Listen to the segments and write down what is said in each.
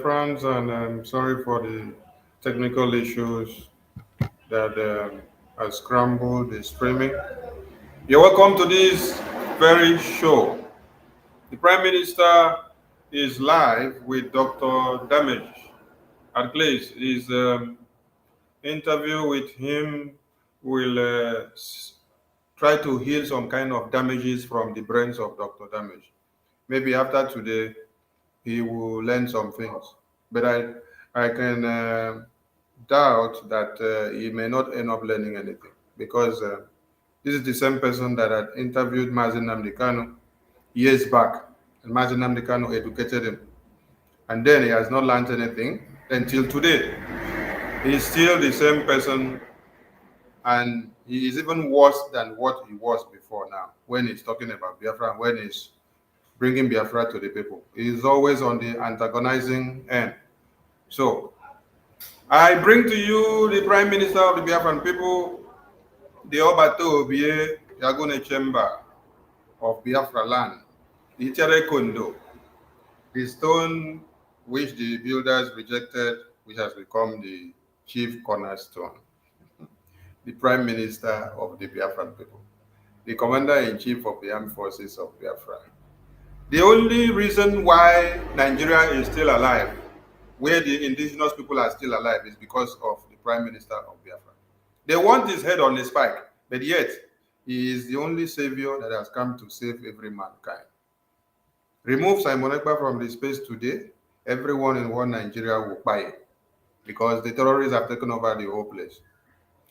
Friends, and I'm sorry for the technical issues that has scrambled the streaming. You're welcome to this very show. The Prime Minister is live with Dr. Damage at Glaze. His interview with him will try to heal some kind of damages from the brains of Dr. Damage. Maybe after today, he will learn some things. But I can doubt that he may not end up learning anything because this is the same person that had interviewed Mazen Namdekano years back, and Mazen Namdekano educated him, and then he has not learned anything until today. He's still the same person, and he is even worse than what he was before now. When he's talking about Biafra, when he's bringing Biafra to the people, he's always on the antagonizing end. So I bring to you the Prime Minister of the Biafran people, the Obato Obie Yagone Chamber of Biafra land, the Ichere Kondo, the stone which the builders rejected, which has become the chief cornerstone, the Prime Minister of the Biafran people, the Commander-in-Chief of the Armed Forces of Biafra. The only reason why Nigeria is still alive, where the indigenous people are still alive, is because of the Prime Minister of Biafra. They want his head on a spike, but yet he is the only savior that has come to save every mankind. Remove Simon Ekpa from the space today, everyone in one Nigeria will buy it because the terrorists have taken over the whole place.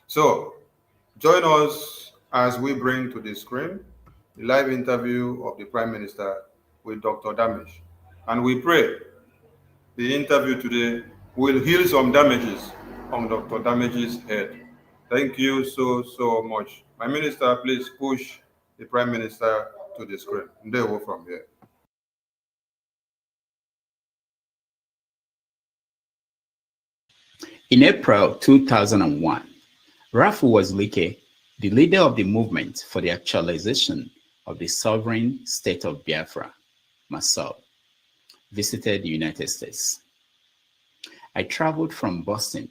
So join us as we bring to the screen the live interview of the Prime Minister with Dr. Damish. And we pray the interview today will heal some damages on Dr. Damage's head. Thank you so much. My minister, please push the Prime Minister to the screen. And they will from here. In April 2001, Rafu Wazlike, the leader of the movement for the actualization of the sovereign state of Biafra, Massaw, visited the United States. I traveled from Boston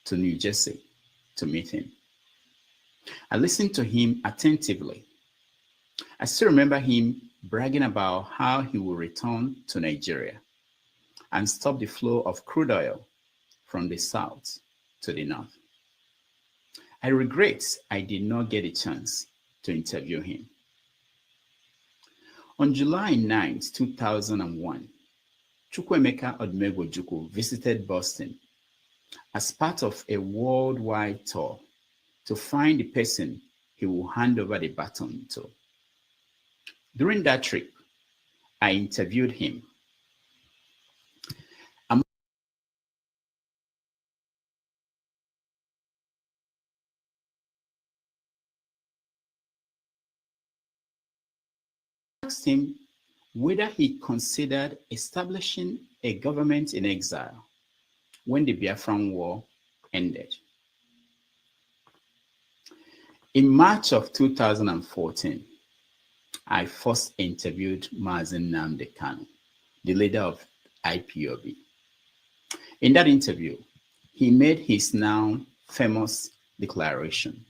to New Jersey to meet him. I listened to him attentively. I still remember him bragging about how he will return to Nigeria and stop the flow of crude oil from the south to the north. I regret I did not get a chance to interview him. On July 9, 2001, Chukwuemeka Odumegwu visited Boston as part of a worldwide tour to find the person he will hand over the baton to. During that trip, I interviewed him. Asked him whether he considered establishing a government in exile when the Biafran War ended. In March of 2014, I first interviewed Mazen Namdekano, the leader of IPOB. In that interview, he made his now famous declaration.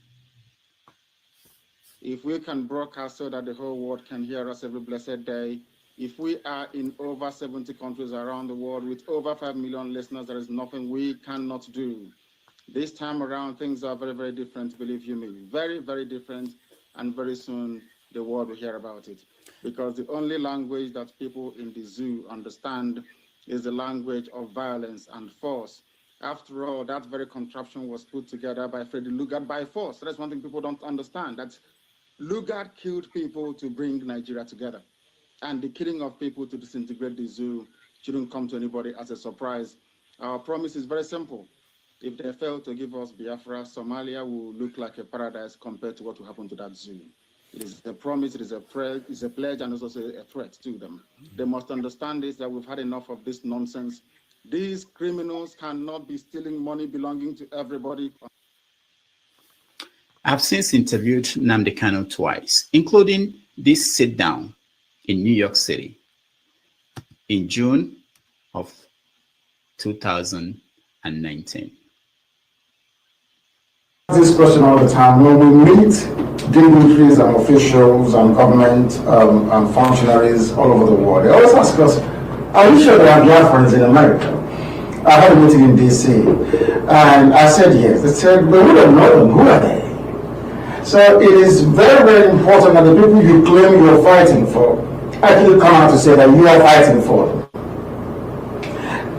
If we can broadcast so that the whole world can hear us every blessed day, if we are in over 70 countries around the world with over 5 million listeners, there is nothing we cannot do. This time around, things are very, very different, believe you me. Very, very different, and very soon the world will hear about it. Because the only language that people in the zoo understand is the language of violence and force. After all, that very contraption was put together by Freddy Lugard by force. That's one thing people don't understand. That Lugard killed people to bring Nigeria together. And the killing of people to disintegrate the zoo shouldn't come to anybody as a surprise. Our promise is very simple. If they fail to give us Biafra, Somalia will look like a paradise compared to what will happen to that zoo. It is a promise, it is a pledge, and it's also a threat to them. They must understand this, that we've had enough of this nonsense. These criminals cannot be stealing money belonging to everybody. I've since interviewed Nnamdi Kanu twice, including this sit-down in New York City in June of 2019. This question all the time. When we meet dignitaries and officials and government and functionaries all over the world, they always ask us, are you sure there are Biafrans in America? I had a meeting in DC and I said yes. They said, but we don't know them. Who are they? So it is very, very important that the people you claim you're fighting for actually come out to say that you are fighting for them.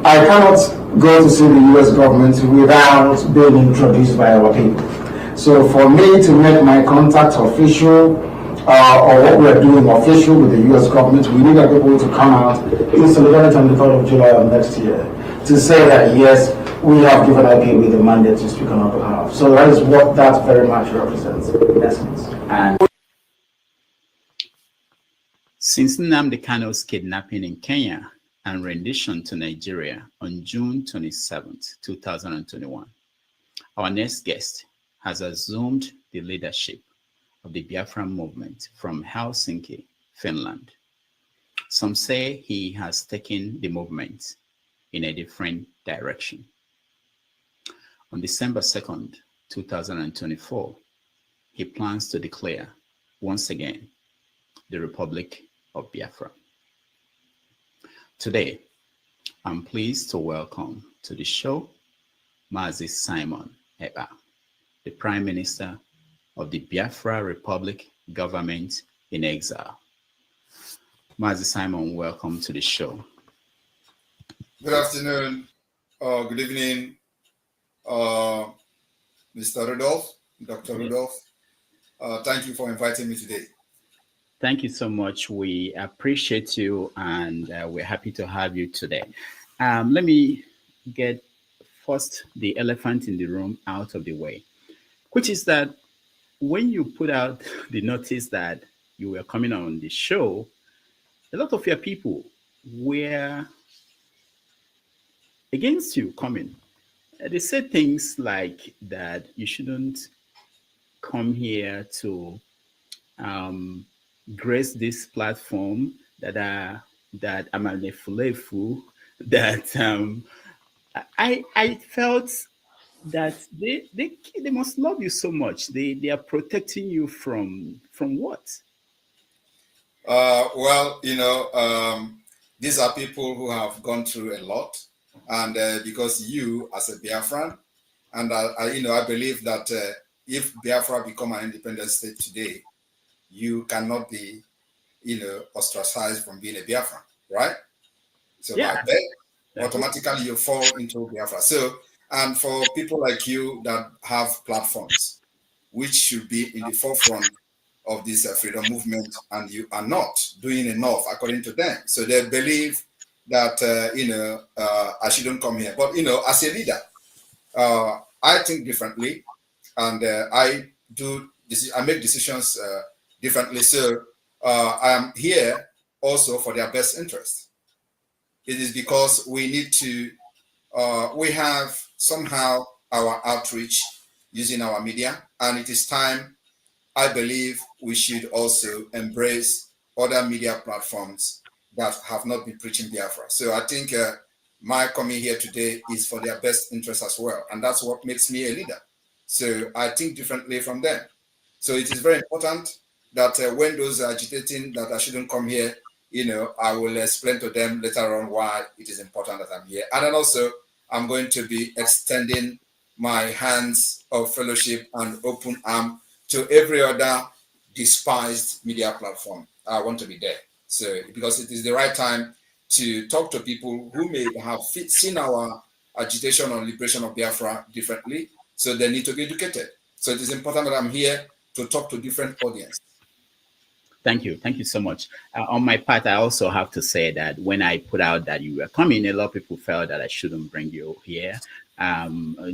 I cannot go to see the US government without being introduced by our people. So for me to make my contact official or what we're doing official with the US government, we need our people to come out in solidarity on the 3rd of July of next year to say that yes, we have given IPOB the mandate to speak on our behalf. So that is what that very much represents in essence. And since Nnamdi Kanu's kidnapping in Kenya and rendition to Nigeria on June 27th, 2021, our next guest has assumed the leadership of the Biafran movement from Helsinki, Finland. Some say he has taken the movement in a different direction. On December 2nd, 2024, he plans to declare once again the Republic of Biafra. Today, I'm pleased to welcome to the show Mazi Simon Ekpa, the Prime Minister of the Biafra Republic government in exile. Mazi Simon, welcome to the show. Good afternoon, good evening, Mr. Rudolph, Dr. Rudolph. Thank you for inviting me today. Thank you so much. We appreciate you and we're happy to have you today. Let me get first the elephant in the room out of the way, which is that when you put out the notice that you were coming on the show, a lot of your people were against you coming. They said things like that you shouldn't come here to grace this platform, that I'm a nefulefu, that I felt that they must love you so much. They are protecting you from what? Well, these are people who have gone through a lot, and because you, as a Biafran, and I believe that if Biafra become an independent state today, you cannot be, ostracized from being a Biafran, right? So Yeah. by then, automatically you fall into Biafra. So, and for people like you that have platforms, which should be in the forefront of this freedom movement, and you are not doing enough according to them. So they believe that, I shouldn't come here. But, as a leader, I think differently, and I make decisions differently. So I am here also for their best interest. It is because we need to, we have somehow our outreach using our media, and it is time, I believe, we should also embrace other media platforms that have not been preaching Biafra. So I think my coming here today is for their best interest as well, and that's what makes me a leader. So I think differently from them. So it is very important that when those are agitating that I shouldn't come here, I will explain to them later on why it is important that I'm here. And then also, I'm going to be extending my hands of fellowship and open arm to every other despised media platform. I want to be there. So, because it is the right time to talk to people who may have seen our agitation on liberation of Biafra differently, so they need to be educated. So it is important that I'm here to talk to different audience. Thank you. Thank you so much. On my part, I also have to say that when I put out that you were coming, a lot of people felt that I shouldn't bring you here.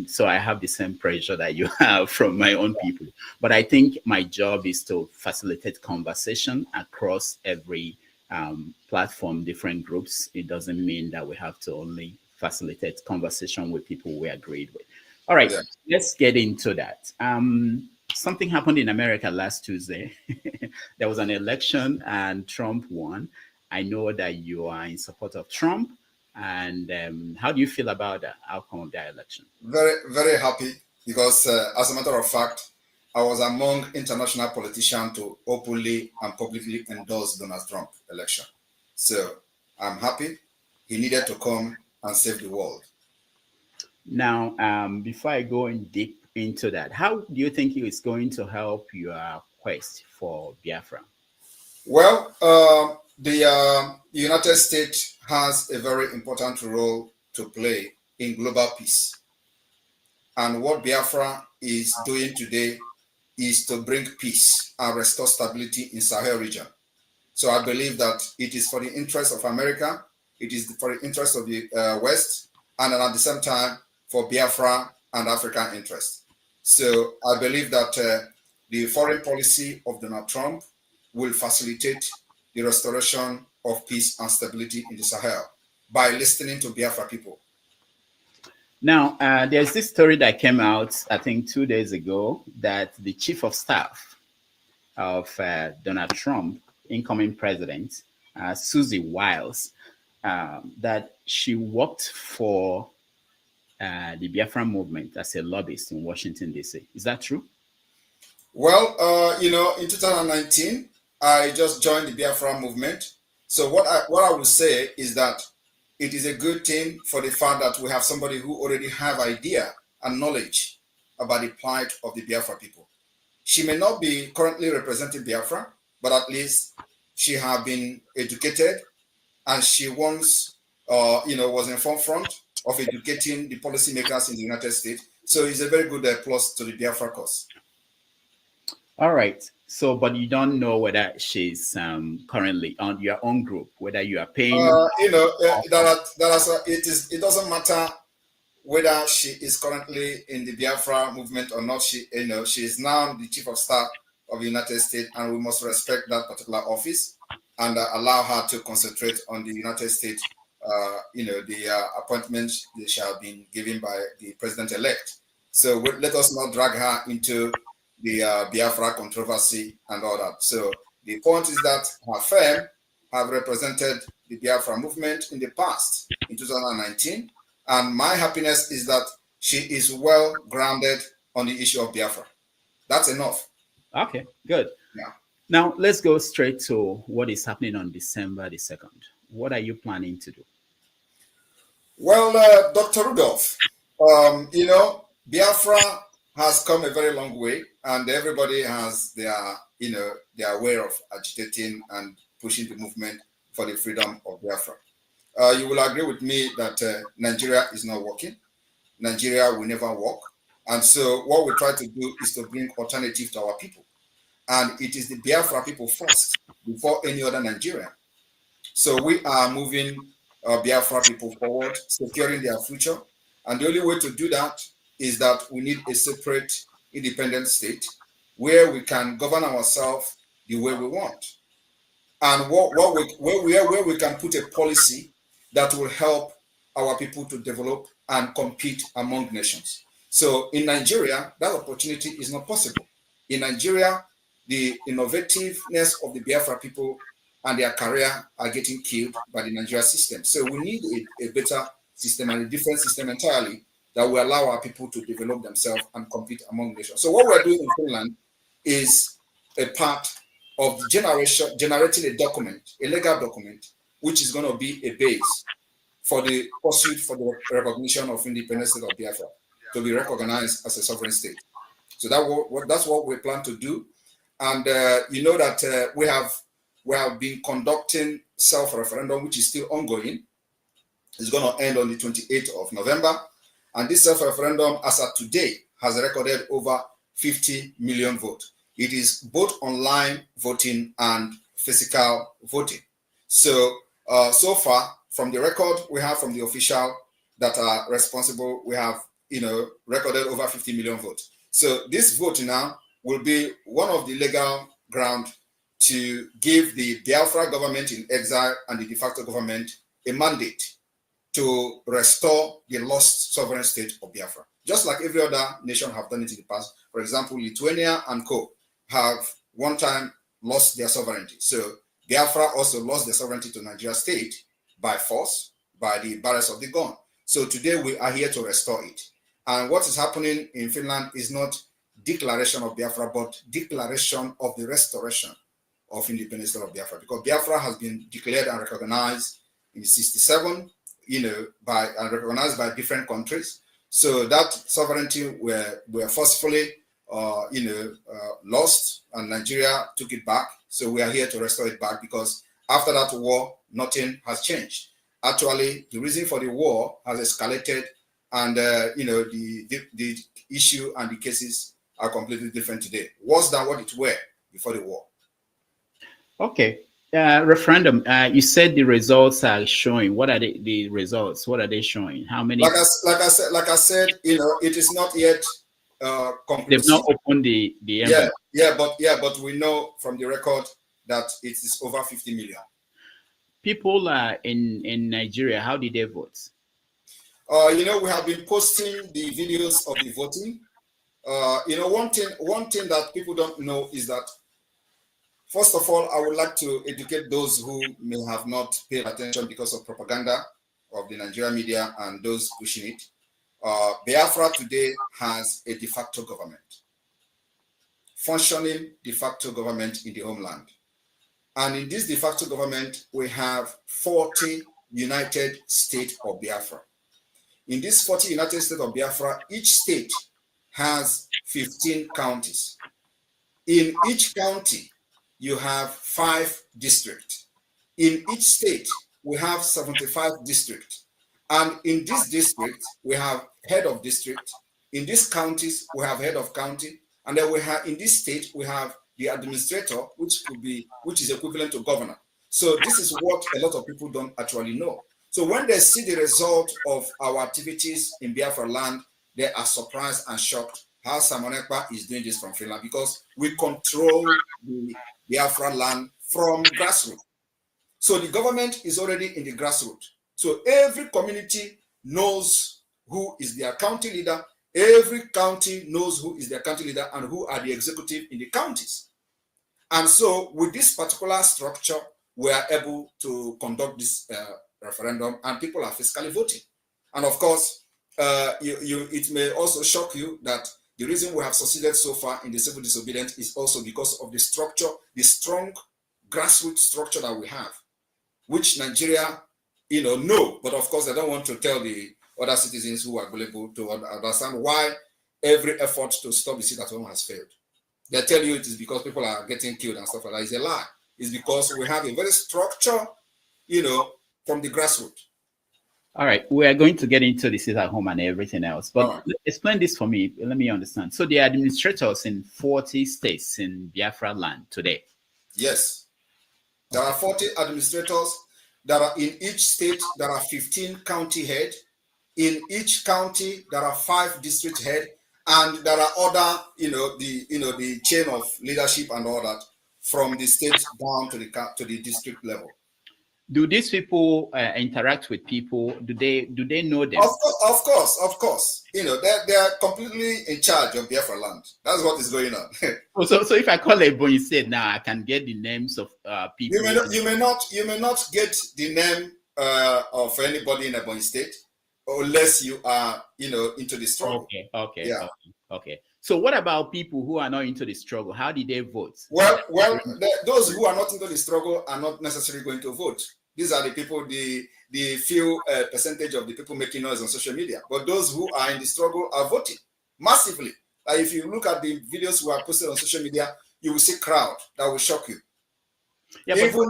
So I have the same pressure that you have from my own people. But I think my job is to facilitate conversation across every platform, different groups. It doesn't mean that we have to only facilitate conversation with people we agreed with. All right, let's get into that. Something happened in America last Tuesday. There was an election and Trump won. I know that you are in support of Trump. And how do you feel about the outcome of that election? Very, very happy because, as a matter of fact, I was among international politicians to openly and publicly endorse Donald Trump election. So I'm happy. He needed to come and save the world. Now, before I go in deep into that, how do you think it's going to help your quest for Biafra? Well, the United States has a very important role to play in global peace. And what Biafra is doing today is to bring peace and restore stability in Sahel region. So I believe that it is for the interest of America, it is for the interest of the West, and at the same time for Biafra and African interest. So I believe that the foreign policy of Donald Trump will facilitate the restoration of peace and stability in the Sahel by listening to Biafra people. Now, there's this story that came out, I think, 2 days ago, that the chief of staff of Donald Trump, incoming president, Susie Wiles, that she worked for the Biafra movement as a lobbyist in Washington, D.C. Is that true? Well, in 2019, I just joined the Biafra movement. So what I would say is that it is a good thing for the fact that we have somebody who already have idea and knowledge about the plight of the Biafra people. She may not be currently representing Biafra, but at least she have been educated, and she once, was in forefront of educating the policymakers in the United States. So it's a very good plus to the Biafra cause. All right. So, but you don't know whether she's currently on your own group, whether you are paying. It doesn't matter whether she is currently in the Biafra movement or not. She is now the chief of staff of the United States, and we must respect that particular office and allow her to concentrate on the United States. The appointments that shall be given by the president-elect. So let us not drag her into the Biafra controversy and all that. So the point is that her firm have represented the Biafra movement in the past, in 2019, and my happiness is that she is well grounded on the issue of Biafra. That's enough. Okay, good. Yeah. Now let's go straight to what is happening on December the 2nd. What are you planning to do? Well, Dr. Rudolph, Biafra has come a very long way, and everybody has their way of agitating and pushing the movement for the freedom of Biafra. You will agree with me that Nigeria is not working. Nigeria will never work. And so what we try to do is to bring alternative to our people. And it is the Biafra people first, before any other Nigerian. So we are moving Biafra people forward, securing their future. And the only way to do that is that we need a separate, independent state where we can govern ourselves the way we want. And where we can put a policy that will help our people to develop and compete among nations. So in Nigeria, that opportunity is not possible. In Nigeria, the innovativeness of the Biafra people and their career are getting killed by the Nigeria system. So we need a better system and a different system entirely that will allow our people to develop themselves and compete among nations. So what we're doing in Finland is a part of generating a document, a legal document, which is going to be a base for the pursuit for the recognition of independent state of Biafra to be recognized as a sovereign state. So that's what we plan to do. And that we have been conducting self-referendum, which is still ongoing. It's going to end on the 28th of November. And this self-referendum, as of today, has recorded over 50 million votes. It is both online voting and physical voting. So, so far, from the record we have from the official that are responsible, we have, recorded over 50 million votes. So this vote now will be one of the legal ground to give the Biafra government in exile and the de facto government a mandate to restore the lost sovereign state of Biafra. Just like every other nation have done it in the past. For example, Lithuania and co have one time lost their sovereignty. So Biafra also lost their sovereignty to Nigeria state by force, by the barrels of the gun. So today we are here to restore it. And what is happening in Finland is not declaration of Biafra, but declaration of the restoration of independence of Biafra, because Biafra has been declared and recognized in 67, by and recognized by different countries. So that sovereignty were forcefully, lost, and Nigeria took it back. So we are here to restore it back, because after that war, nothing has changed. Actually, the reason for the war has escalated, and the issue and the cases are completely different today, worse than what it were before the war. Okay. Referendum. You said the results are showing. What are the results? What are they showing? How many? Like I said, it is not yet conclusive. They've not opened the envelope. But we know from the record that it is over 50 million. People in Nigeria, how did they vote? We have been posting the videos of the voting. One thing that people don't know is that, first of all, I would like to educate those who may have not paid attention because of propaganda of the Nigerian media and those pushing it. Biafra today has a de facto government, functioning de facto government in the homeland. And in this de facto government, we have 40 United States of Biafra. In this 40 United States of Biafra, each state has 15 counties. In each county, you have 5 districts. In each state, we have 75 districts. And in this district, we have head of district. In these counties, we have head of county. And then we have, in this state, we have the administrator, which is equivalent to governor. So this is what a lot of people don't actually know. So when they see the result of our activities in Biafra land, they are surprised and shocked how Samonekpa is doing this from Finland, because we control the Biafra land from grassroots. So the government is already in the grassroots. So every community knows who is their county leader. Every county knows who is their county leader and who are the executive in the counties. And so with this particular structure, we are able to conduct this referendum, and people are fiscally voting. And of course, it may also shock you that the reason we have succeeded so far in the civil disobedience is also because of the structure, the strong grassroots structure that we have, which Nigeria, know, but of course they don't want to tell the other citizens who are available to understand why every effort to stop the sit at home has failed. They tell you it is because people are getting killed and stuff like that. It's a lie. It's because we have a very structure, from the grassroots. All right, we are going to get into the sit at home and everything else, but explain this for me. Let me understand. So the administrators in 40 states in Biafra land today. Yes, there are 40 administrators that are in each state. There are 15 county head. In each county, there are 5 district head, and there are other, the chain of leadership and all that from the state down to the district level. Do these people interact with people? Do they know them? Of course. They are completely in charge of Biafra land. That's what is going on. So if I call Ebonyi State now, I can get the names of people. You may not get the name of anybody in Ebonyi State unless you are into the struggle. Okay. So what about people who are not into the struggle? How did they vote? Well, those who are not into the struggle are not necessarily going to vote. These are the people, the few percentage of the people making noise on social media. But those who are in the struggle are voting massively. Like if you look at the videos we are posted on social media, you will see crowd that will shock you. Yeah, even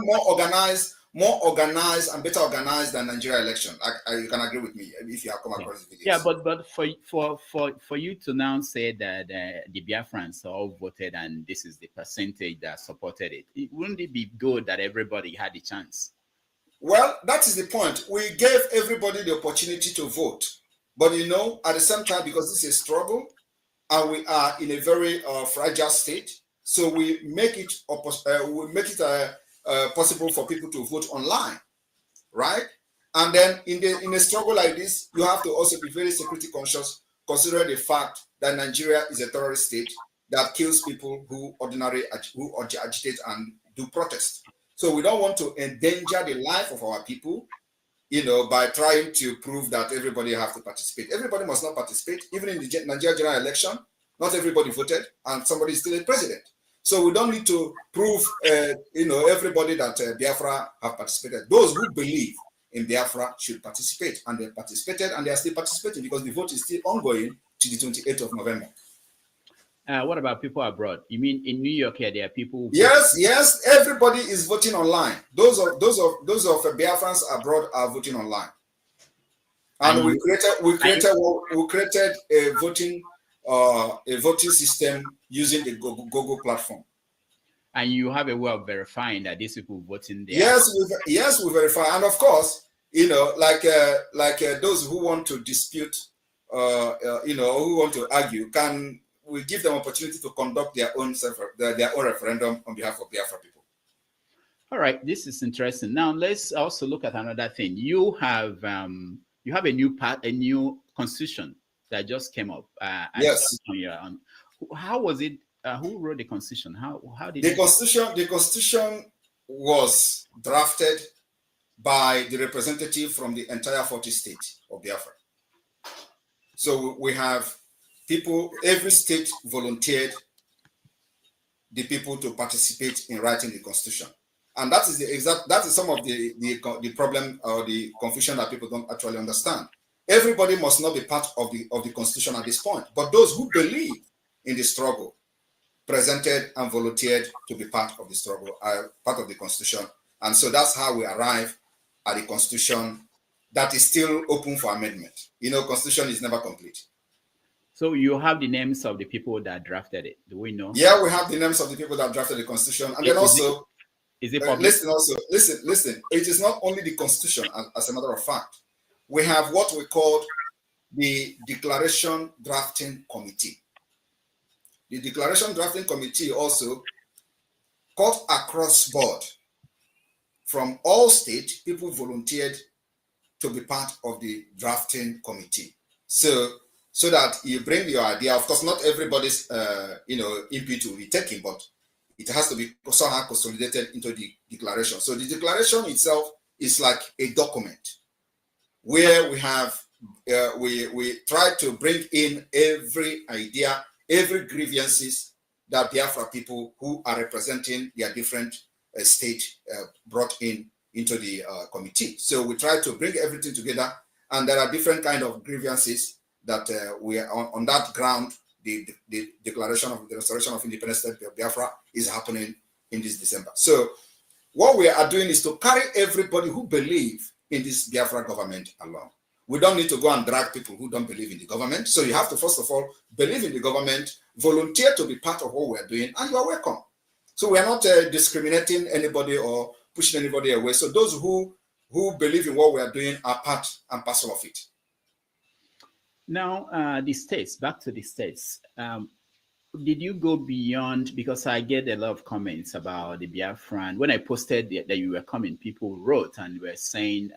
more organized and better organized than Nigeria election. You can agree with me if you have come across the videos. Yeah, but for you to now say that the Biafrans all voted and this is the percentage that supported it, wouldn't it be good that everybody had a chance? Well, that is the point. We gave everybody the opportunity to vote, but at the same time, because this is a struggle and we are in a very fragile state, so we make it possible for people to vote online, right? And then in a struggle like this, you have to also be very security conscious, considering the fact that Nigeria is a terrorist state that kills people who agitate and do protest. So we don't want to endanger the life of our people by trying to prove that everybody have to participate. Everybody must not participate. Even in the Nigeria general election, not everybody voted, and somebody is still a president. So we don't need to prove, everybody that Biafra have participated. Those who believe in Biafra should participate, and they participated, and they are still participating because the vote is still ongoing to the 28th of November. What about people abroad? You mean in New York here, there are people? Yes. Everybody is voting online. Those of Biafrans abroad are voting online. And we created a voting system using the Google platform. And you have a way of verifying that these people voting there. Yes, we verify. And of course, like those who want to dispute, who want to argue, we give them opportunity to conduct their own referendum on behalf of Biafra people. All right, this is interesting. Now let's also look at another thing. You have a new constitution that just came up. Yes. How was it? Who wrote the constitution? How did the constitution was drafted by the representative from the entire 40 states of Biafra. So we have people, every state volunteered the people to participate in writing the constitution. And that is some of the problem or the confusion that people don't actually understand. Everybody must not be part of the constitution at this point, but those who believe in the struggle presented and volunteered to be part of the struggle, are part of the constitution. And so that's how we arrive at the constitution that is still open for amendment. Constitution is never complete. So you have the names of the people that drafted it. Do we know? Yeah, we have the names of the people that drafted the constitution. And then also, is it public? Listen. It is not only the constitution, as a matter of fact. We have what we call the Declaration Drafting Committee. The Declaration Drafting Committee also cut across board from all states. People volunteered to be part of the drafting committee. So that you bring your idea. Of course, not everybody's input will be taken, but it has to be somehow consolidated into the declaration. So the declaration itself is like a document where we have we try to bring in every idea, every grievances that Biafra people who are representing their different states brought into the committee. So we try to bring everything together, and there are different kind of grievances that we are on that ground. The declaration of the restoration of independence state of Biafra is happening in this December. So what we are doing is to carry everybody who believe in this Biafra government along. We don't need to go and drag people who don't believe in the government. So you have to, first of all, believe in the government, volunteer to be part of what we're doing, and you are welcome. So we are not discriminating anybody or pushing anybody away. So those who believe in what we are doing are part and parcel of it. Now, the states, back to the states. Did you go beyond, because I get a lot of comments about the Biafran. When I posted that you were coming, people wrote and were saying,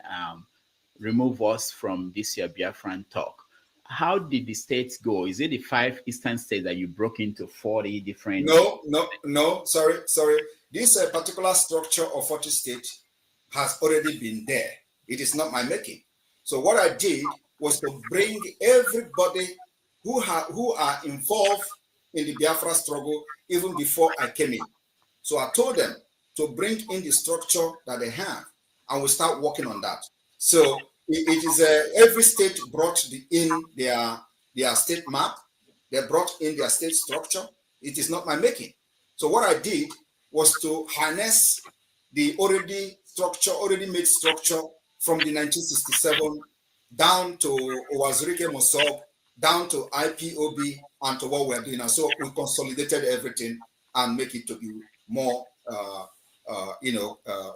remove us from this year Biafran talk. How did the states go? Is it the 5 eastern states that you broke into 40 different? No, sorry. This particular structure of 40 states has already been there. It is not my making. So what I did was to bring everybody who are involved in the Biafra struggle even before I came in. So I told them to bring in the structure that they have, and we start working on that. So it is every state brought in their state map. They brought in their state structure. It is not my making. So what I did was to harness the already made structure from the 1967 down to Owazurike Mosob, down to IPOB, and to what we're doing. And so we consolidated everything and make it to be more,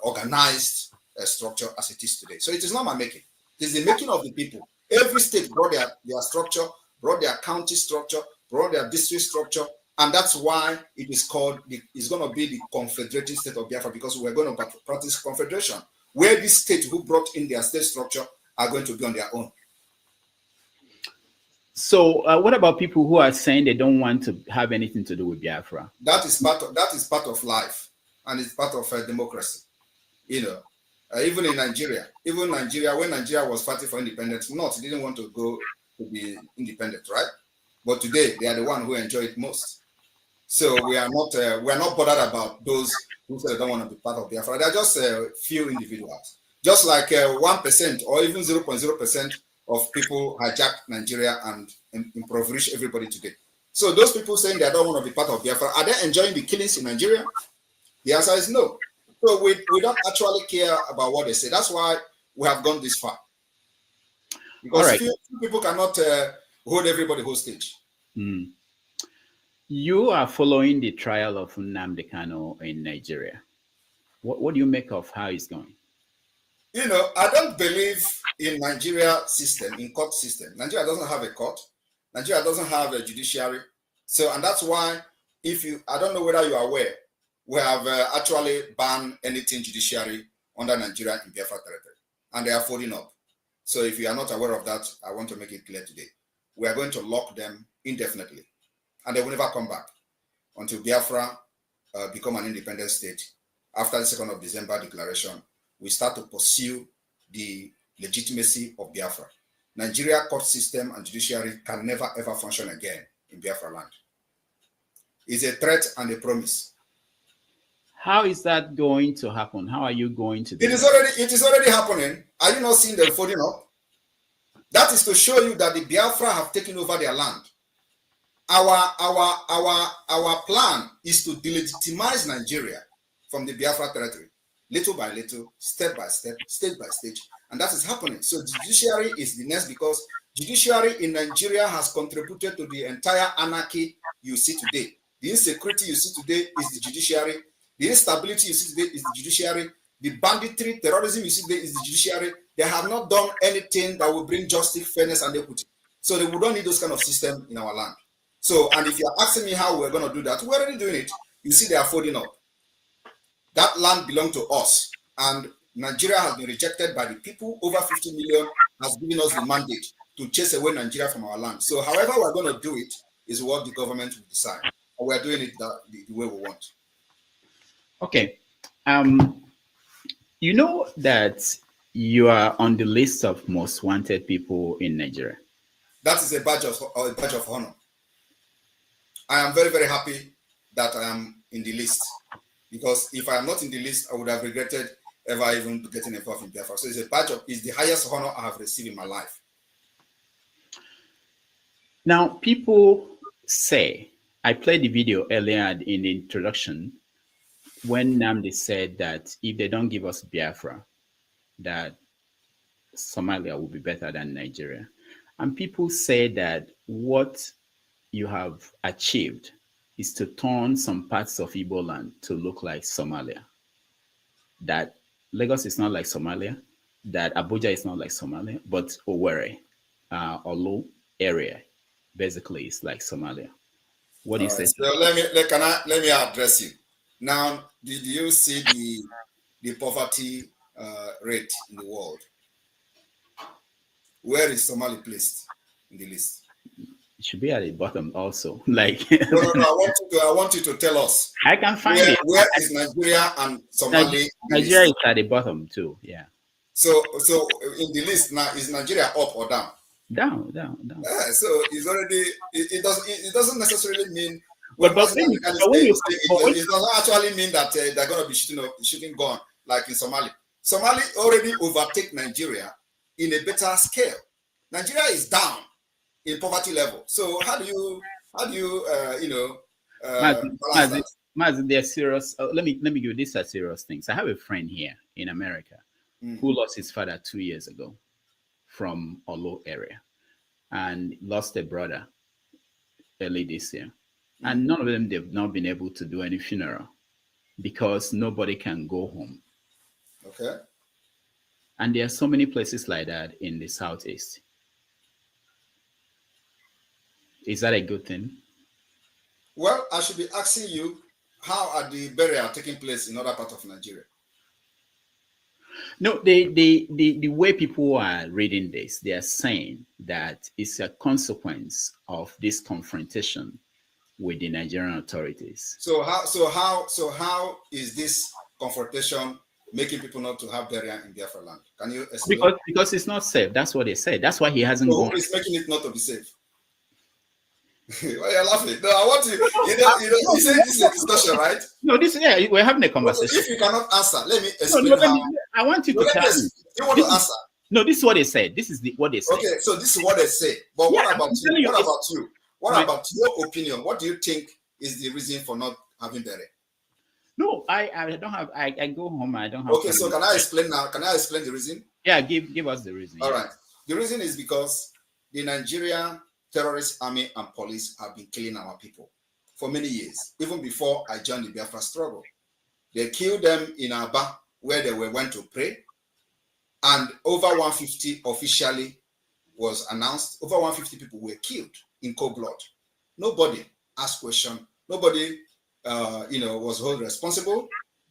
organized structure as it is today. So it is not my making. It is the making of the people. Every state brought their structure, brought their county structure, brought their district structure, and that's why it is called, it's going to be the Confederated State of Biafra, because we're going to practice confederation, where these states who brought in their state structure are going to be on their own. So what about people who are saying they don't want to have anything to do with Biafra? That is part of life, and it's part of democracy. Even in Nigeria, when Nigeria was fighting for independence, North didn't want to go to be independent, right? But today they are the one who enjoy it most. So we are not bothered about those who say they don't want to be part of Biafra. They are just a few individuals, just like 1% or even 0.0% of people hijack Nigeria and impoverish everybody today. So those people saying they don't want to be part of Biafra, are they enjoying the killings in Nigeria? The answer is no. So we don't actually care about what they say. That's why we have gone this far. Because few people cannot hold everybody hostage. Mm. You are following the trial of Nnamdi Kanu in Nigeria. What do you make of how it's going? You know, I don't believe in Nigeria system, in court system. Nigeria doesn't have a court. Nigeria doesn't have a judiciary. So, and that's why I don't know whether you are aware, we have actually banned anything judiciary under Nigeria in Biafra territory, and they are folding up. So if you are not aware of that, I want to make it clear today. We are going to lock them indefinitely, and they will never come back until Biafra become an independent state. After the 2nd of December declaration, we start to pursue the legitimacy of Biafra. Nigeria court system and judiciary can never ever function again in Biafra land. It's a threat and a promise. How is that going to happen? How are you going to do it? It is already happening. Are you not seeing them folding up? That is to show you that the Biafra have taken over their land. Our plan is to delegitimize Nigeria from the Biafra territory, little by little, step by step, stage by stage, and that is happening. So judiciary is the next, because judiciary in Nigeria has contributed to the entire anarchy you see today. The insecurity you see today is the judiciary. The instability you see today is the judiciary. The banditry, terrorism you see today is the judiciary. They have not done anything that will bring justice, fairness, and equity. So we don't need those kind of system in our land. So, and if you're asking me how we're going to do that, we're already doing it. You see, they are folding up. That land belongs to us. And Nigeria has been rejected by the people. Over 50 million has given us the mandate to chase away Nigeria from our land. So however we're going to do it is what the government will decide. And we're doing it the way we want. Okay. You know that you are on the list of most wanted people in Nigeria. That is a badge of honor. I am very, very happy that I am in the list, because if I am not in the list, I would have regretted ever even getting involved in Biafra. So it's the highest honor I have received in my life. Now, people say, I played the video earlier in the introduction when Nnamdi said that if they don't give us Biafra, that Somalia will be better than Nigeria. And people say that what you have achieved is to turn some parts of Igbo land to look like Somalia. That Lagos is not like Somalia, that Abuja is not like Somalia, but Owerri, Olu area, basically is like Somalia. What do you say? So let me address you. Now, did you see the poverty rate in the world? Where is Somali placed in the list? It should be at the bottom also. Like no, I want you to tell us. I can find it. Where is Nigeria and Somali? Nigeria is at the bottom too. Yeah. So in the list now, is Nigeria up or down? Down. So it's already. It doesn't necessarily mean. But it doesn't actually mean that they're going to be shooting gun like in Somali. Somali already overtake Nigeria in a better scale. Nigeria is down in poverty level. So how do you Maz, they're serious. Let me give you these are serious things. I have a friend here in America who lost his father 2 years ago from Olo area, and lost a brother early this year. And none of them, they've not been able to do any funeral because nobody can go home. Okay. And there are so many places like that in the Southeast. Is that a good thing? Well, I should be asking you, how are the burial taking place in other parts of Nigeria? No, the way people are reading this, they are saying that it's a consequence of this confrontation with the Nigerian authorities. So how is this confrontation making people not to have burial in Biafra land? Can you explain? Because it's not safe. That's what they said. That's why he hasn't So gone. who is making it not to be safe? Why are you laughing? No, I want you say this is a discussion, right? No, we're having a conversation. So if you cannot answer, let me explain I want you to tell me. You want to answer? No, this is what they said. This is what they said. Okay, so this is what they say. But what about you? What about you? What about your opinion? What do you think is the reason for not having burial? No, I don't have. I go home. I don't have. Okay, so can I explain now? Can I explain the reason? Yeah, give us the reason. All right. The reason is because the Nigerian terrorist army and police have been killing our people for many years, even before I joined the Biafra struggle. They killed them in Aba, where they went to pray, and over 150 officially was announced. Over 150 people were killed in cold blood. Nobody asked question. Nobody, was held responsible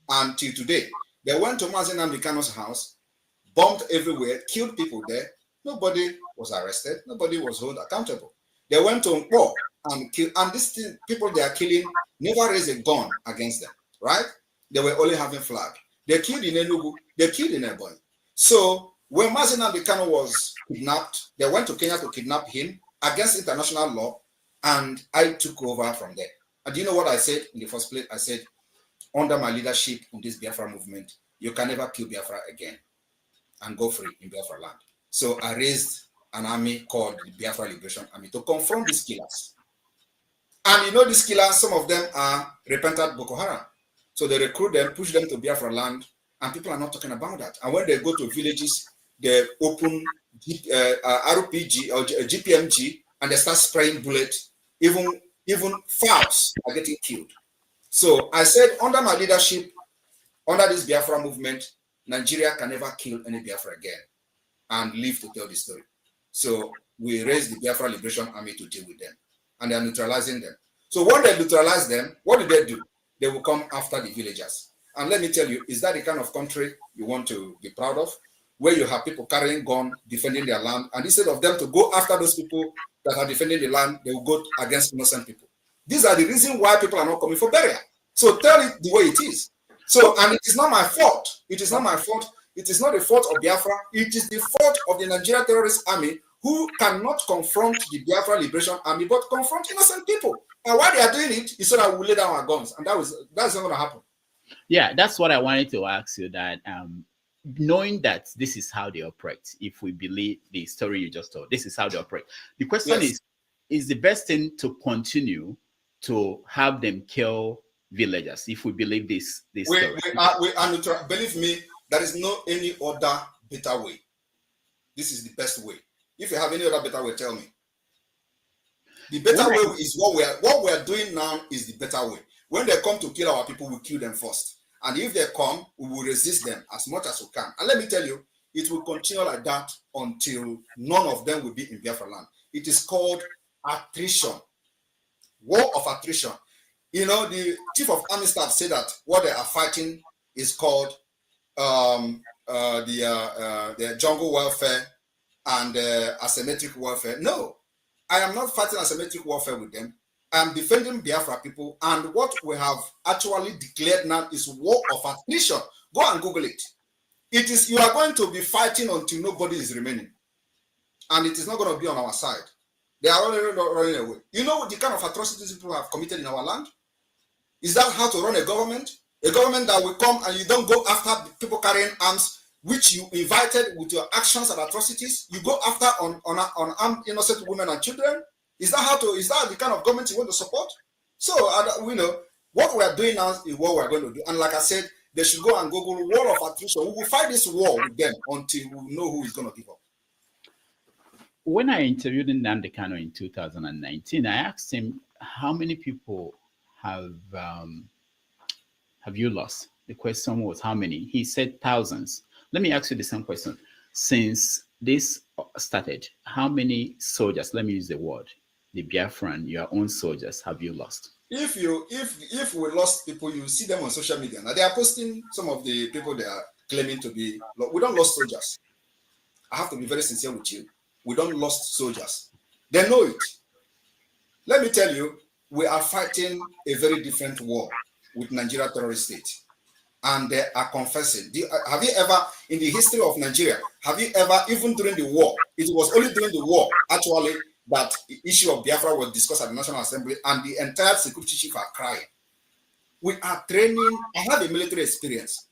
until today. They went to Mazi Nnamdi Kanu's house, bombed everywhere, killed people there. Nobody was arrested. Nobody was held accountable. They went to Nkpo and killed, and these people they are killing never raised a gun against them, right? They were only having flag. They killed in Enugu. They killed in Ebonyi. So when Mazi Nnamdi Kanu was kidnapped, they went to Kenya to kidnap him against international law, and I took over from there. And do you know what I said in the first place? I said, under my leadership in this Biafra movement, you can never kill Biafra again and go free in Biafra land. So I raised an army called the Biafra Liberation Army to confront these killers. And these killers, some of them are repentant Boko Haram. So they recruit them, push them to Biafra land, and people are not talking about that. And when they go to villages, they open RPG or GPMG, and they start spraying bullets. Even fowls are getting killed. So I said, under my leadership, under this Biafra movement, Nigeria can never kill any Biafra again and live to tell the story. So we raised the Biafra Liberation Army to deal with them, and they are neutralizing them. So when they neutralize them, what do? They will come after the villagers. And let me tell you, is that the kind of country you want to be proud of, where you have people carrying guns, defending their land, and instead of them to go after those people that are defending the land, they will go against innocent people. These are the reasons why people are not coming for burial. So tell it the way it is. So, and it is not my fault. It is not my fault. It is not the fault of Biafra. It is the fault of the Nigerian terrorist army, who cannot confront the Biafra Liberation Army, but confront innocent people. And why they are doing it is so that we lay down our guns. And that's not going to happen. Yeah, that's what I wanted to ask you, that knowing that this is how they operate, if we believe the story you just told, this is how they operate. The question is the best thing to continue to have them kill villagers if we believe this story? We are neutral. Believe me, there is no any other better way. This is the best way. If you have any other better way, tell me. The better way is what we are doing now is the better way. When they come to kill our people, we kill them first. And if they come, we will resist them as much as we can. And let me tell you, it will continue like that until none of them will be in Biafra land. It is called attrition. War of attrition. The chief of army staff said that what they are fighting is called the jungle warfare and asymmetric warfare. No, I am not fighting asymmetric warfare with them. I am defending Biafra people, and what we have actually declared now is war of attrition. Go and Google it. It is, you are going to be fighting until nobody is remaining, and it is not going to be on our side. They are already running away. You know the kind of atrocities people have committed in our land? Is that how to run a government? A government that will come and you don't go after people carrying arms, which you invited with your actions and atrocities. You go after on armed innocent women and children. Is that the kind of government you want to support? So what we are doing now is what we are going to do. And like I said, they should go and Google war of attrition. We will fight this war with them until we know who is going to give up. When I interviewed Nnamdi Kanu in 2019, I asked him, how many people have you lost? The question was how many? He said thousands. Let me ask you the same question. Since this started, how many soldiers, let me use the word, the Biafran, your own soldiers, have you lost? If we lost people, you see them on social media. Now they are posting some of the people they are claiming to be. We don't lost soldiers. I have to be very sincere with you. We don't lost soldiers. They know it. Let me tell you, we are fighting a very different war with Nigeria terrorist state. and they are confessing. Have you ever, in the history of Nigeria, have you ever, even during the war, it was only during the war, actually, that the issue of Biafra was discussed at the National Assembly, and the entire security chief are crying. We are training, I have a military experience.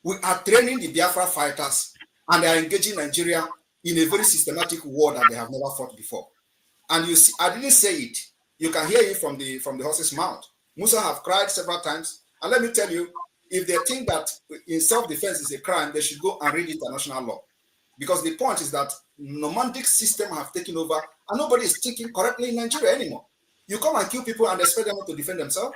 We are training the Biafra fighters, and they are engaging Nigeria in a very systematic war that they have never fought before. And you see, I didn't say it. You can hear it from the horse's mouth. Musa have cried several times. And let me tell you, if they think that in self-defense is a crime, they should go and read international law. Because the point is that nomadic system have taken over, and nobody is thinking correctly in Nigeria anymore. You come and kill people and expect them to defend themselves.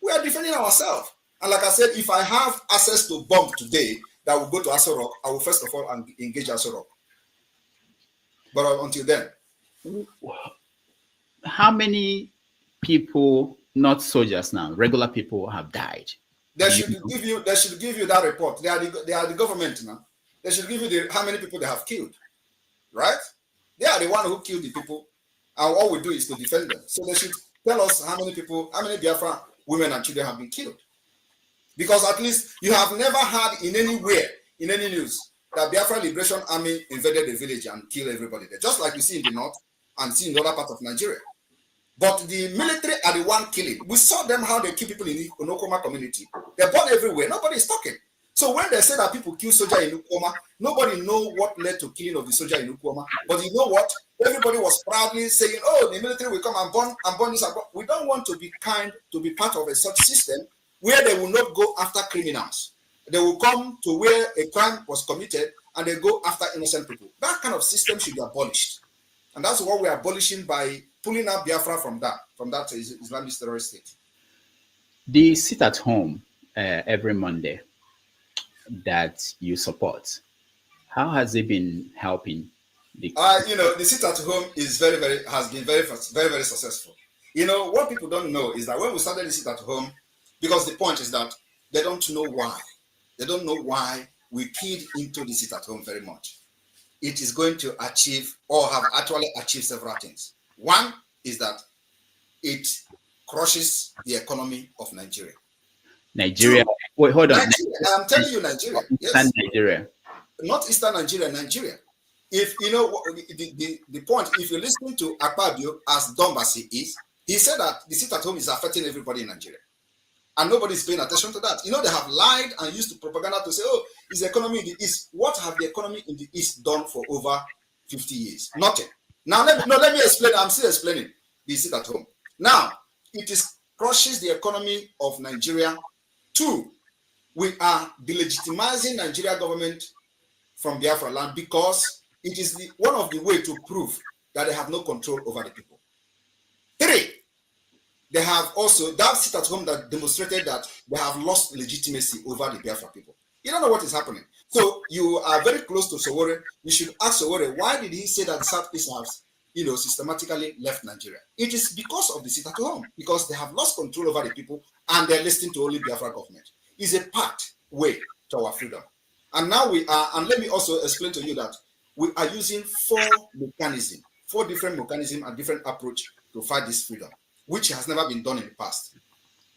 We are defending ourselves. And like I said, if I have access to bomb today that will go to Aso Rock, I will first of all engage Aso Rock. But until then. How many people, not soldiers now, regular people have died? They should give you that report. They are the government now. They should give you how many people they have killed. Right? They are the one who killed the people. And all we do is to defend them. So they should tell us how many Biafra women and children have been killed. Because at least you have never heard in any news, that Biafra Liberation Army invaded the village and killed everybody there. Just like you see in the north and see in the other part of Nigeria. But the military are the one killing. We saw them how they kill people in the Onokoma community. They're born everywhere. Nobody is talking. So when they say that people kill soldier in Ukoma, nobody know what led to killing of the soldier in Ukoma. But you know what? Everybody was proudly saying, oh, the military will come and burn this. We don't want to be part of a such system where they will not go after criminals. They will come to where a crime was committed and they go after innocent people. That kind of system should be abolished. And that's what we are abolishing by pulling out Biafra from that Islamic terrorist state. The sit at home every Monday that you support, how has it been helping? The sit at home is has been very successful. What people don't know is that when we started the sit at home, because the point is that they don't know why. They don't know why we keyed into the sit at home very much. It is going to achieve or have actually achieved several things. One is that it crushes the economy of Nigeria. Nigeria. Wait, hold on. Nigeria, I'm telling you, Nigeria. Yes. Nigeria. Not Eastern Nigeria, Nigeria. If you know the point, if you listen to Akpabio as dumb as he is, he said that the sit at home is affecting everybody in Nigeria. And nobody's paying attention to that. They have lied and used to propaganda to say, oh, is the economy in the East? What have the economy in the East done for over 50 years? Nothing. Now, let me explain. I'm still explaining the sit at home. Now, it crushes the economy of Nigeria. Two, we are delegitimizing Nigeria government from Biafra land because it is one of the way to prove that they have no control over the people. Three, they have also that sit at home that demonstrated that they have lost legitimacy over the Biafra people. You don't know what is happening. So you are very close to Sowore. You should ask Sowore, why did he say that the Southeast has, systematically left Nigeria? It is because of the sit at home, because they have lost control over the people and they're listening to only Biafra government. It's a pathway to our freedom. And now we are, and let me also explain to you that we are using four different mechanisms and different approach to fight this freedom, which has never been done in the past.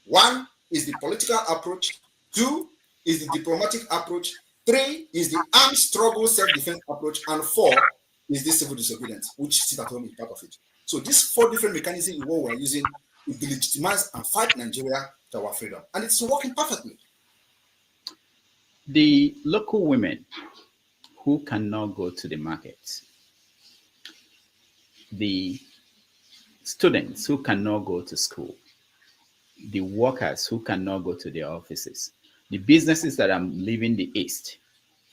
One is the political approach. Two is the diplomatic approach. Three is the armed struggle self-defense approach. And four is the civil disobedience, which sit at home is part of it. So these four different mechanisms is what we're using to delegitimize and fight Nigeria to our freedom. And it's working perfectly. The local women who cannot go to the market, the students who cannot go to school, the workers who cannot go to their offices, the businesses that are leaving the East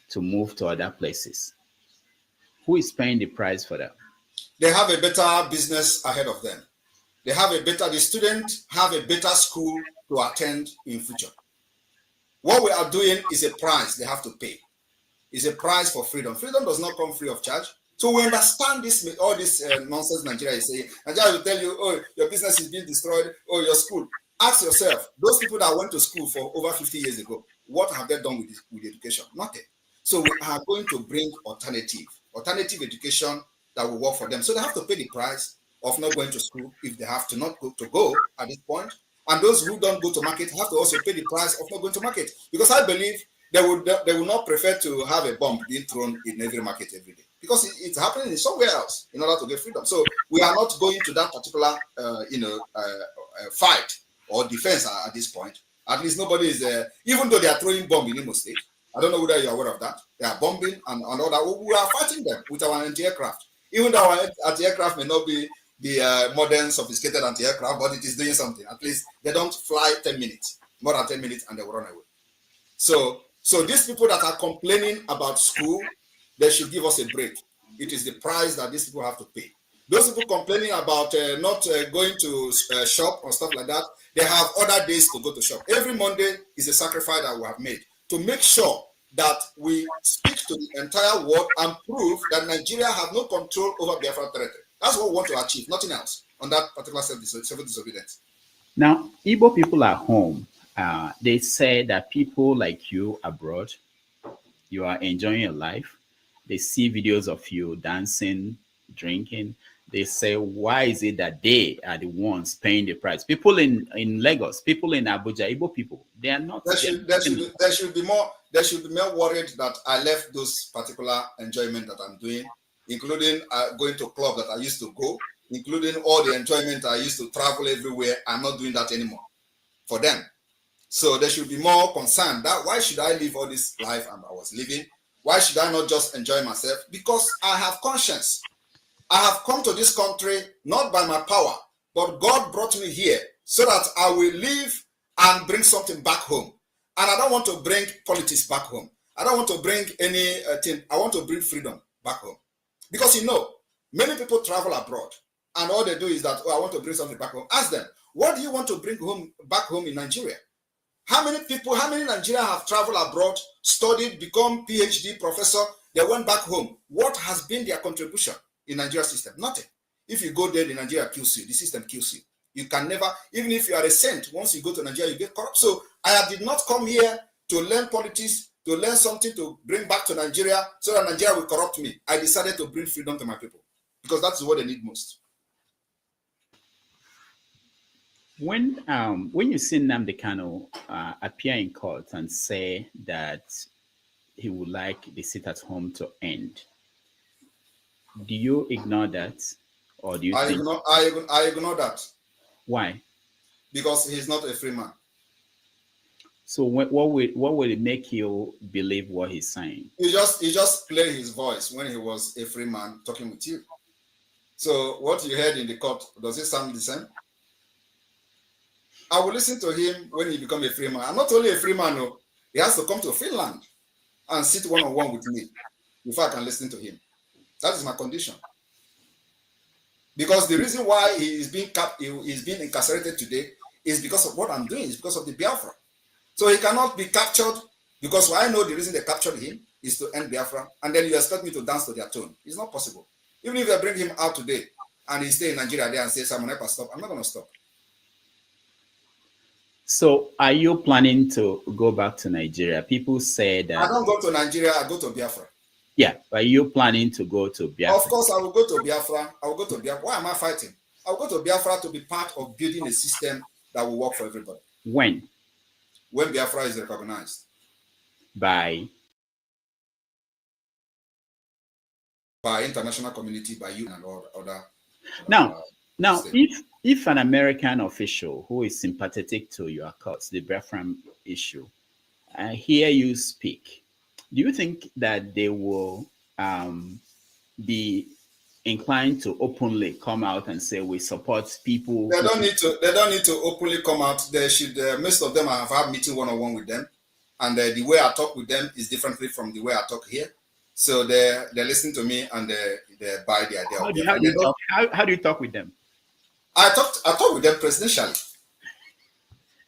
to move to other places, who is paying the price for that? They have a better business ahead of them. The students have a better school to attend in future. What we are doing is a price they have to pay. It's a price for freedom. Freedom does not come free of charge. So we understand all this nonsense Nigeria is saying. Nigeria will tell you, oh, your business is being destroyed, oh, your school. Ask yourself, those people that went to school for over 50 years ago, what have they done with education? Nothing. So we are going to bring alternative education that will work for them. So they have to pay the price of not going to school if they have to not go at this point. And those who don't go to market have to also pay the price of not going to market. Because I believe they would not prefer to have a bomb being thrown in every market every day. Because it's happening in somewhere else in order to get freedom. So we are not going to that particular, fight or defense at this point. At least nobody is, even though they are throwing bomb in Imo State. I don't know whether you're aware of that. They are bombing and all that. We are fighting them with our anti-aircraft. Even though our anti-aircraft may not be the modern, sophisticated anti-aircraft, but it is doing something. At least they don't fly 10 minutes, more than 10 minutes, and they will run away. So these people that are complaining about school, they should give us a break. It is the price that these people have to pay. Those people complaining about not going to shop or stuff like that, they have other days to go to shop. Every Monday is a sacrifice that we have made to make sure that we speak to the entire world and prove that Nigeria have no control over Biafra territory. That's what we want to achieve, nothing else on that particular civil disobedience. Now, Igbo people at home, they say that people like you abroad, you are enjoying your life. They see videos of you dancing, drinking. They say, why is it that they are the ones paying the price? People in Lagos, people in Abuja, Igbo people, they are not. There should be more worried that I left those particular enjoyment that I'm doing, including going to club that I used to go, including all the enjoyment I used to travel everywhere. I'm not doing that anymore for them. So they should be more concerned that why should I live all this life I was living? Why should I not just enjoy myself? Because I have conscience. I have come to this country not by my power, but God brought me here so that I will live and bring something back home. And I don't want to bring politics back home. I don't want to bring anything. I want to bring freedom back home. Because many people travel abroad and all they do is that, I want to bring something back home. Ask them, what do you want to bring back home in Nigeria? How many Nigerians have traveled abroad, studied, become PhD professor, they went back home? What has been their contribution in Nigeria system? Nothing. If you go there, the Nigeria kills you, the system kills you. You can never, even if you are a saint, once you go to Nigeria, you get corrupt. So I did not come here to learn politics, to learn something to bring back to Nigeria so that Nigeria will corrupt me. I decided to bring freedom to my people because that's what they need most. When you see Nnamdi Kanu appear in court and say that he would like the sit at home to end, do you ignore that, or do you I ignore that. Why? Because he's not a free man. So what will it make you believe what he's saying? He just played his voice when he was a free man talking with you. So what you heard in the court, does it sound the same? I will listen to him when he becomes a free man. I'm not only a free man, no. He has to come to Finland and sit one-on-one with me before I can listen to him. That is my condition. Because the reason why he is being incarcerated today is because of what I'm doing. It's because of the Biafra. So he cannot be captured because I know the reason they captured him is to end Biafra, and then you expect me to dance to their tune. It's not possible. Even if they bring him out today and he stay in Nigeria there and say, Simon, help us stop, I'm not going to stop. So are you planning to go back to Nigeria? People say that... I don't go to Nigeria, I go to Biafra. Yeah, are you planning to go to Biafra? Of course, I will go to Biafra. I will go to Biafra. Why am I fighting? I will go to Biafra to be part of building a system that will work for everybody. When? When Biafra is recognized. By international community, by you and other. Now, if an American official who is sympathetic to your cause, the Biafran issue, hear you speak, do you think that they will be inclined to openly come out and say we support people? They don't need to openly come out. They should. Most of them I have had meeting one-on-one with them, and the way I talk with them is differently from the way I talk here. So they listen to me and they buy the idea. How do you talk with them? I talk with them presidentially.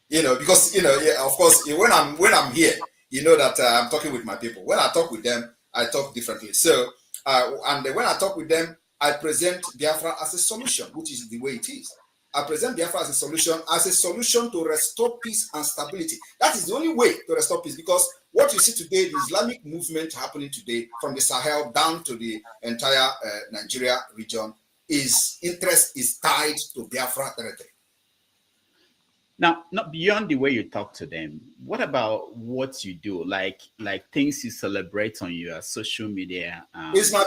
Because of course, when I'm here, that I'm talking with my people. When I talk with them, I talk differently. So, and when I talk with them, I present Biafra as a solution, which is the way it is. I present Biafra as a solution to restore peace and stability. That is the only way to restore peace, because what you see today, the Islamic movement happening today from the Sahel down to the entire Nigeria region, interest is tied to Biafra territory. Now, not beyond the way you talk to them, what about what you do? Like things you celebrate on your social media? It's my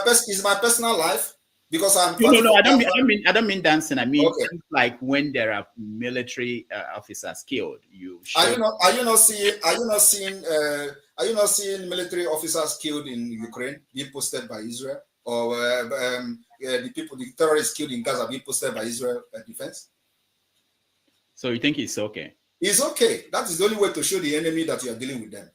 personal life because I'm No. I don't mean dancing. I mean okay. things like when there are military officers killed. Are you not seeing military officers killed in Ukraine being posted by Israel, or the terrorists killed in Gaza being posted by Israel defense? So you think it's okay? It's okay. That is the only way to show the enemy that you are dealing with them.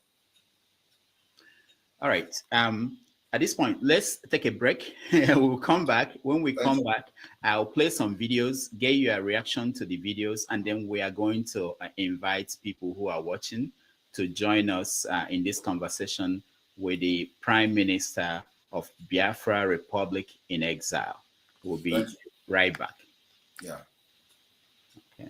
All right. At this point, let's take a break. We'll come back. When we come back, I'll play some videos, get you a reaction to the videos, and then we are going to invite people who are watching to join us in this conversation with the Prime Minister of Biafra Republic in exile. We'll be right back. Yeah. Okay.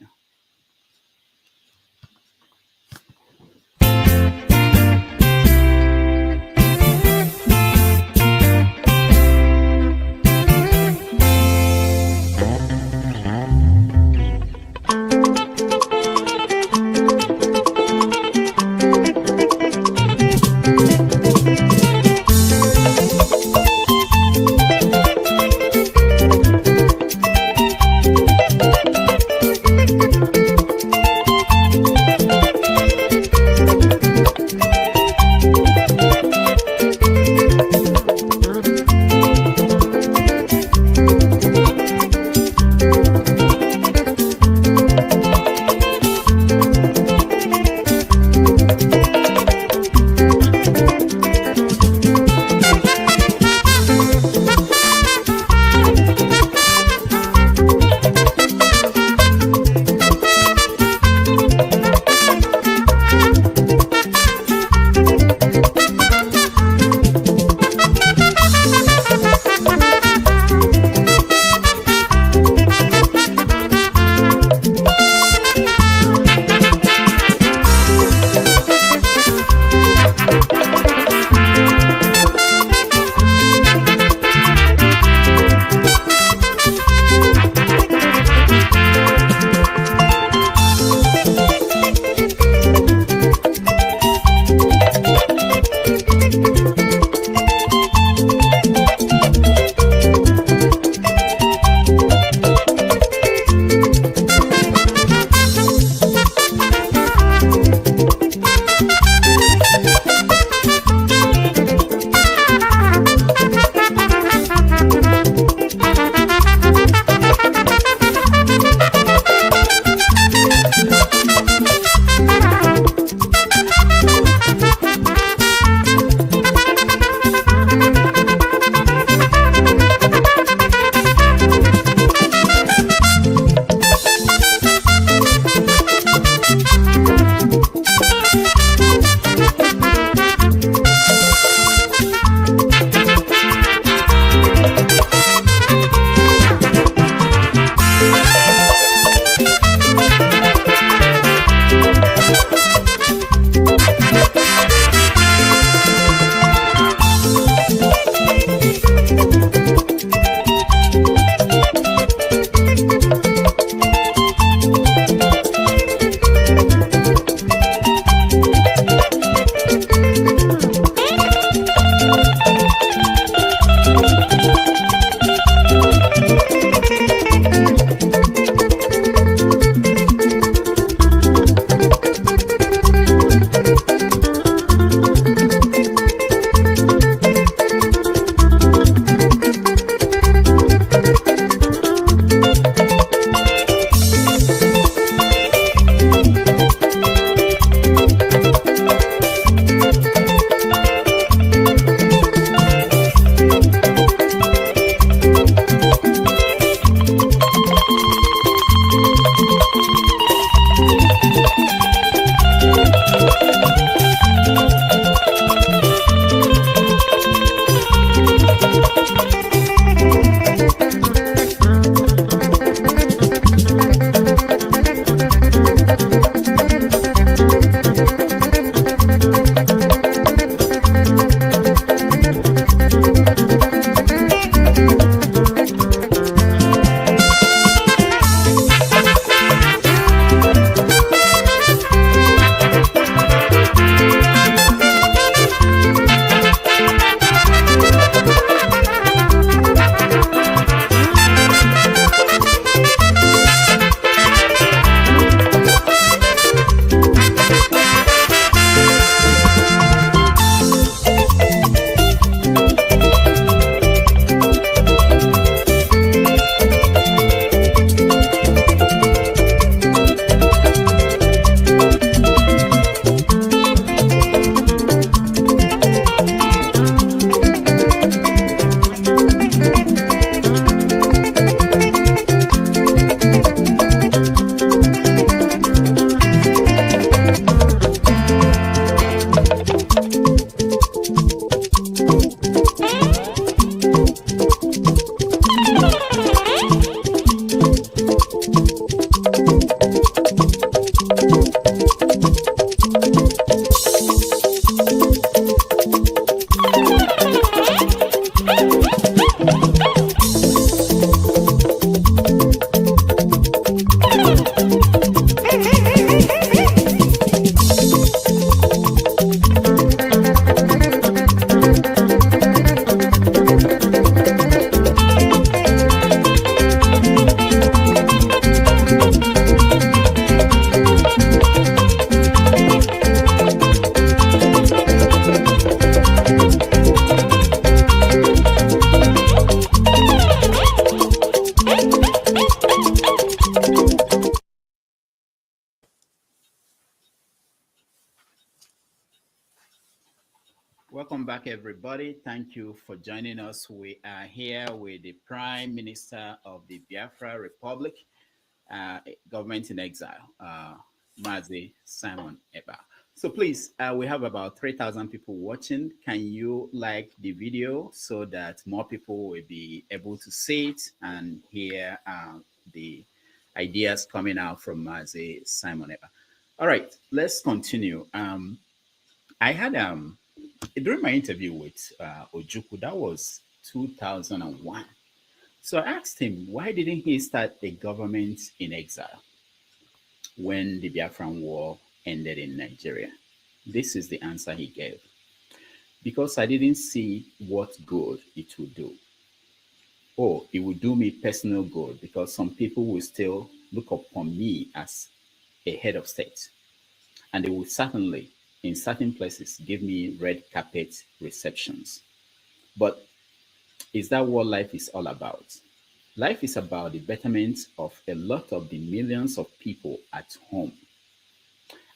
Welcome back, everybody. Thank you for joining us. We are here with the Prime Minister of the Biafra Republic, government in exile, Mazi Simon Eba. So please, we have about 3,000 people watching. Can you like the video so that more people will be able to see it and hear the ideas coming out from Mazi Simon Eba? All right, let's continue. I had during my interview with Ojukwu, that was 2001. So I asked him, why didn't he start a government in exile when the Biafran War ended in Nigeria? This is the answer he gave. Because I didn't see what good it would do. Or it would do me personal good because some people will still look upon me as a head of state. And they will certainly, in certain places, give me red carpet receptions. But is that what life is all about? Life is about the betterment of a lot of the millions of people at home.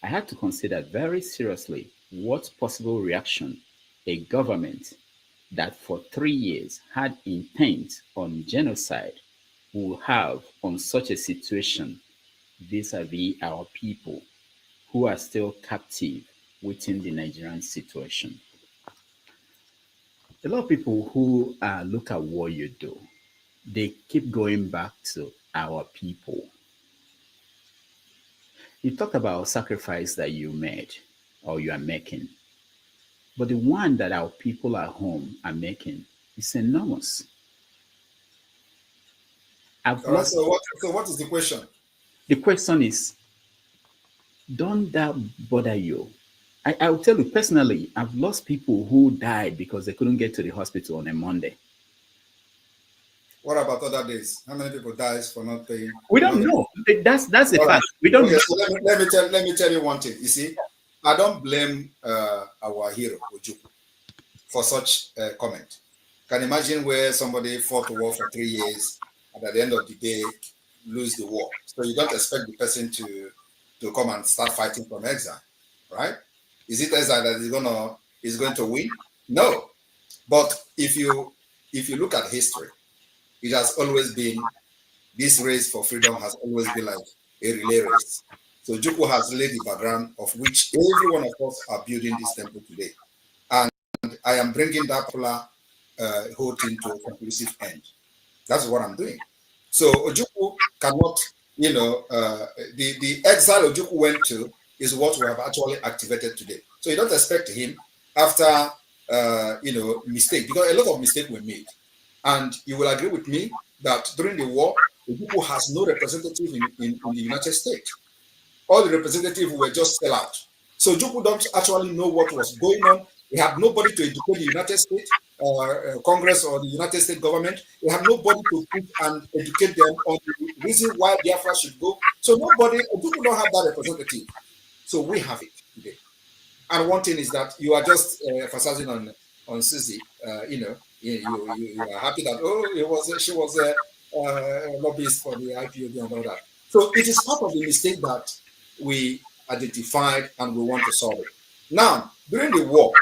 I had to consider very seriously what possible reaction a government that for 3 years had intent on genocide will have on such a situation vis-a-vis our people who are still captive within the Nigerian situation. A lot of people who look at what you do, they keep going back to our people. You talk about sacrifice that you made or you are making, but the one that our people at home are making is enormous. All right, so what is the question? The question is, don't that bother you? I will tell you personally, I've lost people who died because they couldn't get to the hospital on a Monday. What about other days? How many people dies for not paying? We don't know. That's a fact. We don't know. So let me tell you one thing. You see, I don't blame our hero Ojukwu for such a comment. Can imagine where somebody fought a war for 3 years and at the end of the day lose the war. So you don't expect the person to come and start fighting from exile, right? Is it exile that is going to win? No. But if you look at history, it has always been, this race for freedom has always been like a relay race. So Ojukwu has laid the background of which every one of us are building this temple today. And I am bringing that particular whole thing to a conclusive end. That's what I'm doing. So Ojukwu cannot, the exile Ojukwu went to is what we have actually activated today. So you don't expect him after, mistake, because a lot of mistakes were made. And you will agree with me that during the war, Ojukwu has no representative in the United States. All the representatives were just sell out. So Ojukwu don't actually know what was going on. He had nobody to educate the United States Congress or the United States government. They have nobody to put and educate them on the reason why Biafra should go. So people don't have that representative. So we have it today. And one thing is that you are just emphasizing on Susie. You are happy that she was a lobbyist for the IPOB and all that. So it is part of the mistake that we identified and we want to solve it. Now, during the war,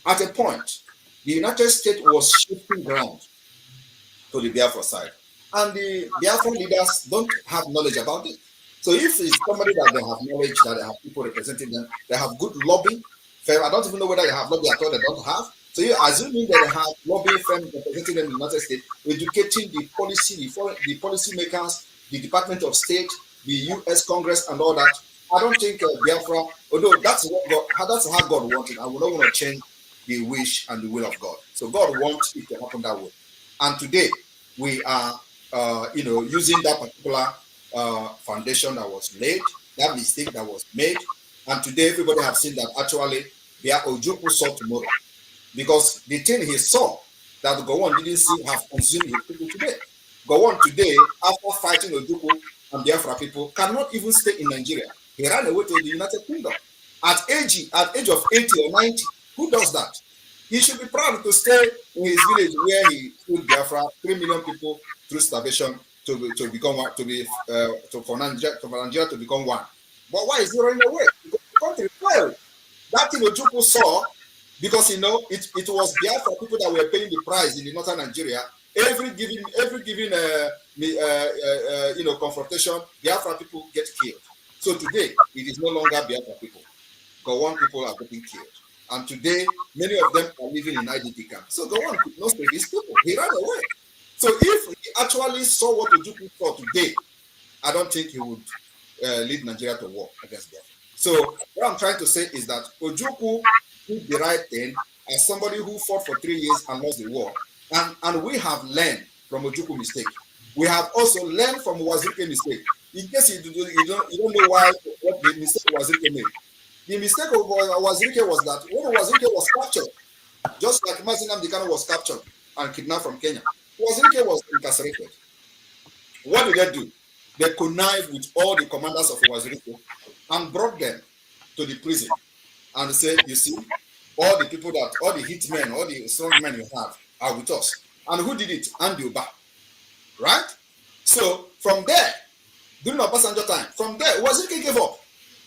at a point, the United States was shifting ground to the Biafra side. And the Biafra leaders don't have knowledge about it. So if it's somebody that they have knowledge, that they have people representing them, they have good lobby firm. I don't even know whether they have lobby at all, they don't have. So you're assuming that they have lobby firm representing them in the United States, educating the policy makers, the Department of State, the US Congress and all that. I don't think Biafra, although that's how God wanted, I would not want to change the wish and the will of God. So God wants it to happen that way. And today we are, using that particular foundation that was laid, that mistake that was made. And today everybody have seen that actually Ojukwu saw tomorrow. Because the thing he saw that Gowon didn't see have consumed his people today. Gowon today, after fighting Ojukwu and Biafra people, cannot even stay in Nigeria. He ran away to the United Kingdom. At age of 80 or 90, who does that? He should be proud to stay in his village where he killed Biafra, 3 million people through starvation for Nigeria to become one. But why is he running away? Because the country failed. That thing Ojukwu saw, because it was Biafra people that were paying the price in the northern Nigeria. Every given confrontation, Biafra people get killed. So today it is no longer Biafra people. Gowon people are getting killed, and today many of them are living in IDP camps. So Gowon could not save his people; he ran away. So if he actually saw what Ojukwu saw today, I don't think he would lead Nigeria to war against Biafra. So what I'm trying to say is that Ojukwu did the right thing as somebody who fought for 3 years and lost the war. And we have learned from Ojukwu mistake. We have also learned from Wazirike mistake. In case you don't know what the mistake Wazirike made. The mistake of Wazirike was that when Wazirike was captured, just like Mazi Nnamdi Kanu was captured and kidnapped from Kenya, Wazirike was incarcerated. What did they do? They connived with all the commanders of Wazirike and brought them to the prison and said, you see, all the hitmen, all the strong men you have are with us. And who did it? Andy Uba. Right? So from there, during Obasanjo time, from there, Wazirike gave up.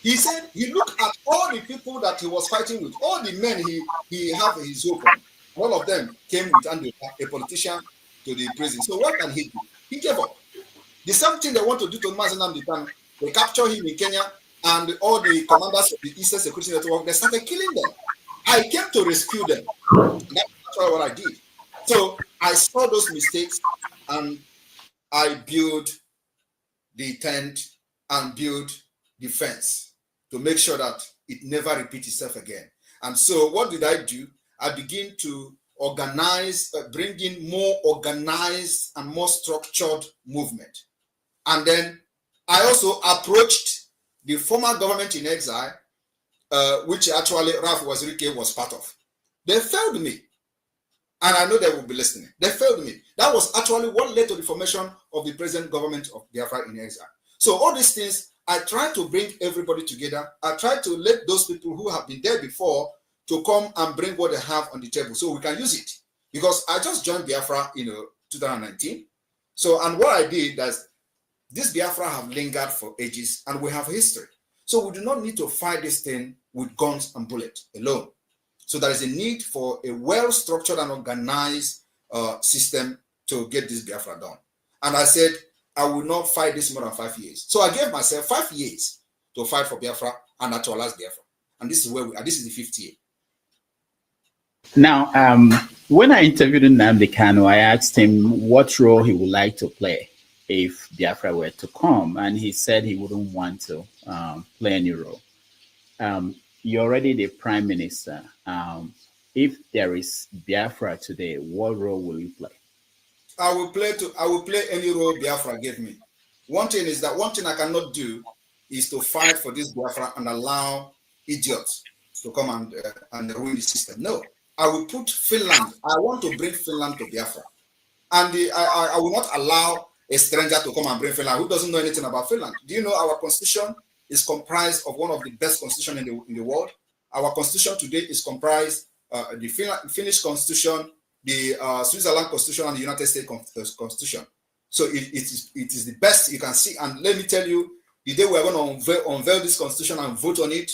He said he looked at all the people that he was fighting with, all the men he had his hope on. All of them came with Andy Uba, a politician, to the prison. So what can he do? He gave up. The same thing they want to do to Mazi Nnamdi Kanu. They capture him in Kenya, and all the commanders of the Eastern Security Network, they started killing them. I came to rescue them. That's actually what I did. So I saw those mistakes, and I built the tent and built the fence to make sure that it never repeats itself again. And so what did I do? I began to organize, bring in more organized and more structured movement. And then I also approached the former government in exile, which actually Ralph Wazirike was part of. They failed me. And I know they will be listening. They failed me. That was actually what led to the formation of the present government of Biafra in exile. So all these things, I try to bring everybody together. I try to let those people who have been there before to come and bring what they have on the table so we can use it. Because I just joined Biafra in 2019. So, and what I did is, this Biafra have lingered for ages and we have history. So we do not need to fight this thing with guns and bullets alone. So there is a need for a well-structured and organized system to get this Biafra done. And I said, I will not fight this more than 5 years. So I gave myself 5 years to fight for Biafra and actualize Biafra. And this is where we are. This is the 5th year. Now, when I interviewed Nnamdi Kanu, I asked him what role he would like to play if Biafra were to come, and he said he wouldn't want to play any role. You're already the prime minister. If there is Biafra today, what role will you play? I will play any role Biafra gave me. One thing I cannot do is to fight for this Biafra and allow idiots to come and ruin the system. No, I will put Finland. I want to bring Finland to Biafra, and I will not allow a stranger to come and bring Finland who doesn't know anything about Finland. Do you know our constitution is comprised of one of the best constitutions in the world? Our constitution today is comprised the Finnish constitution, the Switzerland constitution, and the United States constitution. So it is the best you can see. And let me tell you, the day we are going to unveil this constitution and vote on it,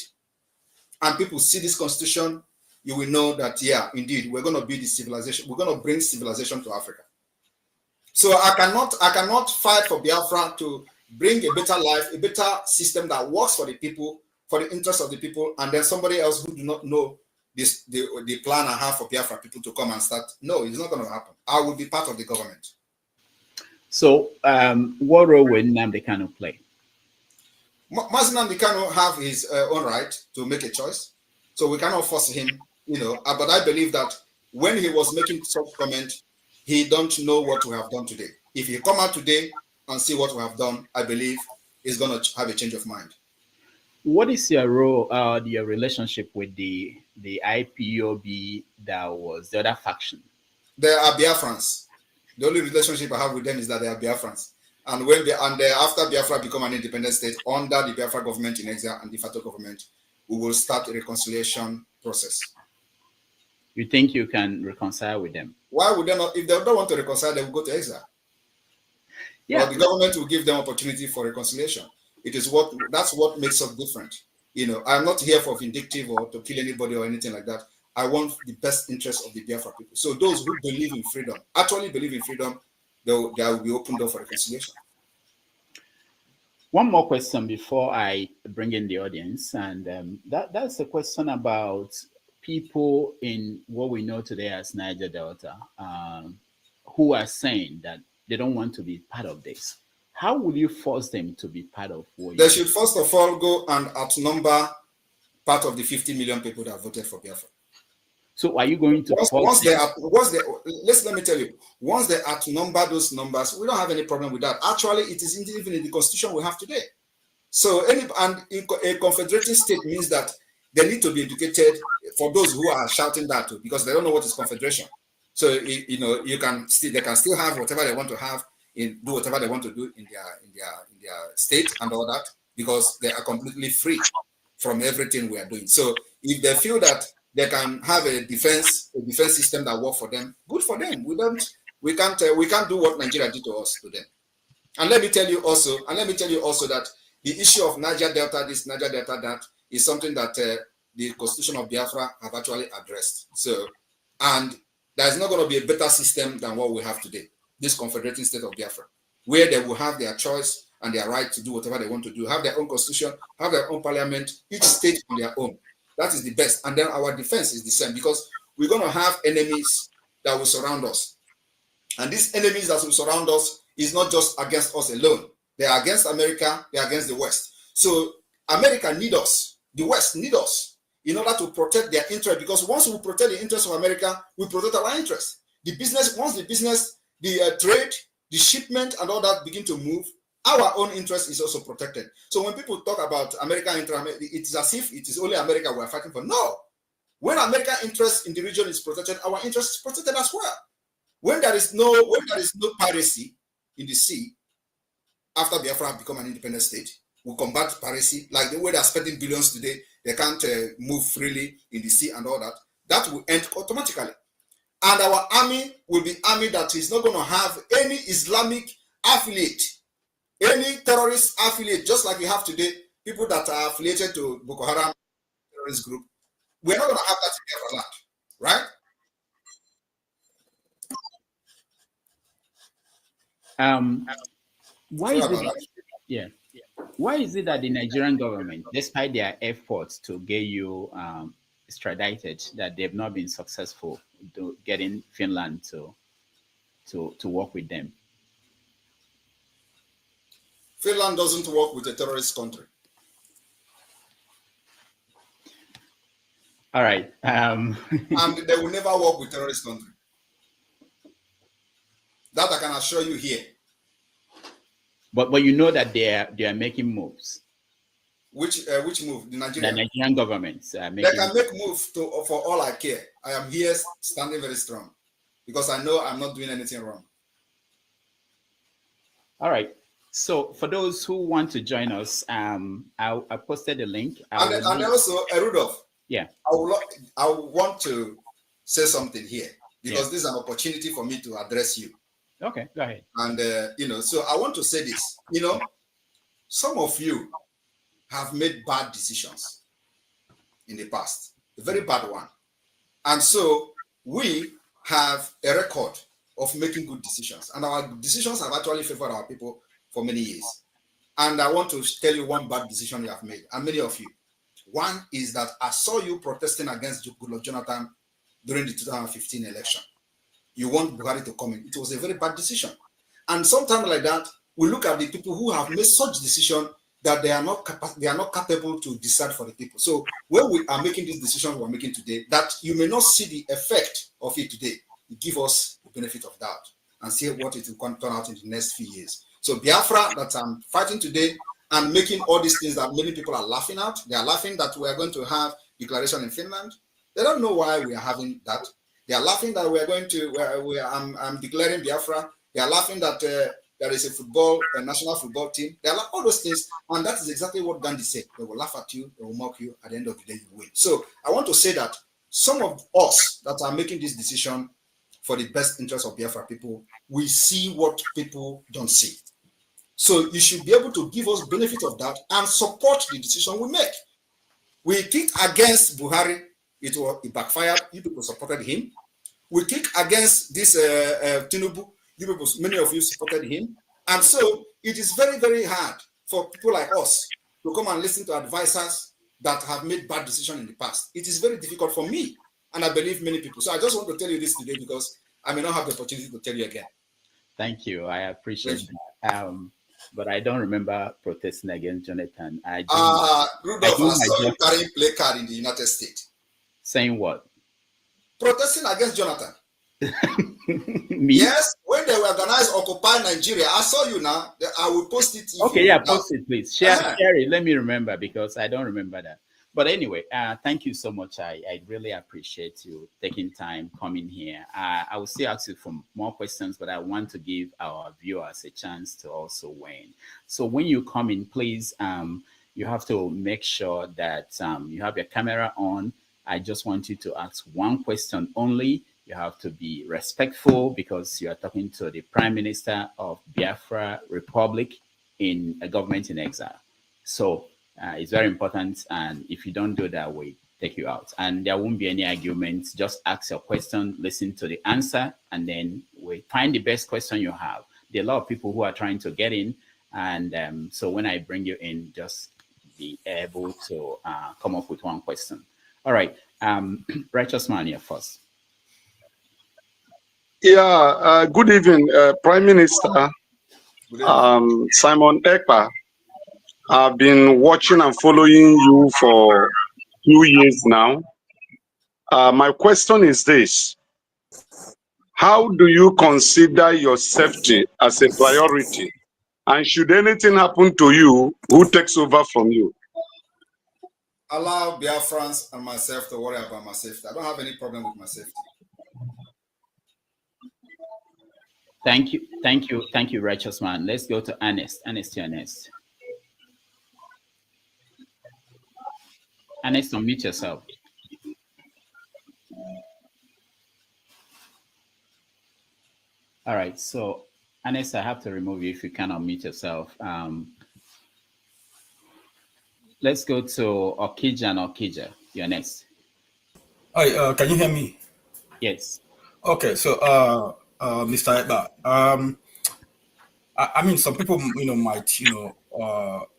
and people see this constitution, you will know that, yeah, indeed, we're going to be the civilization. We're going to bring civilization to Africa. So I cannot fight for Biafra to bring a better life, a better system that works for the people, for the interest of the people, and then somebody else who do not know the plan I have for Biafra people to come and start. No, it's not going to happen. I will be part of the government. So what role will Nnamdi Kanu play? Mazi Nnamdi Kanu have his own right to make a choice. So we cannot force him, but I believe that when he was making such comment, he don't know what we have done today. If he come out today and see what we have done, I believe he's going to have a change of mind. What is your role, your relationship with the IPOB that was the other faction? They are Biafrans. The only relationship I have with them is that they are Biafrans. And after Biafra become an independent state under the Biafra government in exile and de facto government, we will start a reconciliation process. You think you can reconcile with them? Why would they not? If they don't want to reconcile, they will go to exile. Yeah, well, the government will give them opportunity for reconciliation. That's what makes us different. I'm not here for vindictive or to kill anybody or anything like that. I want the best interest of the Biafra people. So those who believe in freedom, actually believe in freedom, there will be open door for reconciliation. One more question before I bring in the audience, and that's a question about people in what we know today as Niger Delta, who are saying that they don't want to be part of this. How will you force them to be part of what they should first of all go and outnumber part of the 50 million people that voted for Biafra. So are you going to let me tell you, once they outnumber those numbers, we don't have any problem with that. Actually, it is even in the constitution we have today. So a confederating state means that they need to be educated for those who are shouting that too, because they don't know what is confederation. So they can still have whatever they want to have, do whatever they want to do in their state and all that, because they are completely free from everything we are doing. So if they feel that they can have a defense system that works for them, good for them. We can't do what Nigeria did to us to them. And let me tell you also that the issue of Niger Delta this, Niger Delta that is something that the Constitution of Biafra have actually addressed. So, and there's not going to be a better system than what we have today, this confederating state of Biafra, where they will have their choice and their right to do whatever they want to do, have their own constitution, have their own parliament, each state on their own. That is the best. And then our defense is the same, because we're going to have enemies that will surround us. And these enemies that will surround us is not just against us alone. They are against America, they are against the West. So America needs us, the West needs us in order to protect their interest, because once we protect the interests of America, we protect our interests. Once the business, the trade, the shipment and all that begin to move, our own interest is also protected. So when people talk about American interest, it is as if it is only America we are fighting for. No. When American interest in the region is protected, our interest is protected as well. When there is no piracy in the sea, after Biafra have become an independent state, we combat piracy, like the way they are spending billions today, they can't move freely in the sea and all that. That will end automatically. And our army will be army that is not going to have any Islamic affiliate, any terrorist affiliate, just like we have today, people that are affiliated to Boko Haram terrorist group. We're not going to have that in Biafra land, right? Why is it that the Nigerian government, despite their efforts to get you extradited, that they've not been successful to getting Finland to work with them? Finland doesn't work with a terrorist country. All right. And they will never work with terrorist country. That I can assure you here. But you know that they are making moves. Which move? The Nigerian government. They can make moves for all I care. I am here standing very strong because I know I'm not doing anything wrong. All right. So for those who want to join us, I posted the link. And also, Rudolph. Yeah. I want to say something here because this is an opportunity for me to address you. Okay, go ahead. And, so I want to say this, some of you have made bad decisions in the past, a very bad one. And so we have a record of making good decisions. And our decisions have actually favored our people for many years. And I want to tell you one bad decision you have made, and many of you. One is that I saw you protesting against Goodluck Jonathan during the 2015 election. You want Buhari to come in. It was a very bad decision. And sometimes like that, we look at the people who have made such decision that they are not capable to decide for the people. So when we are making this decision we're making today, that you may not see the effect of it today, you give us the benefit of doubt and see what it will turn out in the next few years. So Biafra that I'm fighting today and making all these things that many people are laughing at, they are laughing that we are going to have declaration in Finland. They don't know why we are having that. They are laughing that we are going to, I'm declaring Biafra. They are laughing that there is a national football team. They are all those things. And that is exactly what Gandhi said. They will laugh at you, they will mock you. At the end of the day, you win. So I want to say that some of us that are making this decision for the best interest of Biafra people, we see what people don't see. So you should be able to give us benefit of that and support the decision we make. We kicked against Buhari it backfired. You people supported him. We kick against this Tinubu. You people, many of you supported him. And so it is very, very hard for people like us to come and listen to advisors that have made bad decisions in the past. It is very difficult for me, and I believe many people. So I just want to tell you this today because I may not have the opportunity to tell you again. Thank you. I appreciate that. But I don't remember protesting against Jonathan. Rudolph, I saw you carrying play card in the United States. Saying what? Protesting against Jonathan. Me? Yes, when they organized Occupy Nigeria, I saw you now. I will post it. Okay, yeah, post it, please. Share it. Let me remember because I don't remember that. But anyway, thank you so much. I really appreciate you taking time coming here. I will still ask you for more questions, but I want to give our viewers a chance to also weigh in. So when you come in, please, you have to make sure that you have your camera on. I just want you to ask one question only. You have to be respectful because you are talking to the Prime Minister of Biafra Republic in a government in exile. So it's very important. And if you don't do that, we take you out. And there won't be any arguments. Just ask your question, listen to the answer, and then we find the best question you have. There are a lot of people who are trying to get in. And so when I bring you in, just be able to come up with one question. All right. Righteous Man here first. Yeah, good evening, Prime Minister Simon Ekpa. I've been watching and following you for 2 years now. My question is this. How do you consider your safety as a priority? And should anything happen to you, who takes over from you? Allow Biafrans and myself to worry about my safety. I don't have any problem with my safety. Thank you, Righteous Man. Let's go to Ernest. Ernest, Ernest, unmute yourself. All right, so Ernest, I have to remove you if you can unmute yourself. Let's go to Okija and Okija. You're next. Hi, can you hear me? Yes. Okay, so Mr. Eba, I mean, some people, might,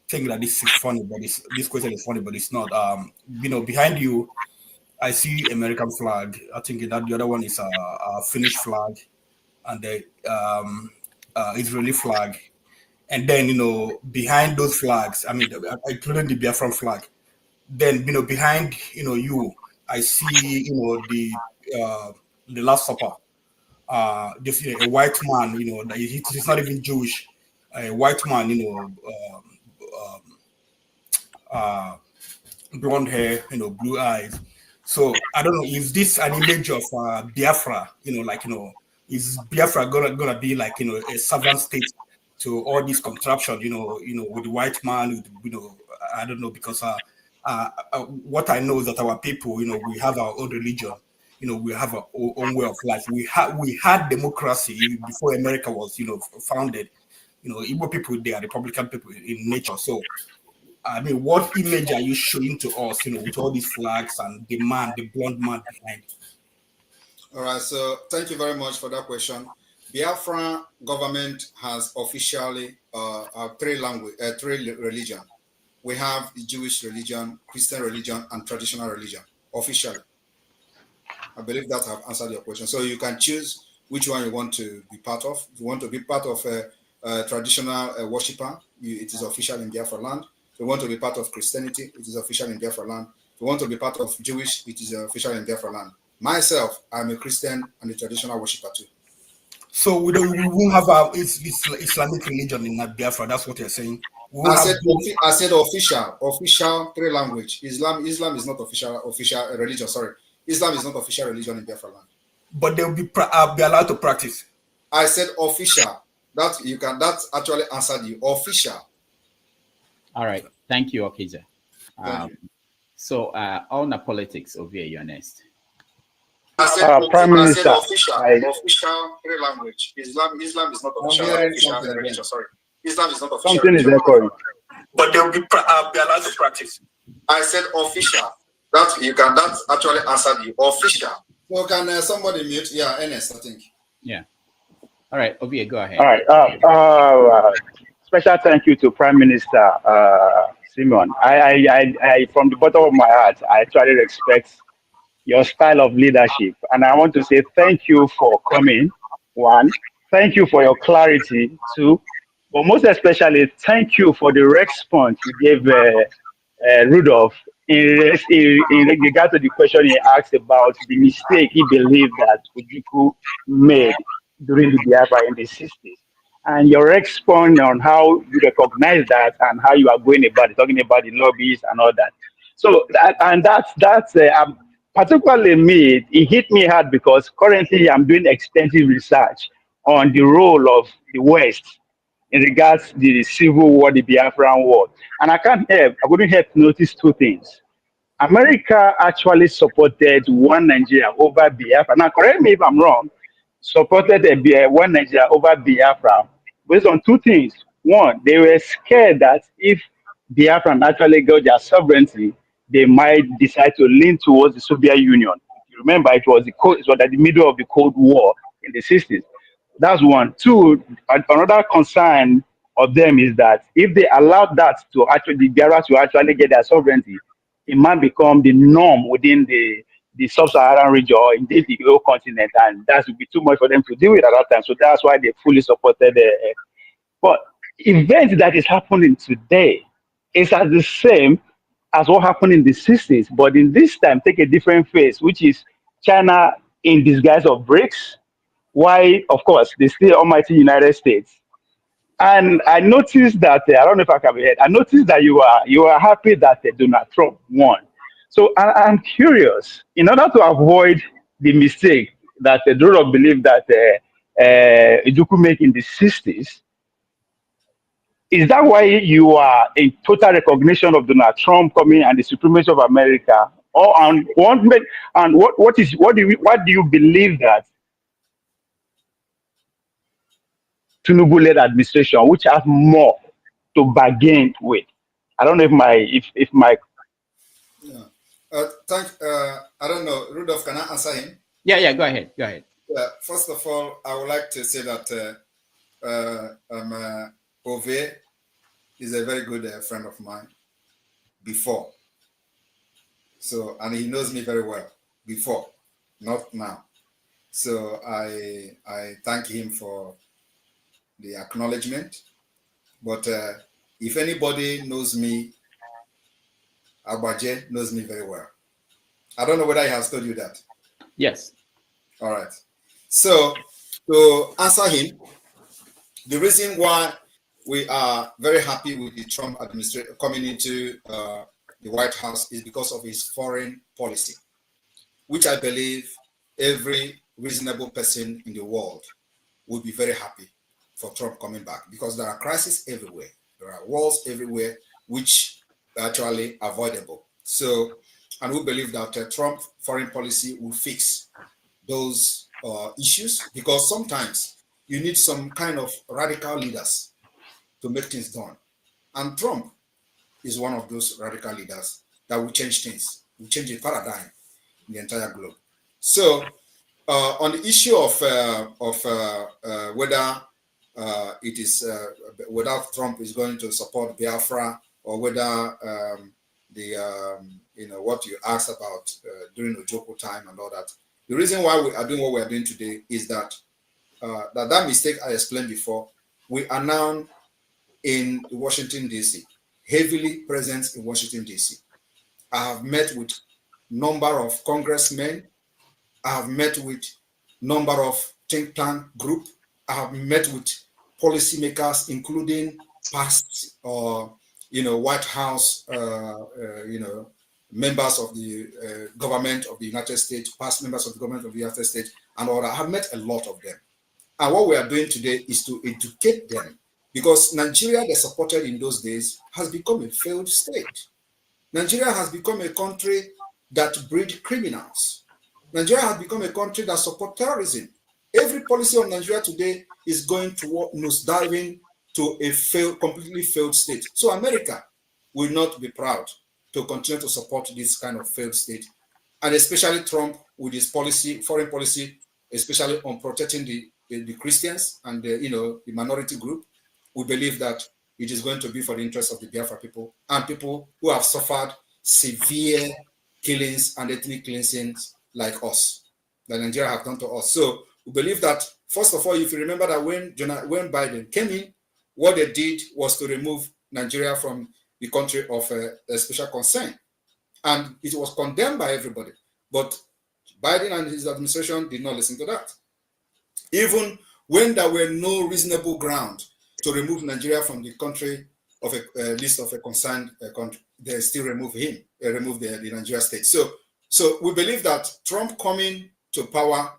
think that this is funny, but this question is funny, but it's not. Behind you, I see American flag. I think that the other one is a Finnish flag, and the Israeli flag, and then behind those flags, I mean, including the Biafran flag. Then behind you, I see the Last Supper. This a white man, he's not even Jewish, a white man, blonde hair, blue eyes. So I don't know, is this an image of Biafra? Is Biafra gonna be like a servant state to all this contraption? With the white man, I don't know, because what I know is that our people, we have our own religion. We have our own way of life. We had democracy before America was, founded. Igbo people, they are Republican people in nature. So, I mean, what image are you showing to us, with all these flags and the blonde man behind? All right. So, thank you very much for that question. Biafra government has officially three religion. We have the Jewish religion, Christian religion, and traditional religion officially. I believe that I've answered your question. So you can choose which one you want to be part of. If you want to be part of a traditional worshiper, it is official in Biafra land. If you want to be part of Christianity, it is official in Biafra land. If you want to be part of Jewish, it is official in Biafra land. Myself, I'm a Christian and a traditional worshiper too. So we won't have Islamic religion in Biafra. That's what you're saying. I said official three language. Islam is not official religion. Sorry. Islam is not official religion in Biafra land. But they'll be allowed to practice. I said official. That actually answered you. Official. All right. Thank you, Okija. So on the politics of you're next. I said, Prime Minister, official three language. Islam is not official religion. Sorry. Islam is not official. Something is echoing. But they'll be allowed to practice. I said official. that you can that actually answer the official. So can somebody mute? Yeah, Ernest, I think. Yeah. All right, Ovie, go ahead. All right. Special thank you to Prime Minister Simon. From the bottom of my heart, I actually respect your style of leadership, and I want to say thank you for coming. One, thank you for your clarity. Two, but most especially, thank you for the response you gave Rudolph in regard to the question he asked about the mistake he believed that Ojukwu made during the Biafra in the 60s. And your response on how you recognize that and how you are going about it, talking about the lobbies and all that. So, particularly me, it hit me hard because currently I'm doing extensive research on the role of the West in regards to the civil war, the Biafran war. And I couldn't help notice two things. America actually supported one Nigeria over Biafra. Now, correct me if I'm wrong, supported one Nigeria over Biafra based on two things. One, they were scared that if Biafran actually got their sovereignty, they might decide to lean towards the Soviet Union. You remember, it was at the middle of the Cold War in the 60s. That's one. Two, another concern of them is that if they allow that to actually, the Biafra to actually get their sovereignty, it might become the norm within the sub-Saharan region or indeed the whole continent, and that would be too much for them to deal with at that time. So that's why they fully supported. But events that is happening today is as the same as what happened in the 60s, but in this time take a different face, which is China in disguise of BRICS. Why, of course, the still almighty United States. And I noticed that I don't know if I can be heard. I noticed that you are happy that Donald Trump won. So I'm curious. In order to avoid the mistake that Donald believed that Ojukwu made in the 60s, is that why you are in total recognition of Donald Trump coming and the supremacy of America? Or what do you believe that Tinubu-led administration, which has more to bargain with? I don't know if my Yeah. I don't know, Rudolph, can I answer him? Yeah, go ahead. First of all, I would like to say that Ove is a very good friend of mine before. So, and he knows me very well before, not now. So I thank him for the acknowledgement. But if anybody knows me, Agbaje knows me very well. I don't know whether he has told you that. Yes. All right. So to answer him, the reason why we are very happy with the Trump administration coming into the White House is because of his foreign policy, which I believe every reasonable person in the world would be very happy for Trump coming back, because there are crises everywhere. There are wars everywhere, which are actually avoidable. So, and we believe that Trump foreign policy will fix those issues, because sometimes you need some kind of radical leaders to make things done. And Trump is one of those radical leaders that will change things, will change the paradigm in the entire globe. So on the issue of whether it is whether Trump is going to support Biafra, or whether what you asked about during Ojukwu time and all that, the reason why we are doing what we are doing today is that that mistake I explained before, we are now in Washington, D.C., heavily present in Washington, D.C. I have met with number of congressmen. I have met with number of think tank group. I have met with policymakers, including past White House, members of the government of the United States, past members of the government of the United States, and all that. I have met a lot of them. And what we are doing today is to educate them, because Nigeria, they supported in those days, has become a failed state. Nigeria has become a country that breeds criminals. Nigeria has become a country that supports terrorism. Every policy of Nigeria today is going toward nosediving to a completely failed state. So America will not be proud to continue to support this kind of failed state, and especially Trump with his policy, foreign policy, especially on protecting the Christians and the minority group. We believe that it is going to be for the interest of the Biafra people and people who have suffered severe killings and ethnic cleansings like us, that Nigeria have done to us. So we believe that, first of all, if you remember that when Biden came in, what they did was to remove Nigeria from the country of a special concern. And it was condemned by everybody. But Biden and his administration did not listen to that. Even when there were no reasonable ground to remove Nigeria from the country of a list of a concerned country, they still remove him, remove the Nigeria state. So we believe that Trump coming to power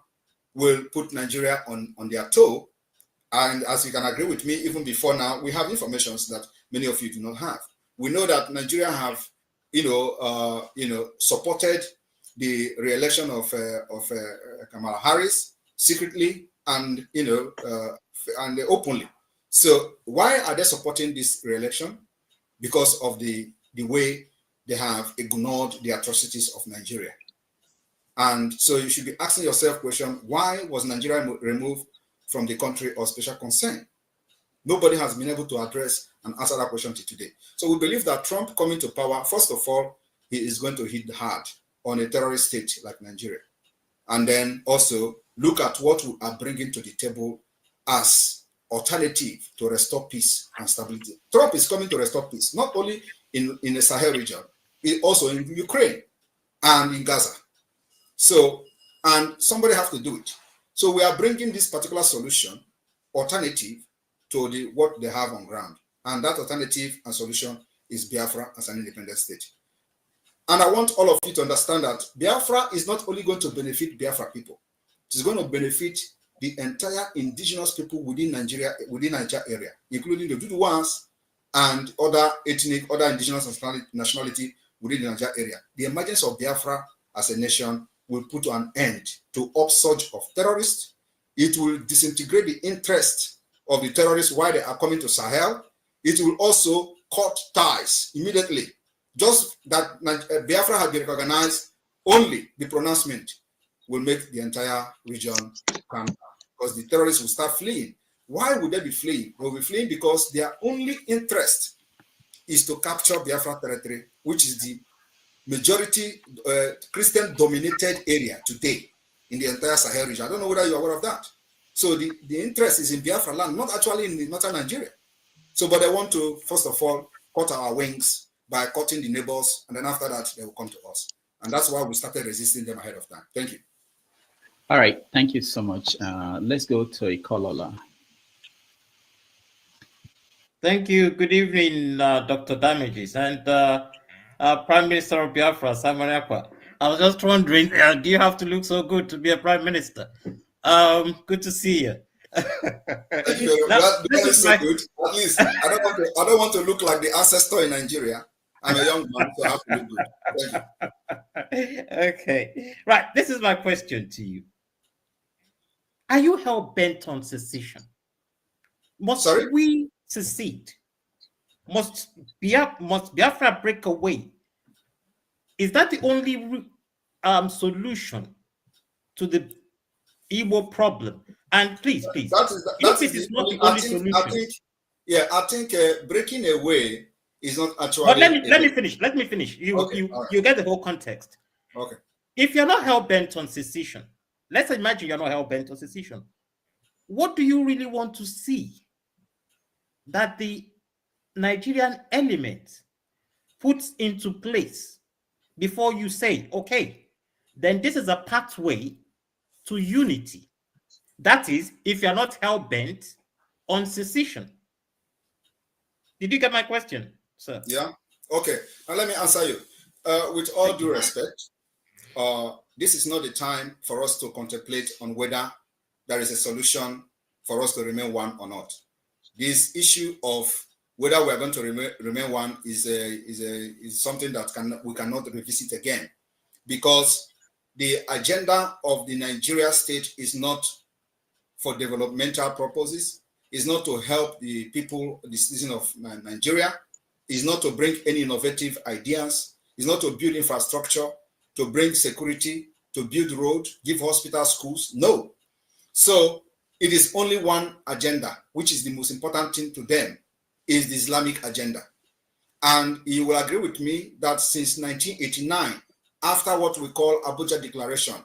will put Nigeria on their toe. And as you can agree with me, even before now, we have information that many of you do not have. We know that Nigeria have, supported the re-election of Kamala Harris secretly and and openly. So why are they supporting this re-election? Because of the way they have ignored the atrocities of Nigeria. And so you should be asking yourself question, why was Nigeria removed from the country of special concern? Nobody has been able to address and answer that question till today. So we believe that Trump coming to power, first of all, he is going to hit hard on a terrorist state like Nigeria. And then also look at what we are bringing to the table as alternative to restore peace and stability. Trump is coming to restore peace, not only in the Sahel region, also in Ukraine and in Gaza. So, and somebody have to do it. So we are bringing this particular solution, alternative to what they have on ground. And that alternative and solution is Biafra as an independent state. And I want all of you to understand that Biafra is not only going to benefit Biafra people, it is going to benefit the entire indigenous people within Nigeria area, including the Duduans and other indigenous nationality within the Nigeria area. The emergence of Biafra as a nation will put an end to upsurge of terrorists. It will disintegrate the interest of the terrorists while they are coming to Sahel. It will also cut ties immediately. Just that Biafra has been recognized, only the pronouncement will make the entire region calm down, because the terrorists will start fleeing. Why would they be fleeing? They will be fleeing because their only interest is to capture Biafra territory, which is the majority Christian-dominated area today in the entire Sahel region. I don't know whether you're aware of that. So the interest is in Biafra land, not actually in northern Nigeria. So, but they want to, first of all, cut our wings by cutting the neighbors, and then after that, they will come to us. And that's why we started resisting them ahead of time. Thank you. All right, thank you so much. Let's go to Ikolola. Thank you. Good evening, Dr. Damages and Prime Minister of Biafra, Simon Ekpa. I was just wondering, do you have to look so good to be a Prime Minister? Good to see you. Thank you. That is so good. At least I don't want to look like the ancestor in Nigeria. I'm a young man, so I have to look good. Thank you. Okay. Right. This is my question to you. Are you hell bent on secession? Must we secede? Must Biafra break away? Is that the only solution to the Igbo problem? And please, that is not the only solution. I think breaking away is not actually. But let me finish. Let me finish. You get the whole context. Okay. If you're not hell bent on secession, let's imagine you're not hell bent on secession. What do you really want to see that the Nigerian element puts into place before you say, okay, then this is a pathway to unity? That is, if you're not hell-bent on secession. Did you get my question, sir? Yeah. Okay. Now let me answer you. With all due respect, this is not the time for us to contemplate on whether there is a solution for us to remain one or not. This issue of whether we are going to remain one is something that we cannot revisit again, because the agenda of the Nigeria state is not for developmental purposes, is not to help the people, the citizens of Nigeria, is not to bring any innovative ideas, It's not to build infrastructure, to bring security, to build road, give hospitals, schools. No. So it is only one agenda, which is the most important thing to them, is the Islamic agenda. And you will agree with me that since 1989, after what we call Abuja Declaration,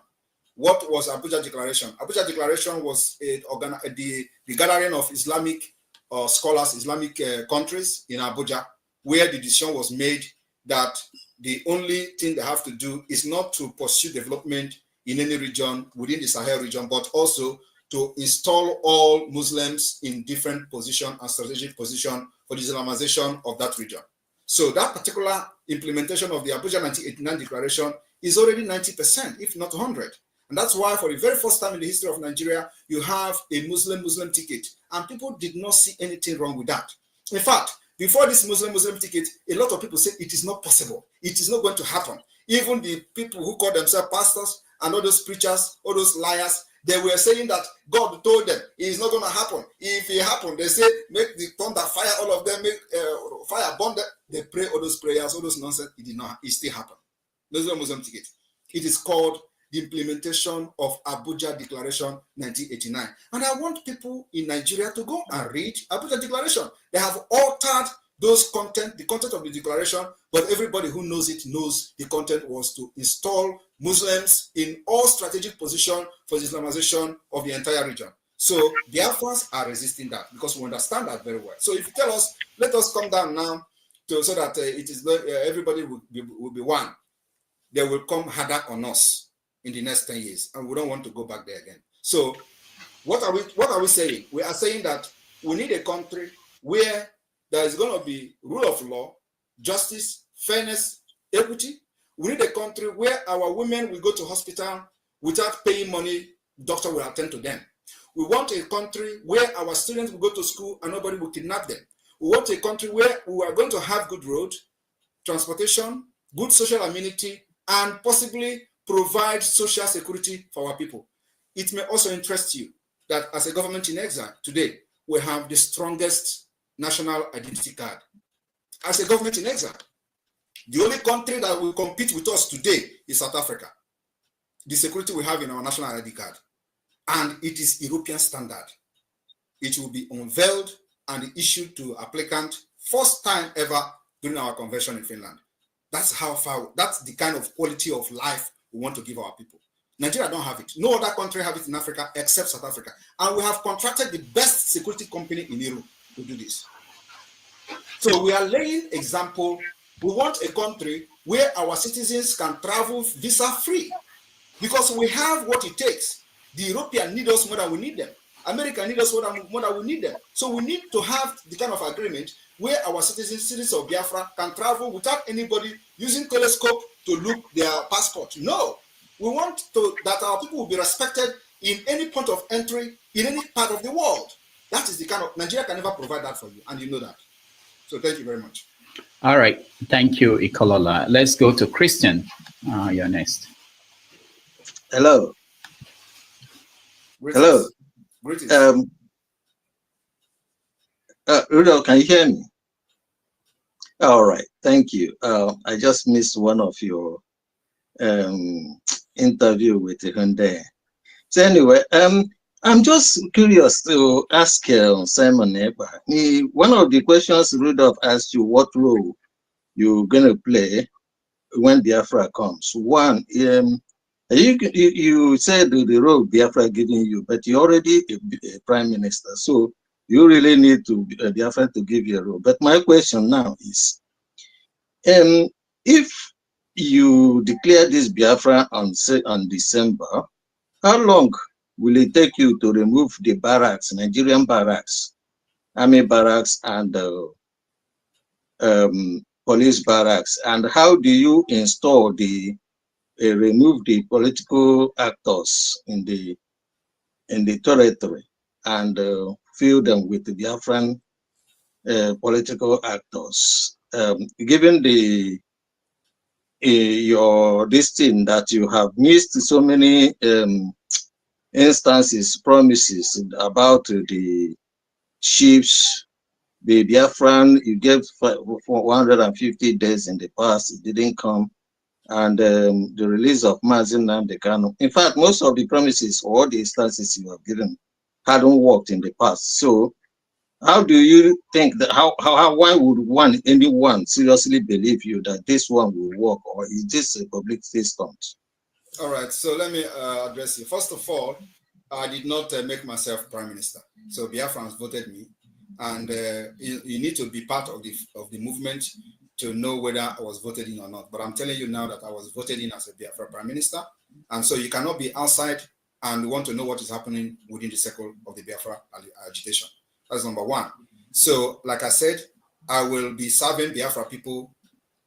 what was Abuja Declaration? Abuja Declaration was the gathering of Islamic scholars, Islamic countries in Abuja, where the decision was made that the only thing they have to do is not to pursue development in any region within the Sahel region, but also to install all Muslims in different position and strategic position for the Islamization of that region. So that particular implementation of the Abuja 1989 declaration is already 90%, if not 100. And that's why for the very first time in the history of Nigeria, you have a Muslim ticket. And people did not see anything wrong with that. In fact, before this Muslim ticket, a lot of people say it is not possible. It is not going to happen. Even the people who call themselves pastors and all those preachers, all those liars, they were saying that God told them it is not going to happen. If it happened, they say, make the thunder fire all of them, make fire burn them. They pray all those prayers, all those nonsense. It did not. It still happened. Muslim ticket. It is called the implementation of Abuja Declaration 1989. And I want people in Nigeria to go and read Abuja Declaration. They have altered those content, the content of the declaration, but everybody who knows it knows the content was to install Muslims in all strategic position for the Islamization of the entire region. So Biafrans are resisting that because we understand that very well. So if you tell us, let us come down now so that it is everybody will be one, they will come harder on us in the next 10 years, and we don't want to go back there again. So what are we saying? We are saying that we need a country where there is going to be rule of law, justice, fairness, equity. We need a country where our women will go to hospital without paying money, doctor will attend to them. We want a country where our students will go to school and nobody will kidnap them. We want a country where we are going to have good road, transportation, good social amenity, and possibly provide social security for our people. It may also interest you that as a government in exile today, we have the strongest national identity card. As a government in exile, the only country that will compete with us today is South Africa. The security we have in our national ID card, and it is European standard. It will be unveiled and issued to applicant first time ever during our convention in Finland. That's how far, that's the kind of quality of life we want to give our people. Nigeria don't have it. No other country have it in Africa except South Africa. And we have contracted the best security company in Europe to do this. So we are laying example. We want a country where our citizens can travel visa-free because we have what it takes. The Europeans need us more than we need them. America need us more than we need them. So we need to have the kind of agreement where our citizens of Biafra can travel without anybody using telescope to look their passport. No, we want that our people will be respected in any point of entry in any part of the world. That is the kind of, Nigeria can never provide that for you, and you know that. So thank you very much. All right, thank you, Ikolola. Let's go to Christian. You're next. Hello. Greetings. Hello. Greetings. Rudolph, can you hear me? All right, thank you. I just missed one of your interview with Hyundai. So anyway, I'm just curious to ask Simon Eba. One of the questions Rudolph asked you, what role you're going to play when Biafra comes. One, you said the role Biafra giving you, but you're already a prime minister, so you really need to Biafra to give you a role. But my question now is, if you declare this Biafra on December, how long will it take you to remove the barracks, Nigerian barracks, army barracks, and police barracks? And how do you install the remove the political actors in the territory and fill them with the Biafran political actors? Given the your this thing that you have missed so many instances, promises about the chiefs the Biafran, you gave for 150 days in the past, it didn't come. And the release of Mazin Nnamdi Kanu. In fact, most of the promises or the instances you have given hadn't worked in the past. So how do you think that, why would anyone seriously believe you that this one will work, or is this a public stunt? All right, so let me address you. First of all, I did not make myself prime minister. So Biafrans voted me, and you need to be part of the movement to know whether I was voted in or not. But I'm telling you now that I was voted in as a Biafra prime minister, and so you cannot be outside and want to know what is happening within the circle of the Biafra agitation. That's number one. So, like I said, I will be serving Biafra people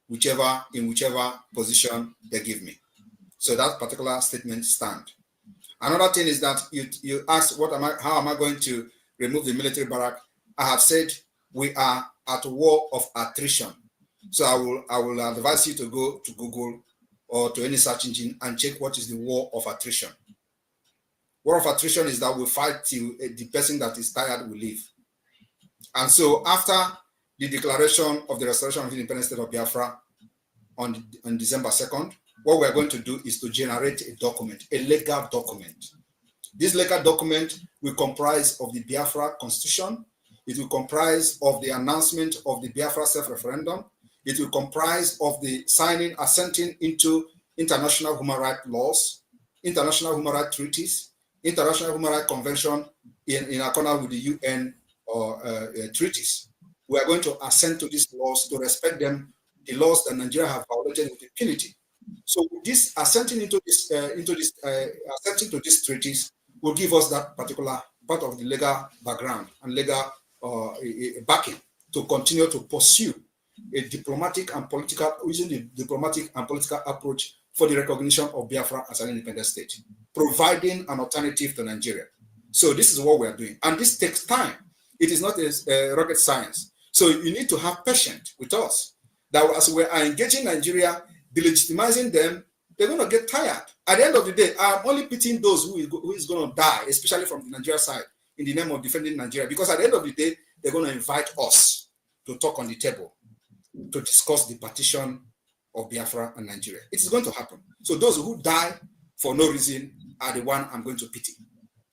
in whichever position they give me. So that particular statement stands. Another thing is that you asked, how am I going to remove the military barrack? I have said we are at a war of attrition. So I will advise you to go to Google or to any search engine and check what is the war of attrition. War of attrition is that we fight till the person that is tired will leave. And so after the declaration of the restoration of the independent state of Biafra on December 2nd, what we're going to do is to generate a document, a legal document. This legal document will comprise of the Biafra constitution. It will comprise of the announcement of the Biafra self-referendum. It will comprise of the assenting into international human rights laws, international human rights treaties, international human rights convention in accordance with the UN treaties. We are going to assent to these laws, to respect them, the laws that Nigeria have violated with impunity. So this assenting to these treaties will give us that particular part of the legal background and legal backing to continue to pursue a diplomatic and political, using the diplomatic and political approach for the recognition of Biafra as an independent state, providing an alternative to Nigeria. So this is what we are doing. And this takes time. It is not a rocket science. So you need to have patience with us. That as we are engaging Nigeria, delegitimizing them, they're going to get tired. At the end of the day, I'm only pitying those who is going to die, especially from the Nigeria side, in the name of defending Nigeria. Because at the end of the day, they're going to invite us to talk on the table, to discuss the partition of Biafra and Nigeria. It is going to happen. So those who die for no reason are the one I'm going to pity.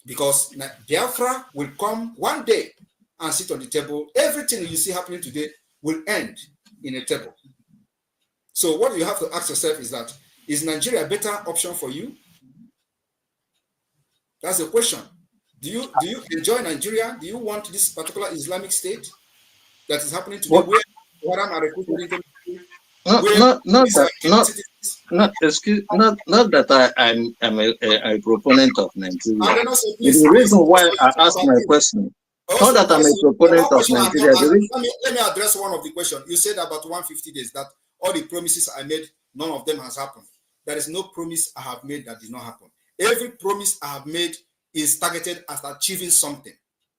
Because Biafra will come one day and sit on the table. Everything you see happening today will end in a table. So what you have to ask yourself is that, is Nigeria a better option for you? That's the question. Do you enjoy Nigeria? Do you want this particular Islamic state that is happening today? Where Haram are recruited into not that I'm a proponent of Nigeria. The reason why I asked my question, not that I'm a proponent of Nigeria. Let me address one of the questions. You said about 150 days, that all the promises I made, none of them has happened. There is no promise I have made that did not happen. Every promise I have made is targeted at achieving something.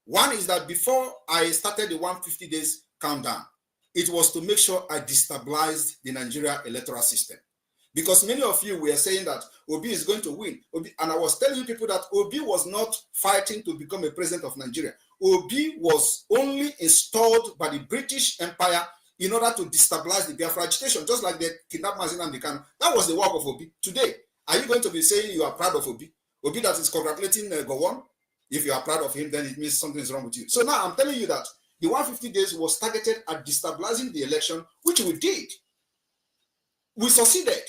One is that before I started the 150 days countdown, it was to make sure I destabilized the Nigeria electoral system. Because many of you were saying that Obi is going to win. And I was telling you people that Obi was not fighting to become a president of Nigeria. Obi was only installed by the British Empire in order to destabilize the Biafra agitation, just like they kidnapped Mazin Nnamdi Kanu. That was the work of Obi. Today, are you going to be saying you are proud of Obi? Obi that is congratulating Gowon? If you are proud of him, then it means something is wrong with you. So now I'm telling you that the 150 days was targeted at destabilizing the election, which we did. We succeeded.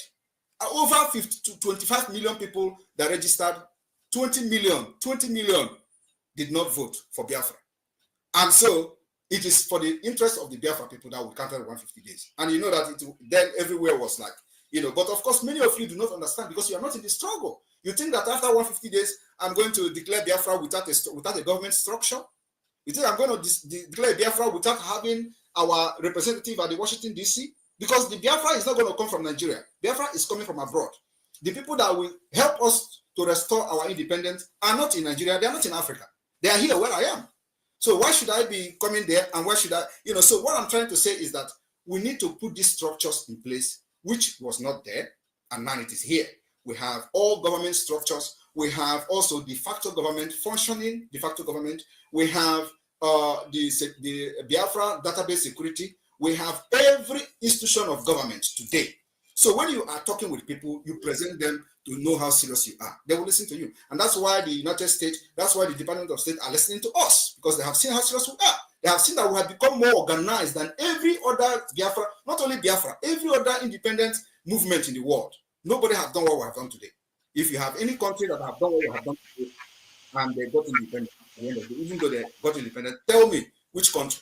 Over 50 to 25 million people that registered, 20 million did not vote for Biafra. And so it is for the interest of the Biafra people that we counted 150 days. And you know that then everywhere was like, but of course, many of you do not understand because you are not in the struggle. You think that after 150 days, I'm going to declare Biafra without a government structure? You think I'm going to declare Biafra without having our representative at the Washington, D.C.? Because the Biafra is not going to come from Nigeria. Biafra is coming from abroad. The people that will help us to restore our independence are not in Nigeria. They are not in Africa. They are here where I am. So why should I be coming there? And why should I, so what I'm trying to say is that we need to put these structures in place, which was not there. And now it is here. We have all government structures. We have also de facto government, functioning de facto government. We have the Biafra database security. We have every institution of government today. So when you are talking with people, you present them to know how serious you are. They will listen to you. And that's why the United States, that's why the Department of State are listening to us, because they have seen how serious we are. They have seen that we have become more organized than every other Biafra, not only Biafra, every other independent movement in the world. Nobody has done what we have done today. If you have any country that have done what we have done today, and they got independent, even though they got independent, tell me which country,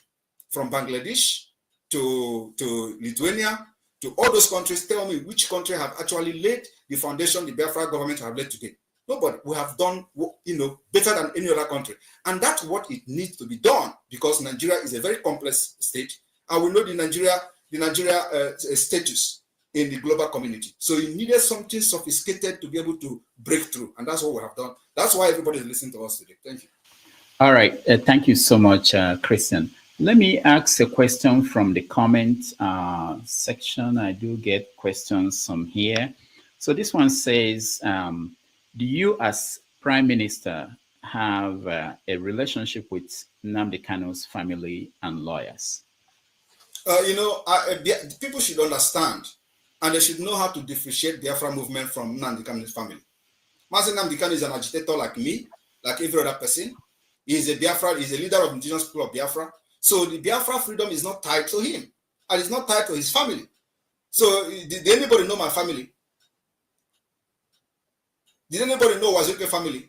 from Bangladesh to Lithuania, to all those countries, tell me which country have actually laid the foundation the Biafra government have laid today. Nobody. We have done, better than any other country. And that's what it needs to be done, because Nigeria is a very complex state. And we know the Nigeria status in the global community. So it needed something sophisticated to be able to break through. And that's what we have done. That's why everybody is listening to us today. Thank you. All right. Thank you so much, Christian. Let me ask a question from the comment section. I do get questions from here. So this one says, do you as Prime Minister have a relationship with Nnamdi Kanu's family and lawyers? People should understand, and they should know how to differentiate Biafra movement from Nnamdi Kanu's family. Mazi Nnamdi Kanu is an agitator like me, like every other person. He is a Biafra, he is a leader of indigenous people of Biafra. So the Biafra freedom is not tied to him, and it's not tied to his family. So did anybody know my family? Did anybody know Wazuke family?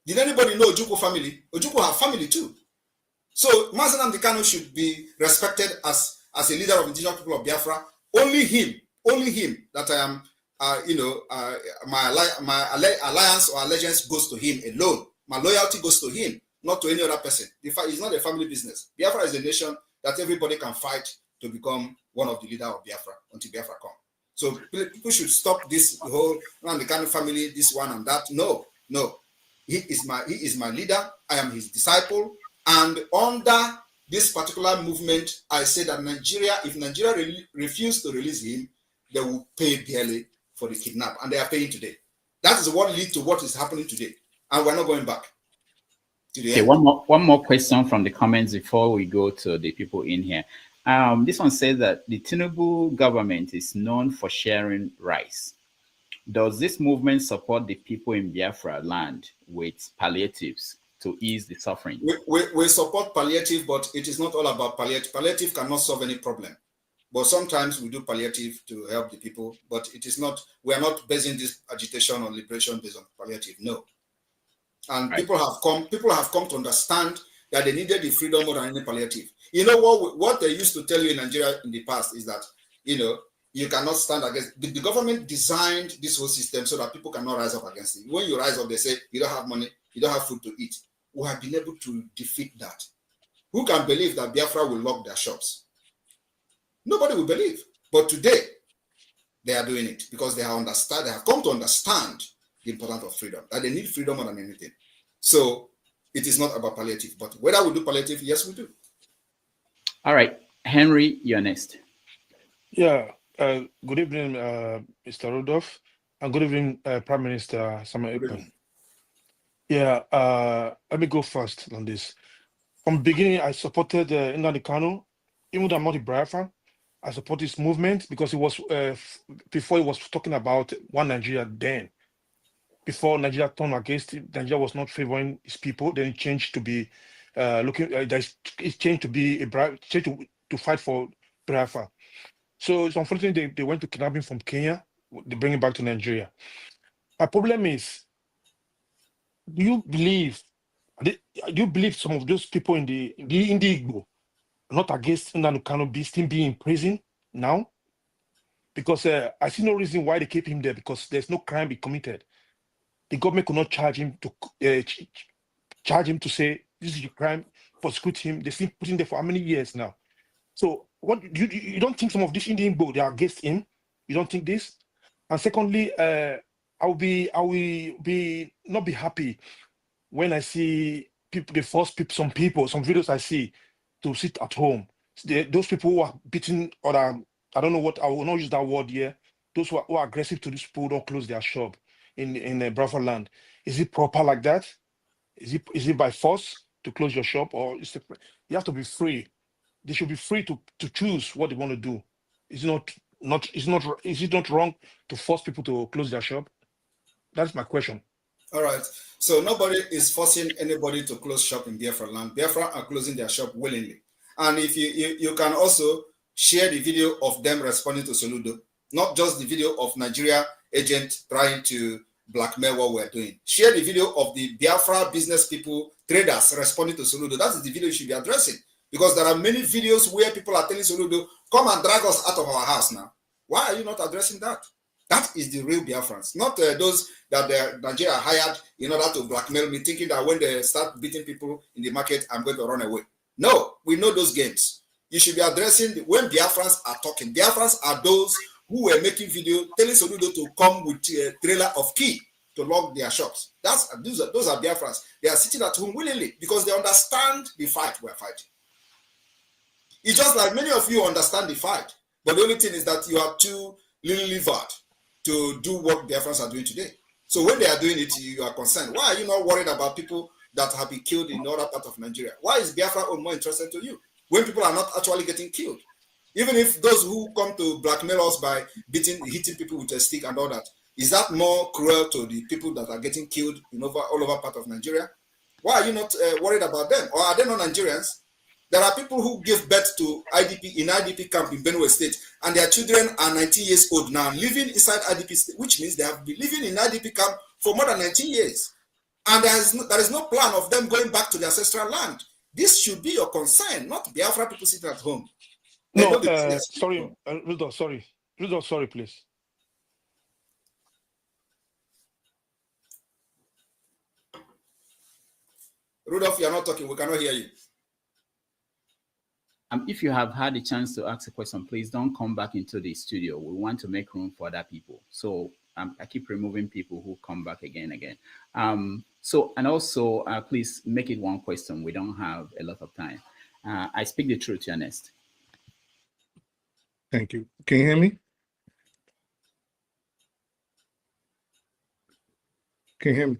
Did anybody know Ojukwu family? Ojukwu have family too. So Mazi Nnamdi Kanu should be respected as a leader of indigenous people of Biafra. Only him that I am, my alliance or allegiance goes to him alone. My loyalty goes to him, not to any other person. It's not a family business. Biafra is a nation that everybody can fight to become one of the leaders of Biafra until Biafra comes. So people should stop this whole Nnamdi Kanu family, this one and that. No. He is my leader. I am his disciple. And under this particular movement, I say that if Nigeria refuse to release him, they will pay dearly for the kidnap. And they are paying today. That is what leads to what is happening today. And we're not going back. Okay, one more question from the comments before we go to the people in here. This one says that the Tinubu government is known for sharing rice. Does this movement support the people in Biafra land with palliatives to ease the suffering? We support palliative, but it is not all about palliative. Palliative cannot solve any problem. But sometimes we do palliative to help the people, but it is not, we are not basing this agitation or liberation based on palliative, no. And right. People have come to understand that they needed the freedom more than any palliative. You know what they used to tell you in Nigeria in the past is that, you cannot stand against, the government designed this whole system so that people cannot rise up against it. When you rise up, they say, you don't have money, you don't have food to eat. We have been able to defeat that. Who can believe that Biafra will lock their shops? Nobody will believe. But today, they are doing it because they have come to understand the importance of freedom, that they need freedom more than anything. So it is not about palliative, but whether we do palliative, yes, we do. All right, Henry, you're next. Yeah, good evening, Mr. Rudolph, and good evening, Prime Minister Samuel Ekpan. Yeah, let me go first on this. From the beginning, I supported Nnamdi Kanu, even though I'm not a Biafran. I support this movement because it was before he was talking about one Nigeria then. Before Nigeria turned against it, Nigeria was not favoring its people. Then it changed to be it changed to be to fight for Biafra. So it's unfortunate they went to kidnap him from Kenya. They bring him back to Nigeria. My problem is, do you believe some of those people in the Igbo not against Nnamdi Kanu still being in prison now? Because I see no reason why they keep him there, because there's no crime he committed. The government could not charge him to say this is your crime, prosecute him. They still put him there for how many years now? So what you don't think some of these Indian people, they are against him? You don't think this? And secondly, I will not be happy when I see people, they force some videos I see to sit at home. Those people who are beating, or I don't know what, I will not use that word here. Those who are aggressive to these people don't close their shop in Biafra land. Is it proper like that? Is it by force to close your shop, or you have to be free. They should be free to choose what they want to do. Is it not wrong to force people to close their shop? That's my question. All right. So nobody is forcing anybody to close shop in Biafra land. Biafra are closing their shop willingly. And if you can also share the video of them responding to Soludo, not just the video of Nigeria agent trying to blackmail what we're doing. Share the video of the Biafra business people, traders responding to Soludo. That is the video you should be addressing. Because there are many videos where people are telling Soludo, come and drag us out of our house now. Why are you not addressing that? That is the real Biafrans, not those that Nigeria hired in order to blackmail me, thinking that when they start beating people in the market, I'm going to run away. No, we know those games. You should be addressing when Biafrans are talking. Biafrans are those who were making video telling Soludo to come with a trailer of key to lock their shops. Those are Biafrans. They are sitting at home willingly because they understand the fight we're fighting. It's just like many of you understand the fight, but the only thing is that you are too little-livered to do what Biafrans are doing today. So when they are doing it, you are concerned. Why are you not worried about people that have been killed in the other part of Nigeria? Why is Biafra more interested to you when people are not actually getting killed? Even if those who come to blackmail us by hitting people with a stick and all that, is that more cruel to the people that are getting killed all over part of Nigeria? Why are you not worried about them? Or are they not Nigerians? There are people who give birth to IDP camp in Benue State, and their children are 19 years old now, living inside IDP state, which means they have been living in IDP camp for more than 19 years. And there is no plan of them going back to their ancestral land. This should be your concern, not Biafra people sitting at home. No, sorry, Rudolph, sorry, please. Rudolph, you're not talking. We cannot hear you. If you have had a chance to ask a question, please don't come back into the studio. We want to make room for other people. So I keep removing people who come back again. Please make it one question. We don't have a lot of time. I speak the truth, Ernest. Thank you. Can you hear me? Can you hear me?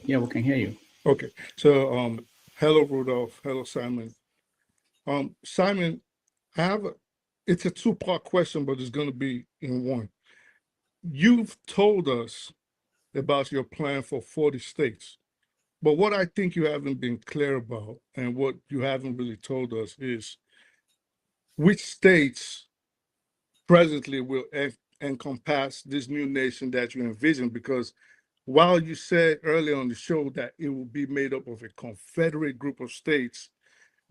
Yeah, we can hear you. Okay. So, hello, Rudolph. Hello, Simon. Simon, it's a two-part question, but it's going to be in one. You've told us about your plan for 40 states, but what I think you haven't been clear about and what you haven't really told us is which states presently will encompass this new nation that you envision, because while you said earlier on the show that it will be made up of a confederate group of states,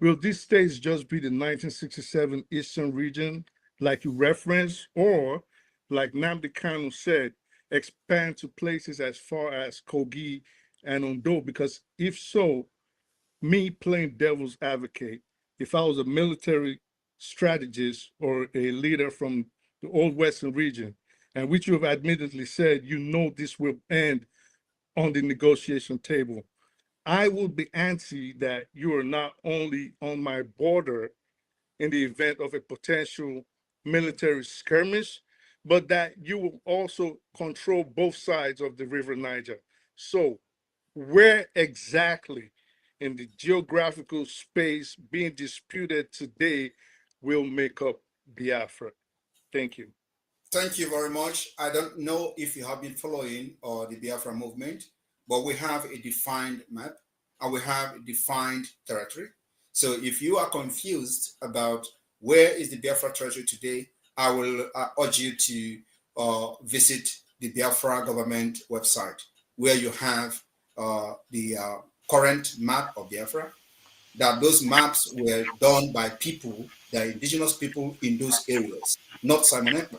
will these states just be the 1967 Eastern region, like you referenced, or, like Nnamdi Kanu said, expand to places as far as Kogi and Ondo? Because if so, me playing devil's advocate, if I was a military strategist or a leader from the old Western region, and which you have admittedly said, this will end on the negotiation table, I will be antsy that you are not only on my border in the event of a potential military skirmish, but that you will also control both sides of the River Niger. So where exactly in the geographical space being disputed today will make up Biafra? Thank you. Thank you very much. I don't know if you have been following the Biafra movement, but we have a defined map and we have a defined territory. So if you are confused about where is the Biafra territory today, I will urge you to visit the Biafra government website, where you have the current map of Biafra, that those maps were done by people, the indigenous people in those areas, not Simon Ekpa.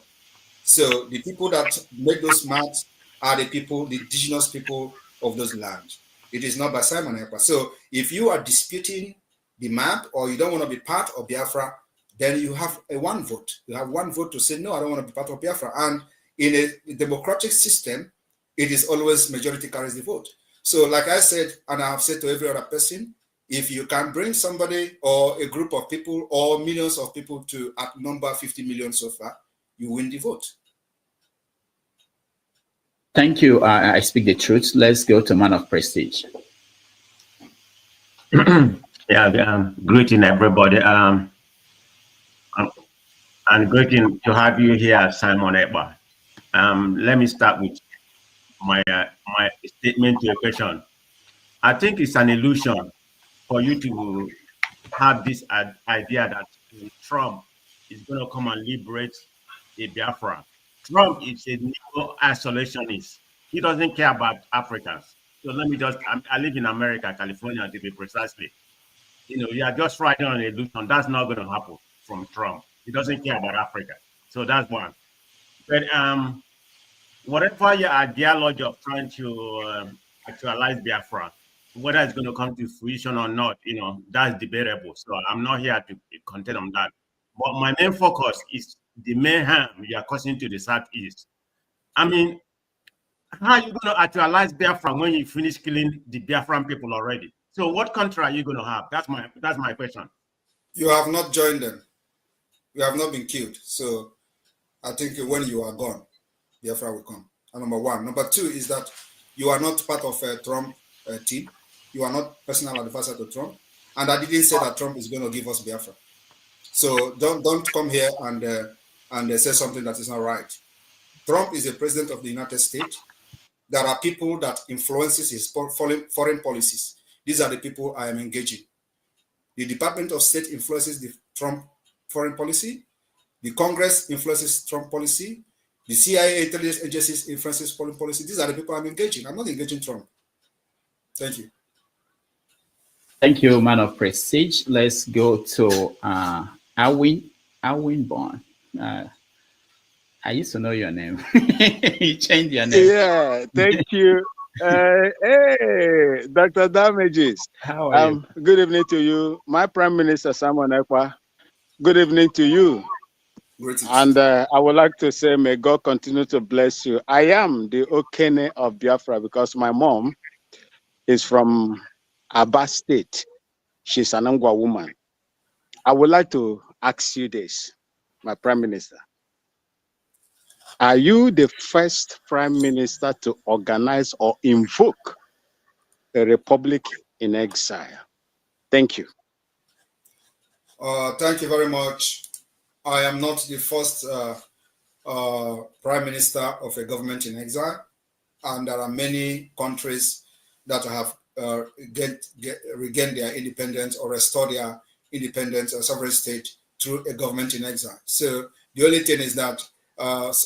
So the people that make those maps are the people, the indigenous people of those lands. It is not by Simon Ekpa. So if you are disputing the map or you don't want to be part of Biafra, then you have one vote. You have one vote to say, no, I don't want to be part of Biafra. And in a democratic system, it is always majority carries the vote. So like I said, and I have said to every other person, if you can bring somebody or a group of people or millions of people to outnumber 50 million so far, you win the vote. Thank you. I speak the truth. Let's go to Man of Prestige. Yeah, greeting everybody. Um, and greeting to have you here, Simon Ekba. Let me start with my statement to your question. I think it's an illusion for you to have this idea that Trump is going to come and liberate a Biafra. Trump is a neo-isolationist. He doesn't care about Africans. So let me just, I live in America, California, to be precisely. You are just riding on an illusion. That's not going to happen from Trump. He doesn't care about Africa. So that's one. But whatever your ideology of trying to actualize Biafra, whether it's going to come to fruition or not, that's debatable. So I'm not here to contend on that. But my main focus is the main harm you are causing to the Southeast. I mean, how are you going to actualize Biafra when you finish killing the Biafran people already? So what country are you going to have? That's my question. You have not joined them. You have not been killed. So I think when you are gone, Biafra will come. And number one. Number two is that you are not part of a Trump team. You are not personal advisor to Trump. And I didn't say that Trump is going to give us Biafra. So don't come here and say something that is not right. Trump is the president of the United States. There are people that influences his foreign policies. These are the people I am engaging. The Department of State influences the Trump foreign policy. The Congress influences Trump policy. The CIA intelligence agencies influences foreign policy. These are the people I'm engaging. I'm not engaging Trump. Thank you. Thank you, man of prestige. Let's go to Alwin Bond. I used to know your name. You changed your name. Yeah, thank you. Hey, Dr. Damages. How are you? Good evening to you. My Prime Minister, Simon Ekpa. Good evening to you. Greetings. And I would like to say, may God continue to bless you. I am the Okene of Biafra because my mom is from Aba State. She's an Angwa woman. I would like to ask you this, my Prime Minister. Are you the first Prime Minister to organize or invoke a republic in exile? Thank you. Thank you very much. I am not the first Prime Minister of a government in exile, and there are many countries that have regained their independence or restored their independence or sovereign state through a government in exile. So the only thing is that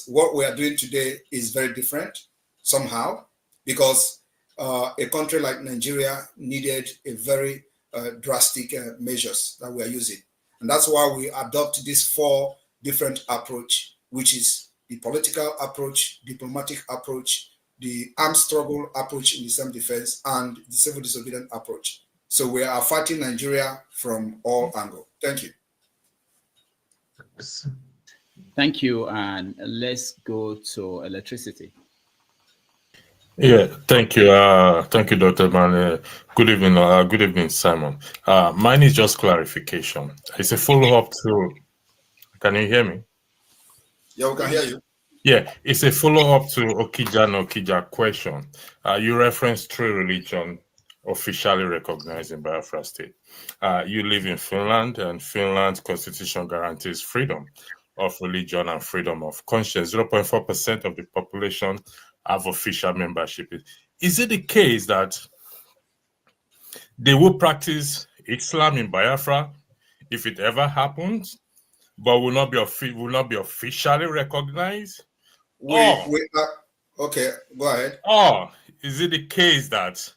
what we are doing today is very different somehow, because a country like Nigeria needed a very drastic measures that we are using. And that's why we adopt this 4 different approach, which is the political approach, diplomatic approach, the armed struggle approach in the self-defense, and the civil disobedience approach. So we are fighting Nigeria from all angles. Thank you. Thank you. And let's go to electricity. Yeah, thank you. Thank you, Dr. Man. Good evening, Simon. Mine is just clarification. It's a follow-up to, can you hear me? Yeah, we can hear you. Yeah, it's a follow-up to Okija question. You referenced 3 religions officially recognized in Biafra state. You live in Finland, and Finland's constitution guarantees freedom of religion and freedom of conscience. 0.4% of the population have official membership. Is it the case that they will practice Islam in Biafra if it ever happens, but will not be officially recognized? Okay, go ahead. Or is it the case that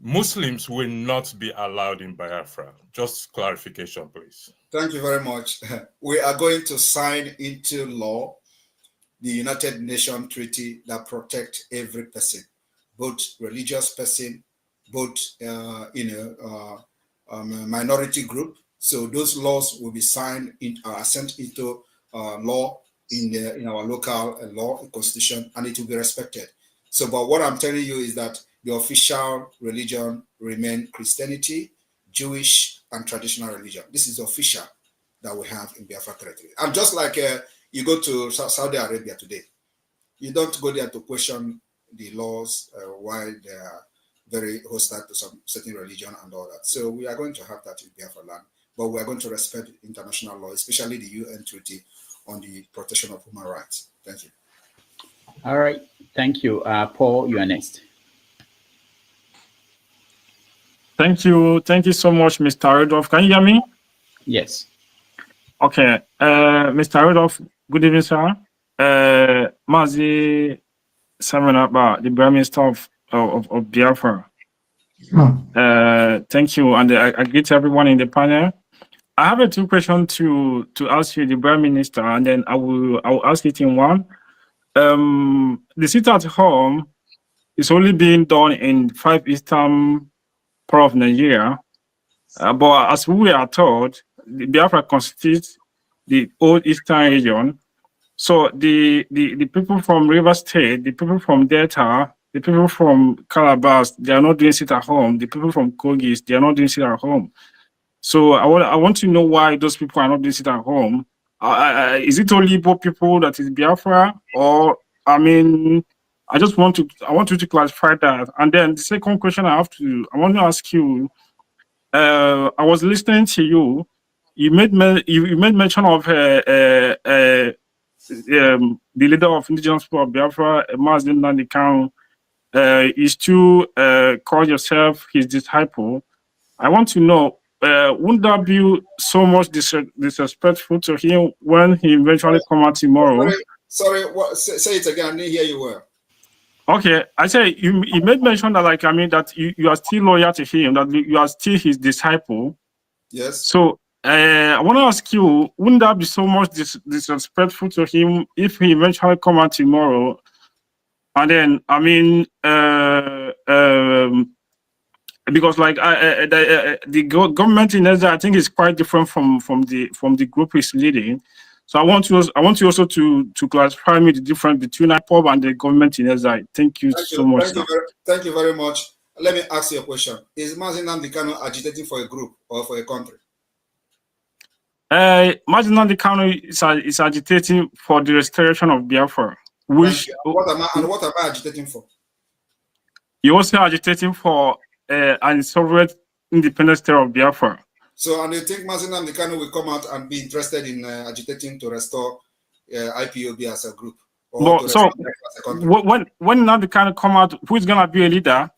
Muslims will not be allowed in Biafra? Just clarification, please. Thank you very much. We are going to sign into law the United Nations Treaty that protects every person, both religious person, both minority group. So those laws will be signed sent into law in our local law constitution, and it will be respected. So, but what I'm telling you is that the official religion remain Christianity, Jewish, and traditional religion. This is the official that we have in Biafra territory. And just like you go to Saudi Arabia today, you don't go there to question the laws while very hostile to some certain religion and all that. So we are going to have that in Biafra land, but we are going to respect international law, especially the UN Treaty on the Protection of Human Rights. Thank you. All right. Thank you. Paul, you are next. Thank you. Thank you so much, Mr. Rudolph. Can you hear me? Yes. Okay. Mr. Rudolph, good evening, sir. Mazi Samanaba, the Prime Minister of Biafra. Thank you. And I greet everyone in the panel. I have a two questions to ask you, the Prime Minister, and then I will ask it in one. The sit at home is only being done in 5 eastern part of Nigeria, but as we are told, the Biafra constitutes the old eastern region. So the people from River State, the people from Delta, the people from Calabar, they are not doing sit at home. The people from Kogis, they are not doing sit at home. So I want to know why those people are not doing sit at home. Is it only Igbo people that is Biafra, or I mean, I want you to clarify that. And then the second question I want to ask you. I was listening to you. You made mention of the leader of indigenous people of Biafra, Mazin Nandikang, is to call yourself his disciple. I want to know, wouldn't that be so much disrespectful to him when he eventually come out tomorrow? Sorry, say it again. I didn't hear you well. Okay, I say you made mention that that you are still loyal to him, that you are still his disciple. Yes. So I want to ask you, wouldn't that be so much disrespectful to him if he eventually come out tomorrow? And then because the government in Israel, I think, is quite different from the group he's leading. So I want you also to clarify me the difference between IPOB and the government in Israel. Thank you so much. Thank you very much. Let me ask you a question. Is Mazin Nandikano agitating for a group or for a country? Mazin Nandikano is agitating for the restoration of Biafra. Which what am I agitating for? You're also agitating for an sovereign independent state of Biafra. So, and you think Mazin Nandikano will come out and be interested in agitating to restore IPOB as a group? Or so, when Nandikano come out, who is going to be a leader?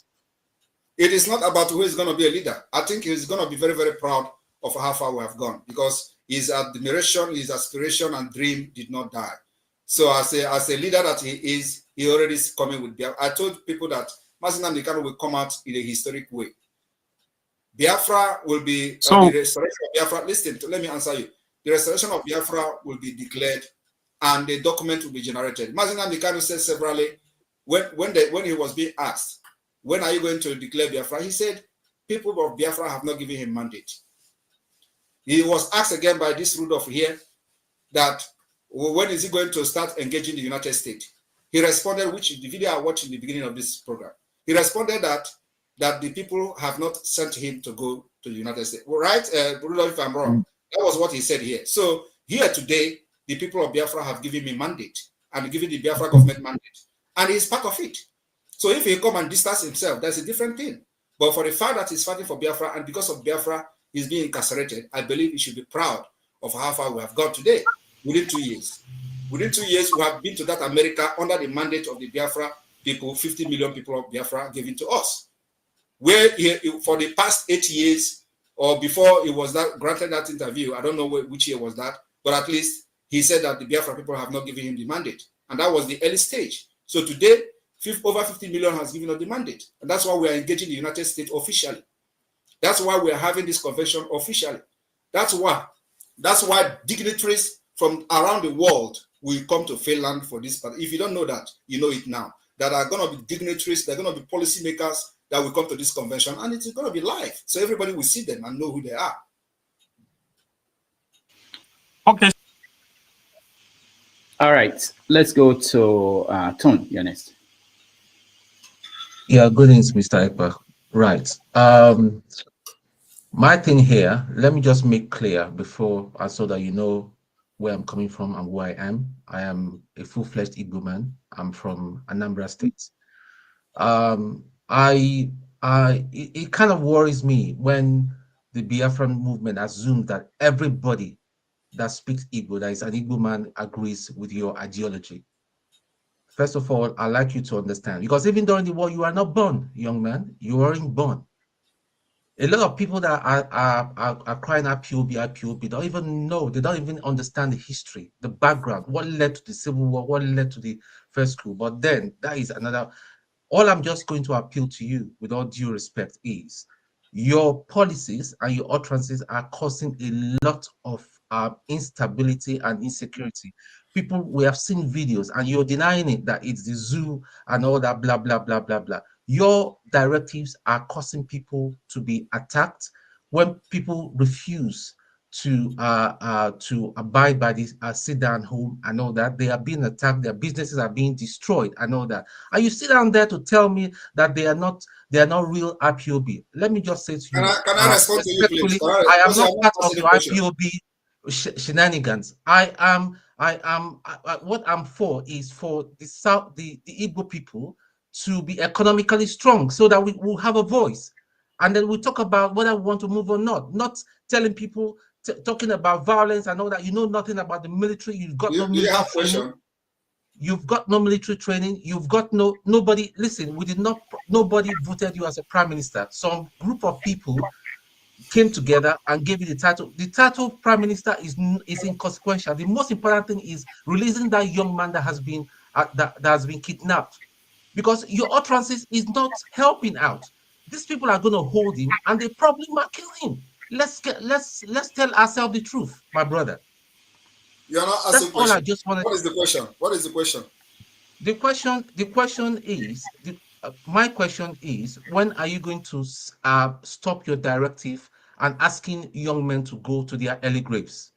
It is not about who is going to be a leader. I think he's going to be very, very proud of how far we have gone, because his admiration, his aspiration and dream did not die. So as a leader that he is, he already is coming with Biafra. I told people that Mazin Nandikano will come out in a historic way. Biafra will be the restoration of Biafra. Listen, let me answer you. The restoration of Biafra will be declared, and the document will be generated. Mazin Nandikano said severally, when he was being asked, when are you going to declare Biafra? He said, people of Biafra have not given him mandate. He was asked again by this Rudolph here that when is he going to start engaging the United States? He responded, which the video I watched in the beginning of this program. He responded that the people have not sent him to go to the United States. Well, right, Rudolph, if I'm wrong, that was what he said here. So here today, the people of Biafra have given me mandate and given the Biafra government mandate, and he's part of it. So if he come and distance himself, that's a different thing. But for the fact that he's fighting for Biafra, and because of Biafra, he's being incarcerated, I believe he should be proud of how far we have got today within 2 years. Within 2 years, we have been to that America under the mandate of the Biafra people, 50 million people of Biafra given to us. Where for the past 8 years, or before it was that granted that interview, I don't know which year was that, but at least he said that the Biafra people have not given him the mandate. And that was the early stage. So today, over 50 million has given us the mandate. And that's why we are engaging the United States officially. That's why we are having this convention officially. That's why dignitaries from around the world will come to Finland for this part. If you don't know that, you know it now. That are going to be dignitaries, they're going to be policymakers that will come to this convention, and it's going to be live. So everybody will see them and know who they are. Okay. All right. Let's go to Tone. You're next. Yeah, good evening, Mr. Ekpa. Right. My thing here, let me just make clear before, so that you know where I'm coming from and who I am. I am a full-fledged Igbo man. I'm from Anambra State. I it kind of worries me when the Biafran movement assumes that everybody that speaks Igbo, that is an Igbo man, agrees with your ideology. First of all, I'd like you to understand, because even during the war, you are not born, young man. You weren't born. A lot of people that are crying out POB, don't even know, they don't even understand the history, the background, what led to the Civil War, what led to the first coup. But then that is another. All I'm just going to appeal to you, with all due respect, is your policies and your utterances are causing a lot of instability and insecurity. People, we have seen videos, and you're denying it that it's the zoo and all that, blah, blah, blah, blah, blah. Your directives are causing people to be attacked when people refuse to abide by this sit down home and all that. They are being attacked, their businesses are being destroyed and all that. And you sit down there to tell me that they are not real IPOB. Let me just say to you, can I respond to you, please? I am not part of your IPOB shenanigans. What I'm for is for the Igbo people to be economically strong so that we will have a voice. And then we talk about whether we want to move or not telling people, talking about violence and all that. You know nothing about the military. You've got no military training. You've got no military training. You've got nobody. Listen, nobody voted you as a prime minister. Some group of people came together and gave you the title. The title of prime minister is inconsequential. The most important thing is releasing that young man that has been kidnapped, because your utterances is not helping out. These people are going to hold him, and they probably might kill him. Let's tell ourselves the truth, my brother. You're not asking. That's all I just wanted. What is the question? What is the question? The question is, my question is, when are you going to stop your directive and asking young men to go to their early graves?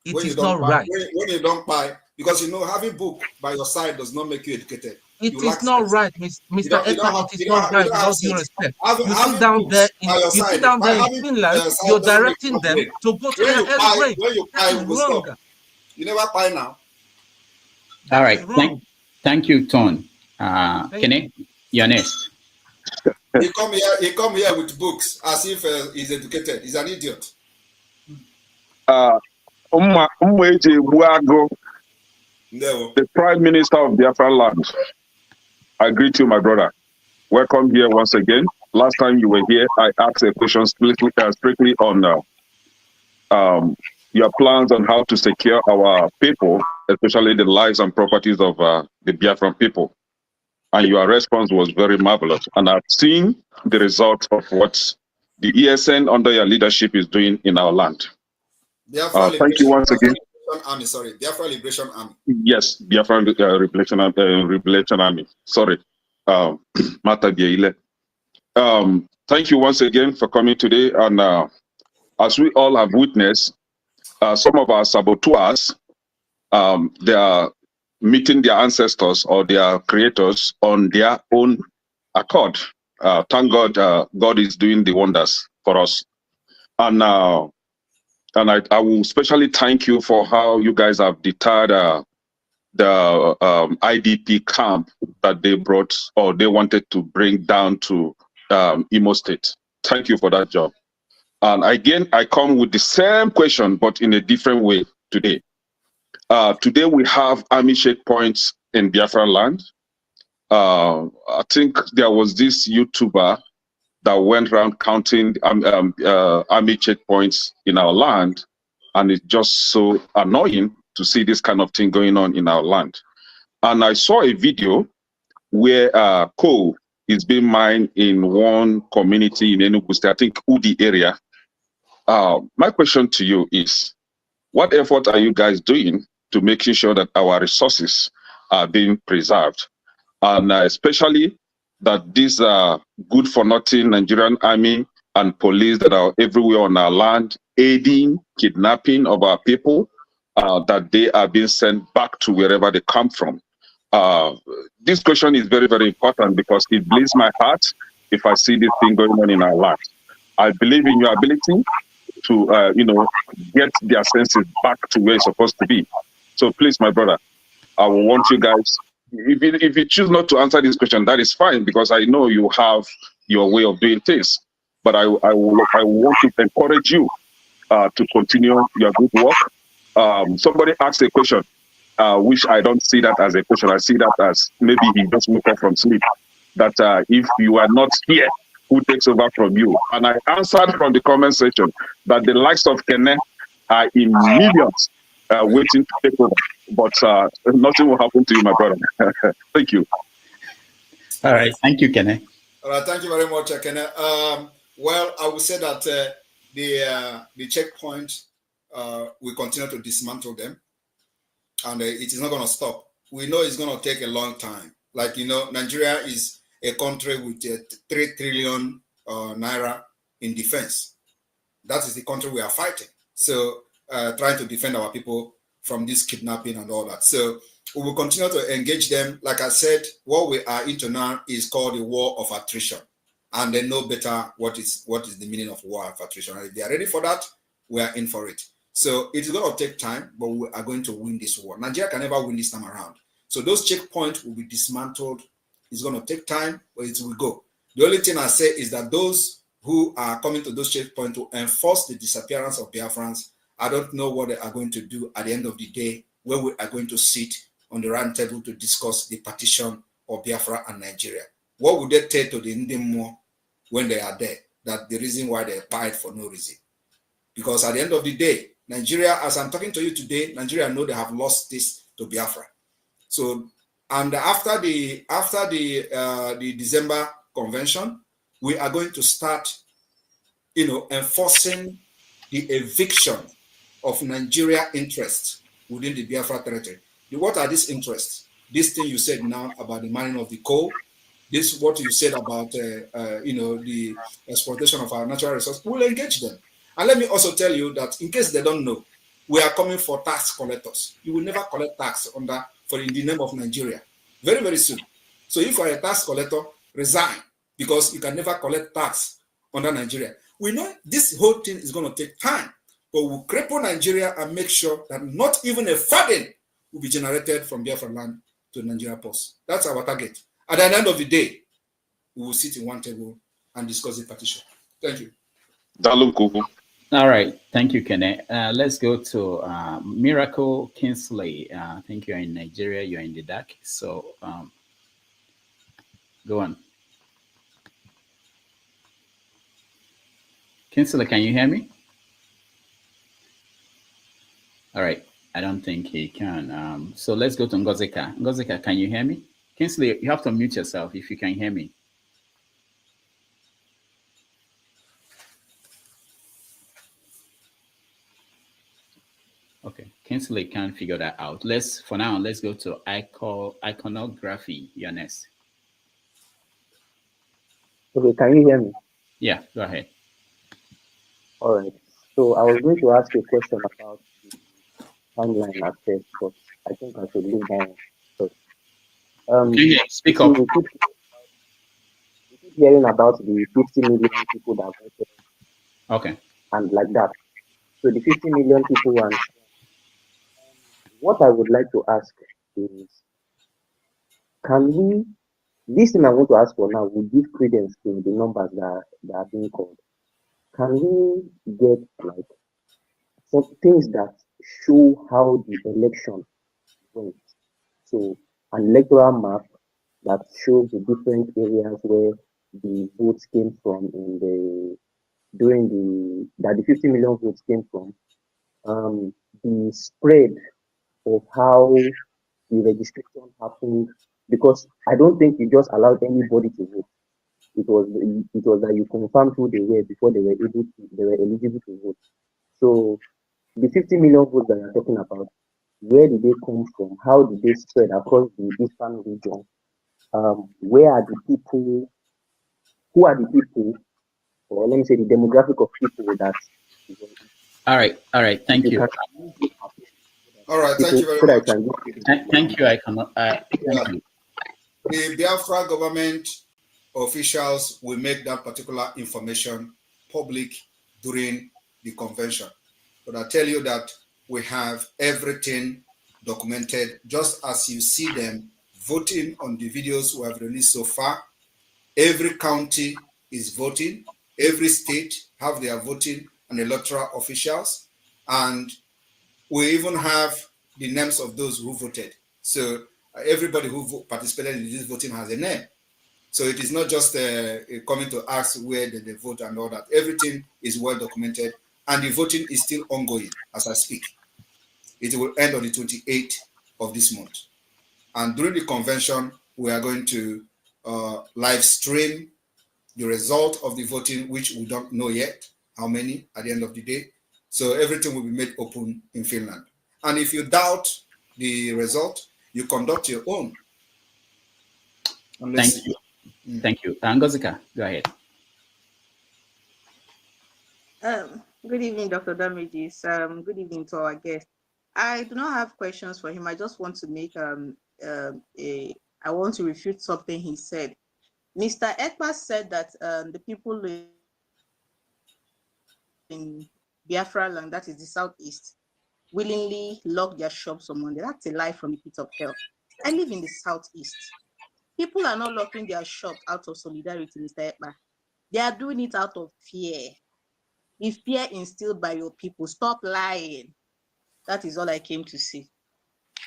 It is not right. When you don't buy, because having book by your side does not make you educated. It is not right, Mr. Ekman. It is not right, with all due respect. You sit down there in Finland, you're directing them to go to their early grave. That is wrong. You never buy now. All right. Thank you, Ton. Kene, you're next. He come here with books as if he's educated. He's an idiot. The Prime Minister of Biafra land. I greet you, my brother. Welcome here once again. Last time you were here, I asked a question strictly on your plans on how to secure our people, especially the lives and properties of the Biafran people. And your response was very marvelous. And I've seen the result of what the ESN under your leadership is doing in our land. Thank you once again. Biafra Liberation Army. Yes, Biafra Liberation Army. Sorry. Thank you once again for coming today. And as we all have witnessed, some of our saboteurs, they are meeting their ancestors or their creators on their own accord. Thank God, God is doing the wonders for us. And I will especially thank you for how you guys have deterred the IDP camp that they brought or they wanted to bring down to Imo State. Thank you for that job. And again, I come with the same question, but in a different way today. Today we have army checkpoints in Biafra land. I think there was this YouTuber that went around counting army checkpoints in our land, and it's just so annoying to see this kind of thing going on in our land. And I saw a video where coal is being mined in one community in Enugu State, I think Udi area. My question to you is, what effort are you guys doing to making sure that our resources are being preserved? And especially that these good for nothing Nigerian army and police that are everywhere on our land, aiding kidnapping of our people, that they are being sent back to wherever they come from. This question is very, very important because it bleeds my heart if I see this thing going on in our lives. I believe in your ability to, get their senses back to where it's supposed to be. So please, my brother, I will want you guys, if you choose not to answer this question, that is fine, because I know you have your way of doing things. But I want to encourage you to continue your good work. Somebody asked a question, which I don't see that as a question. I see that as maybe he just woke up from sleep. That if you are not here, who takes over from you? And I answered from the comment section that the likes of Kene are in millions waiting to take over. But nothing will happen to you, my brother. Thank you. All right. Thank you, Kene. All right. Thank you very much, Kene. Well, I would say that the checkpoint, we continue to dismantle them, and it is not going to stop. We know it's going to take a long time. Like, you know, Nigeria is a country with 3 trillion naira in defense. That is the country we are fighting. So trying to defend our people from this kidnapping and all that. So we will continue to engage them. Like I said, what we are into now is called the war of attrition. And they know better what is the meaning of war of attrition. And if they are ready for that, we are in for it. So it's going to take time, but we are going to win this war. Nigeria can never win this time around. So those checkpoints will be dismantled. It's going to take time, but it will go. The only thing I say is that those who are coming to those checkpoints to enforce the disappearance of Biafrans, I don't know what they are going to do at the end of the day when we are going to sit on the round table to discuss the partition of Biafra and Nigeria. What would they tell to the Ndemo when they are there? That the reason why they fight for no reason. Because at the end of the day, Nigeria, as I'm talking to you today, Nigeria know they have lost this to Biafra. So, and after the December convention, we are going to start, you know, enforcing the eviction of Nigeria interests within the Biafra territory. What are these interests? This thing you said now about the mining of the coal, this what you said about you know, the exploitation of our natural resources. We'll engage them. And let me also tell you that in case they don't know, we are coming for tax collectors. You will never collect tax in the name of Nigeria. Very, very soon. So if you are a tax collector, resign, because you can never collect tax under Nigeria. We know this whole thing is going to take time, but we'll cripple Nigeria and make sure that not even a farthing will be generated from Biafra land to Nigeria post. That's our target. At the end of the day, we will sit in one table and discuss the partition. Thank you. All right. Thank you, Kene. Let's go to Miracle Kingsley. I think you're in Nigeria. You're in the dark. So go on. Kingsley, can you hear me? All right. I don't think he can. So let's go to Ngozika. Ngozika, can you hear me? Kingsley, you have to mute yourself if you can hear me. Okay, Kingsley can't figure that out. For now, let's go to iconography. You're next. Okay, can you hear me? Yeah, go ahead. All right. So I was going to ask a question about the timeline at first, but I think I should leave that first. Speak up. We keep hearing about the 50 million people that voted. Okay. And like that. So the 50 million people, and what I would like to ask is, can we, this thing I want to ask for now, will give credence to the numbers that are being called. Can we get like some things that show how the election went? So an electoral map that shows the different areas where the votes came from that the 50 million votes came from, the spread of how the registration happened, because I don't think you just allowed anybody to vote. It was that you confirmed who they were before they were eligible to vote. So the 50 million votes that you're talking about, where did they come from? How did they spread across the eastern region? Where are the people? Who are the people? Or let me say the demographic of people that. All right. Thank you. All right. Thank you very much. Thank you. Thank you. The Biafra government officials will make that particular information public during the convention. But I tell you that we have everything documented, just as you see them voting on the videos we have released so far. Every county is voting. Every state have their voting and electoral officials, and we even have the names of those who voted. So everybody who participated in this voting has a name. So it is not just coming to ask where did they vote and all that. Everything is well documented, and the voting is still ongoing as I speak. It will end on the 28th of this month. And during the convention, we are going to live stream the result of the voting, which we don't know yet how many at the end of the day. So everything will be made open in Finland. And if you doubt the result, you conduct your own. Thank you. Thank you. Ngozika, go ahead. Good evening, Dr. Damages. Good evening to our guest. I do not have questions for him. I just want to make I want to refute something he said. Mr. Ekpa said that the people in Biafra land, that is the southeast, willingly lock their shops on Monday. That's a lie from the pit of hell. I live in the southeast. People are not locking their shops out of solidarity, Mr. Ekpa. They are doing it out of fear. If fear instilled by your people, stop lying. That is all I came to see.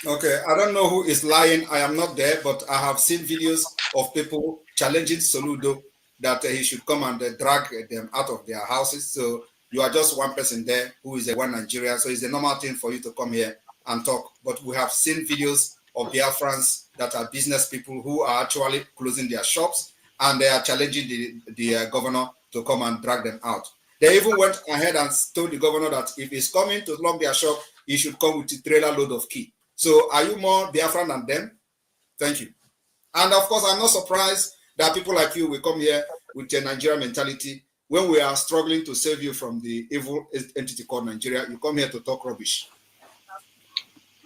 Okay, I don't know who is lying. I am not there, but I have seen videos of people challenging Soludo that he should come and drag them out of their houses. So you are just one person there who is a one Nigeria. So it's a normal thing for you to come here and talk. But we have seen videos of Biafrans that are business people who are actually closing their shops, and they are challenging the governor to come and drag them out. They even went ahead and told the governor that if he's coming to lock their shop, he should come with a trailer load of key. So are you more Biafran than them? Thank you. And of course, I'm not surprised that people like you will come here with a Nigerian mentality. When we are struggling to save you from the evil entity called Nigeria, you come here to talk rubbish.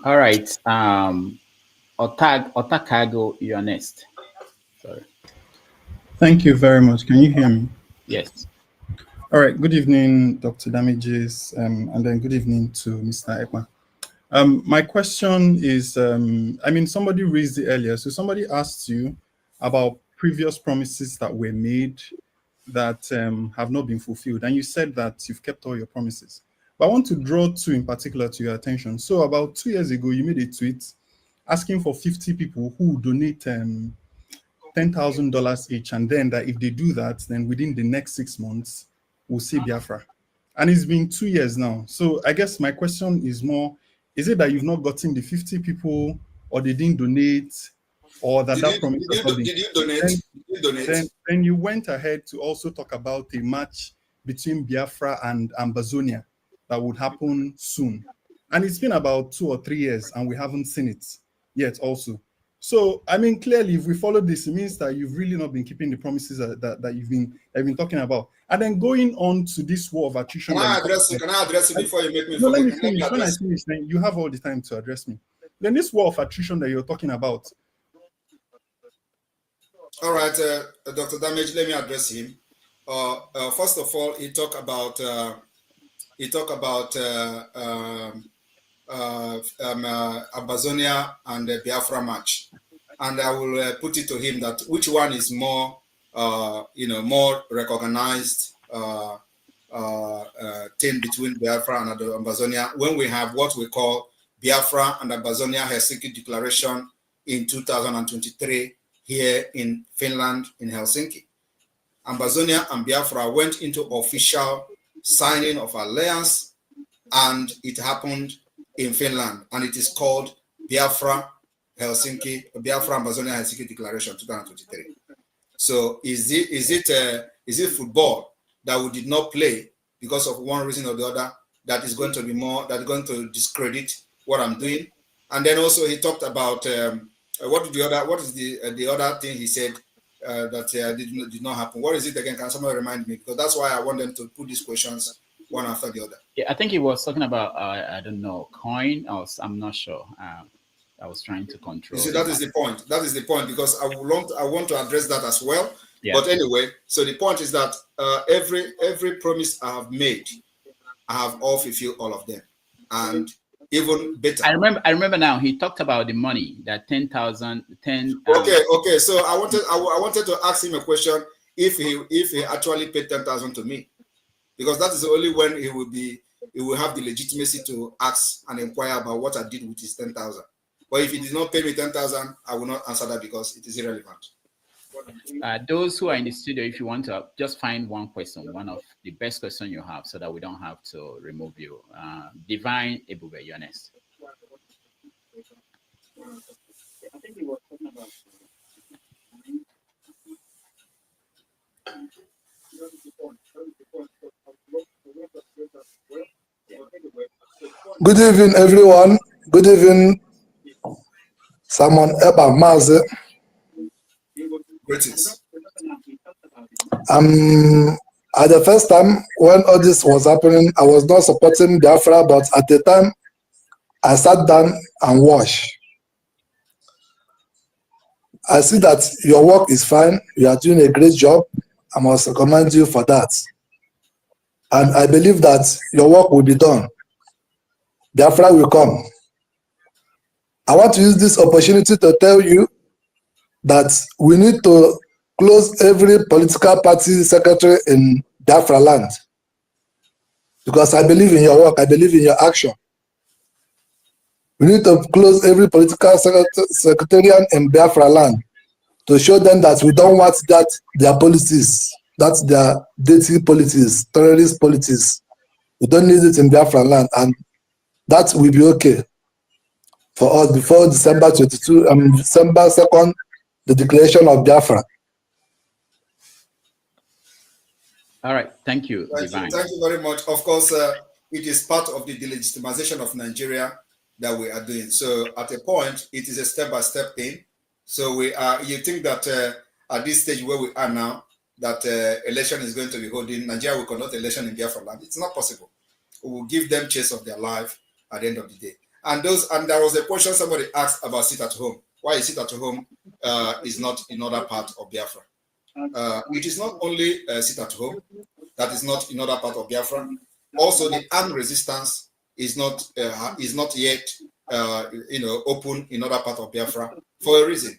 All right. Otakago, you're next. Sorry. Thank you very much. Can you hear me? Yes. All right. Good evening, Dr. Damages, and then good evening to Mr. Ekpa. My question is, somebody raised it earlier. So somebody asked you about previous promises that were made that have not been fulfilled. And you said that you've kept all your promises. But I want to draw two in particular to your attention. So about 2 years ago, you made a tweet asking for 50 people who donate $10,000 each. And then that if they do that, then within the next 6 months, we'll see Biafra. And it's been 2 years now. So I guess my question is more, is it that you've not gotten the 50 people, or they didn't donate, or that promise has not been? Did you donate? Then you went ahead to also talk about a match between Biafra and Ambazonia that would happen soon. And it's been about 2 or 3 years and we haven't seen it yet also. So, clearly, if we follow this, it means that you've really not been keeping the promises that you've been talking about. And then going on to this war of attrition. Can I address it before you make me forget? Let me finish. When I finish, then you have all the time to address me. Then this war of attrition that you're talking about. All right, Dr. Damage, let me address him. First of all, he talked about Ambazonia and the Biafra match, and I will put it to him that which one is more, more recognized thing between Biafra and Ambazonia, when we have what we call Biafra and Ambazonia Helsinki Declaration in 2023 here in Finland, in Helsinki. Ambazonia and Biafra went into official signing of alliance, and it happened in Finland, and it is called Biafra Ambazonia Helsinki Declaration 2023. So is it football that we did not play because of one reason or the other that is going to be more, that is going to discredit what I'm doing? And then also he talked about what is the other thing he said that did not happen? What is it again? Can somebody remind me? Because that's why I want them to put these questions one after the other. Yeah, I think he was talking about I don't know, coin, or I'm not sure. I was trying to control. You see, that is the point. That is the point, because I want to address that as well. Yeah. But anyway, so the point is that every promise I have made, I have all fulfilled all of them, and even better. I remember now. He talked about the money, that 10,000. Okay. So I wanted to ask him a question. if he actually paid 10,000 to me, because that is only when he will have the legitimacy to ask and inquire about what I did with his 10,000. But if he did not pay me 10,000, I will not answer that because it is irrelevant. Those who are in the studio, if you want to just find one question, one of the best questions you have, so that we don't have to remove you. Divine Ebube, you're next. Good evening, everyone. Good evening, Simon Eba Maze. Greetings. At the first time when all this was happening, I was not supporting Biafra, but at the time, I sat down and watched. I see that your work is fine. You are doing a great job. I must commend you for that. And I believe that your work will be done. Biafra will come. I want to use this opportunity to tell you that we need to close every political party secretary in Biafra land. Because I believe in your work, I believe in your action. We need to close every political secretariat in Biafra land to show them that we don't want that their policies, that's their dirty politics, terrorist politics. We don't need it in Biafra land, and that will be okay for us before December 22, December 2nd, the declaration of Biafra. All right, thank you, Divine. Thank you very much. Of course, it is part of the delegitimization of Nigeria that we are doing. So at a point, it is a step-by-step thing. So we are, you think that at this stage where we are now, that election is going to be holding, Nigeria will conduct election in Biafra land. It's not possible. We will give them chase of their life at the end of the day. And there was a question somebody asked about sit at home. Why sit at home is not in other part of Biafra. It is not only sit at home that is not in other part of Biafra. Also, the armed resistance is not yet open in other part of Biafra for a reason.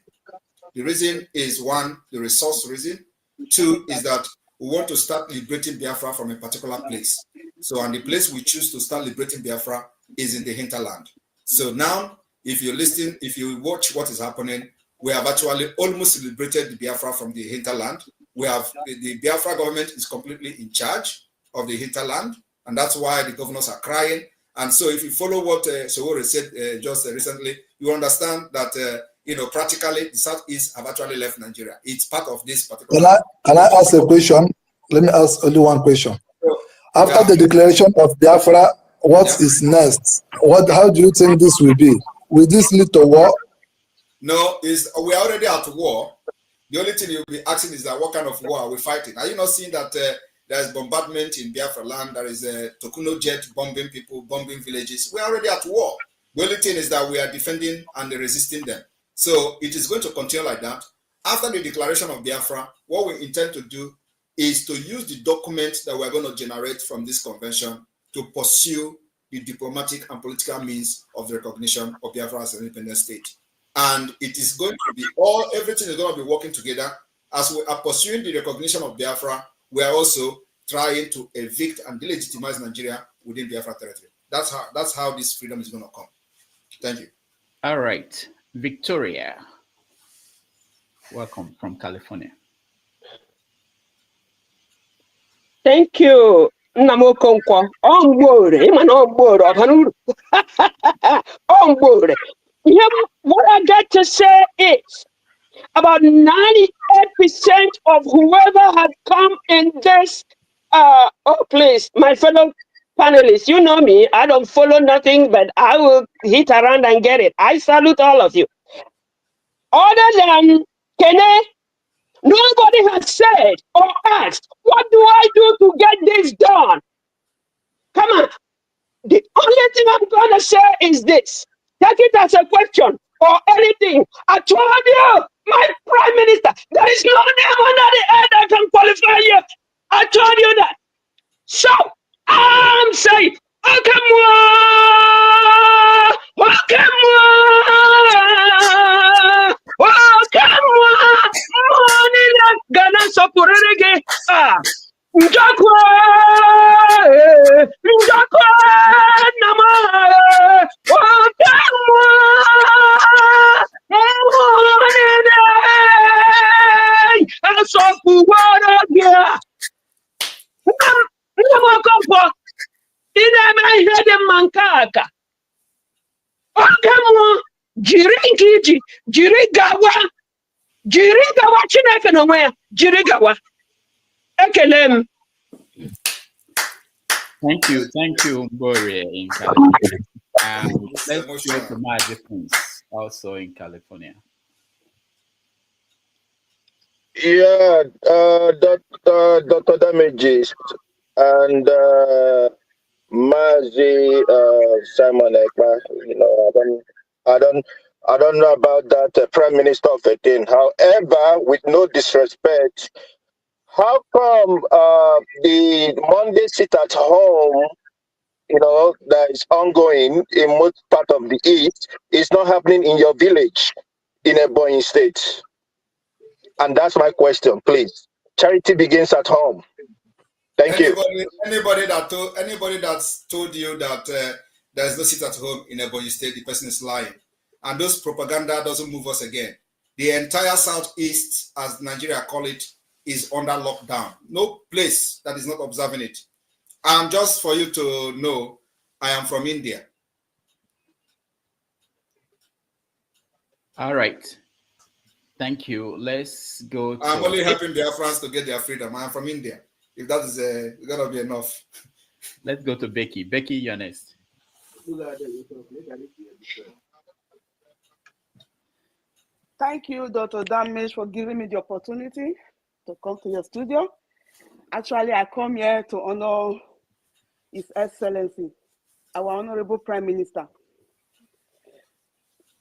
The reason is one, the resource reason. Two is that we want to start liberating Biafra from a particular place. So, and the place we choose to start liberating Biafra is in the hinterland. So now, if you listen, if you watch what is happening, we have actually almost liberated the Biafra from the hinterland. We have the Biafra government is completely in charge of the hinterland, and that's why the governors are crying. And so, if you follow what Sowore said just recently, you understand that practically the Southeast have actually left Nigeria. It's part of this particular. Can I ask a question? Let me ask only one question. After the declaration of Biafra, what is next? How do you think this will be? Will this lead to war? No, we are already at war. The only thing you'll be asking is that what kind of war are we fighting? Are you not seeing that there's bombardment in Biafra land? There is a Tokuno jet bombing people, bombing villages. We're already at war. The only thing is that we are defending and resisting them. So it is going to continue like that. After the declaration of Biafra, what we intend to do is to use the documents that we're going to generate from this convention to pursue the diplomatic and political means of the recognition of Biafra as an independent state. And it is going to be everything is going to be working together. As we are pursuing the recognition of Biafra, we are also trying to evict and delegitimize Nigeria within Biafra territory. That's how this freedom is going to come. Thank you. All right. Victoria, welcome from California. Thank you. Namokonkwa. On board. On board. On board. What I got to say is about 98% of whoever had come in this please, my fellow panelists, you know me, I don't follow nothing, but I will hit around and get it. I salute all of you. Other than Kene, nobody has said or asked, what do I do to get this done? Come on. The only thing I'm going to say is this. Take it as a question or anything. I told you, my prime minister, there is no name under the earth that can qualify you. I told you that. So, I'm saying, Ghana supported jiri gawa Chineke no where jiri gawa. Ekelem. Thank you, Mbore in California. Let's go to Mazi Prince, also in California. Yeah, Dr. Damages and Mazi Simon Ekpa. You know, I don't know about that Prime Minister of a thing. However, with no disrespect, how come the Monday sit at home, you know, that is ongoing in most part of the East is not happening in your village in a Ebonyi state? And that's my question, please. Charity begins at home. Thank you. Anybody that's told you that there's no sit at home in Ebonyi state, the person is lying. And those propaganda doesn't move us again. The entire Southeast, as Nigeria call it, is under lockdown. No place that is not observing it. And just for you to know, I am from India. All right. Thank you. Let's go to... I'm only helping Biafrans to get their freedom. I'm from India. If that is going to be enough. Let's go to Becky. Becky, you're next. Thank you, Dr. Damish, for giving me the opportunity to come to your studio. Actually, I come here to honor His Excellency, our Honorable Prime Minister.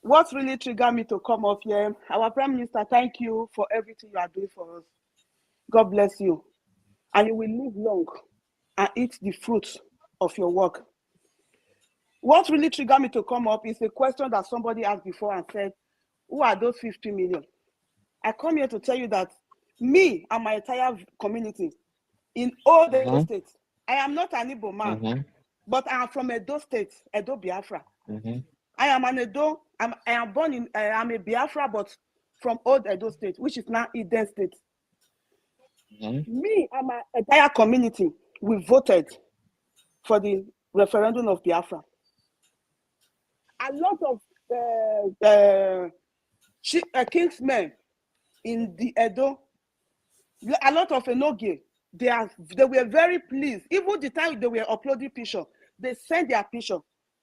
What really triggered me to come up here, our Prime Minister, thank you for everything you are doing for us. God bless you. And you will live long and eat the fruits of your work. What really triggered me to come up is a question that somebody asked before and said, who are those 50 million? I come here to tell you that me and my entire community in all the states, I am not an Igbo man, but I am from Edo State, Edo Biafra. I am an Edo, I am born in, I'm a Biafra, but from old Edo State, which is now Eden State. Me and my entire community, we voted for the referendum of Biafra. A lot of Kingsmen in the Edo, a lot of Enoge, they were very pleased. Even the time they were uploading picture, they sent their picture.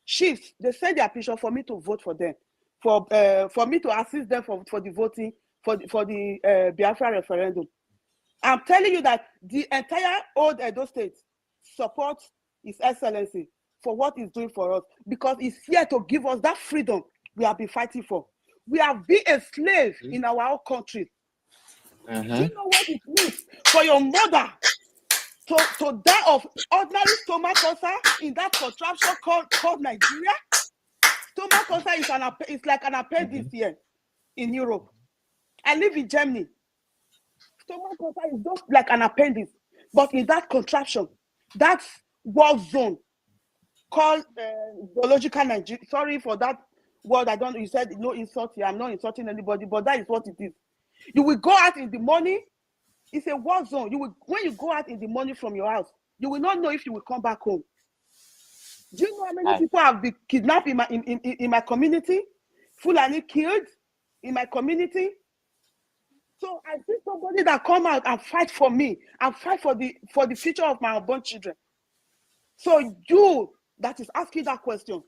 Chiefs, they sent their picture for me to vote for them, for me to assist them for the voting for the Biafra referendum. I'm telling you that the entire old Edo State supports His Excellency for what he's doing for us, because he's here to give us that freedom we have been fighting for. We have been a slave in our own country. Do you know what it means for your mother to die of ordinary stomach cancer in that contraption called Nigeria? Stomach cancer is like an appendix here in Europe. I live in Germany. Stomach cancer is just like an appendix, but in that contraption, that war zone called biological Nigeria. Sorry for that word. I don't know. You said no insult here. I'm not insulting anybody, but that is what it is. You will go out in the morning. It's a war zone. When you go out in the morning from your house, you will not know if you will come back home. Do you know how many people have been kidnapped in my community? Fulani killed in my community. So I see somebody that come out and fight for me and fight for the future of my unborn children. So you that is asking that question,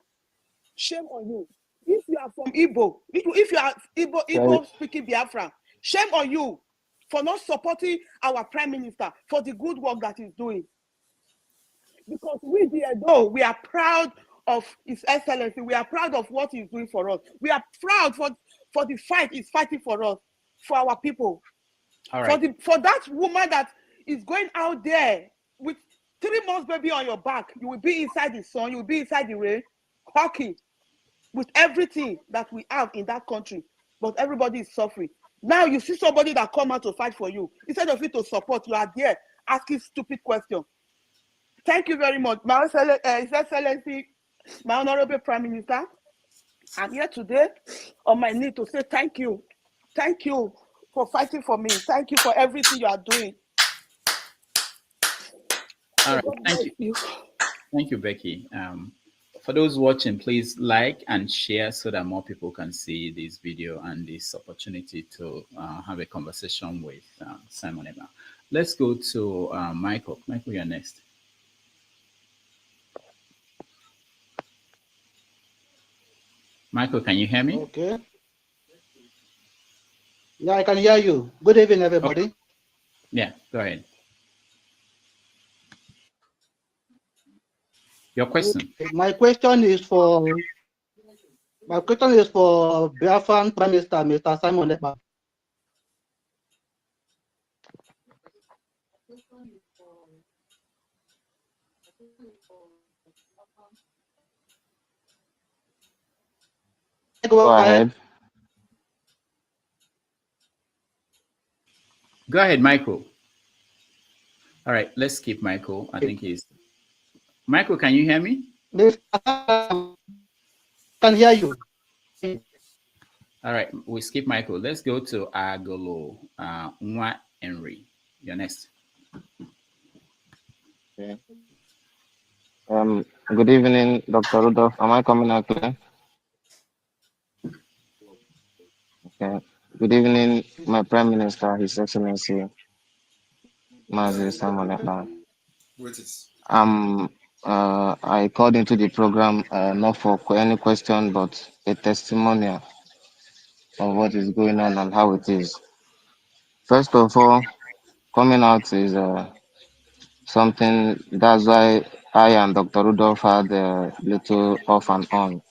shame on you. If you are from Igbo, if you are Igbo speaking Biafra, shame on you for not supporting our Prime Minister for the good work that he's doing. Because we are proud of His Excellency. We are proud of what he's doing for us. We are proud for the fight he's fighting for us, for our people. All right. For that woman that is going out there with 3 months baby on your back, you will be inside the sun, you will be inside the rain, hockey, with everything that we have in that country. But everybody is suffering. Now you see somebody that come out to fight for you. Instead of you to support, you are there asking stupid questions. Thank you very much. His Excellency, my Honorable Prime Minister, I'm here today on my knee to say thank you. Thank you for fighting for me. Thank you for everything you are doing. All right, thank you. Thank you, Becky. For those watching, please like and share so that more people can see this video and this opportunity to have a conversation with Simon Ekpa. Let's go to Michael. Michael, you're next. Michael, can you hear me? Okay. Yeah, I can hear you. Good evening, everybody. Okay. Yeah, go ahead. Your question. Okay. My question is for Biafran Prime Minister, Mr. Simon Ekpa. Go ahead. Go ahead, Michael. All right, let's skip Michael. I think he's... Michael, can you hear me? I can hear you. All right, we skip Michael. Let's go to Agolo Nwa Henry. You're next. Okay. Good evening, Dr. Rudolph. Am I coming out clear? Okay. Good evening, my Prime Minister, His Excellency, Mazi Simon Ekpa. I called into the program not for any question, but a testimonial of what is going on and how it is. First of all, coming out is something, that's why I and Dr. Rudolph had a little off and on.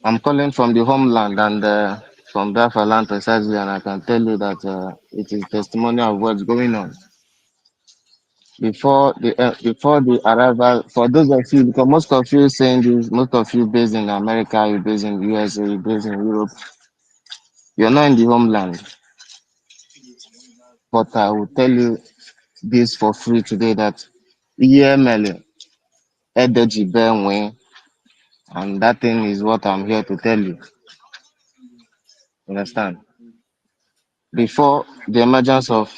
I'm calling from the homeland and from Biafra land precisely, and I can tell you that it is testimonial of what's going on. Before the arrival, for those of you, because most of you saying this, most of you based in America, you based in USA, you based in Europe, you're not in the homeland. But I will tell you this for free today that EML, Edeji Benwe, and that thing is what I'm here to tell you. Understand? Before the emergence of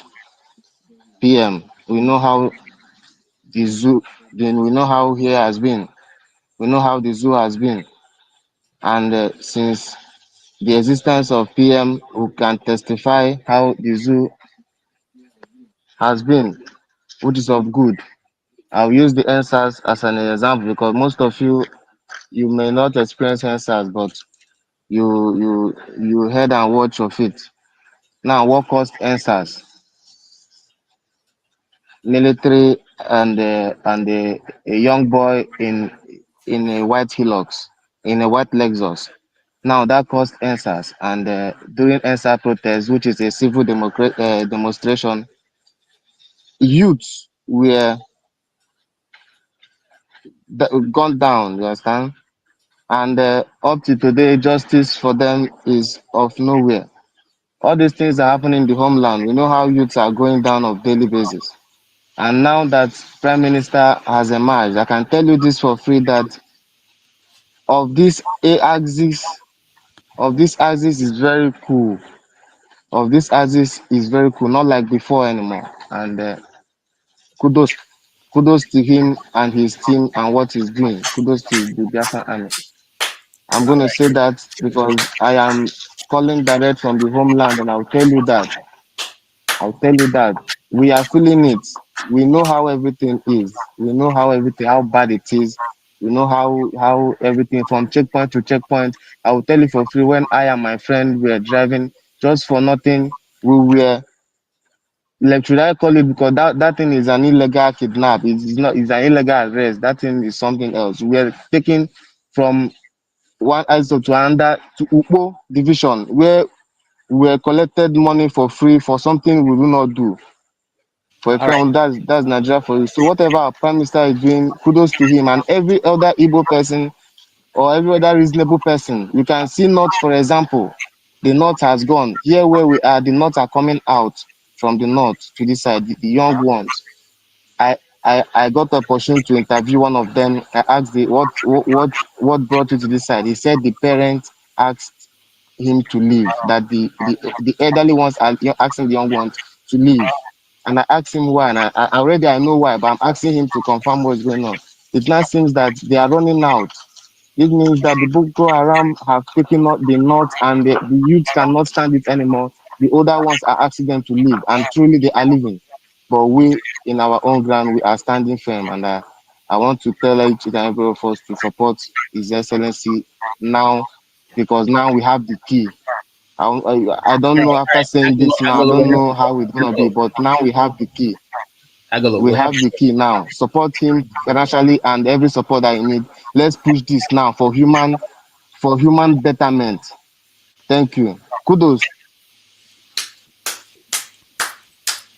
PM, we know how the zoo, then we know how here has been. We know how the zoo has been. And since the existence of PM, who can testify how the zoo has been, which is of good. I'll use the answers as an example because most of you may not experience answers, but you heard and watch of it. Now, what caused answers? Military and a young boy in a white Hilux, in a white Lexus. Now that caused answers, and during answer protest, which is a civil demonstration, youths were gone down. You understand? And up to today, justice for them is of nowhere. All these things are happening in the homeland. We know how youths are going down on a daily basis. And now that Prime Minister has emerged, I can tell you this for free that of this axis is very cool. Of this axis is very cool, not like before anymore. And kudos to him and his team and what he's doing. Kudos to the Biafran Army. I'm going to say that because I am calling direct from the homeland, and I'll tell you that we are feeling it. We know how everything is. We know how bad it is. We know how everything from checkpoint to checkpoint. I will tell you for free, when I and my friend were driving just for nothing, we were, like, should I call it, because that thing is an illegal kidnap. It's an illegal arrest. That thing is something else. We are taken from one ISO to another to Upo division, where we were collected money for free for something we do not do. For example, that's Nigeria for you. So whatever our Prime Minister is doing, kudos to him and every other Igbo person or every other reasonable person. You can see North, for example. The North has gone. Here where we are, the North are coming out from the North to this side, the young ones. I got the opportunity to interview one of them. I asked what brought you to this side. He said the parents asked him to leave, that the elderly ones are asking the young ones to leave. And I asked him why, and I know why, but I'm asking him to confirm what's going on. it now seems that they are running out. It means that the Boko Haram have taken out the north and the youth cannot stand it anymore. The older ones are asking them to leave, and truly they are leaving. But we, in our own ground, we are standing firm. And I want to tell each and every of us to support His Excellency now, because now we have the key. I don't know after saying this now, I don't know how it's going to be, but now we have the key. We have the key now. Support him financially and every support that he needs. Let's push this now for human betterment. Thank you. Kudos.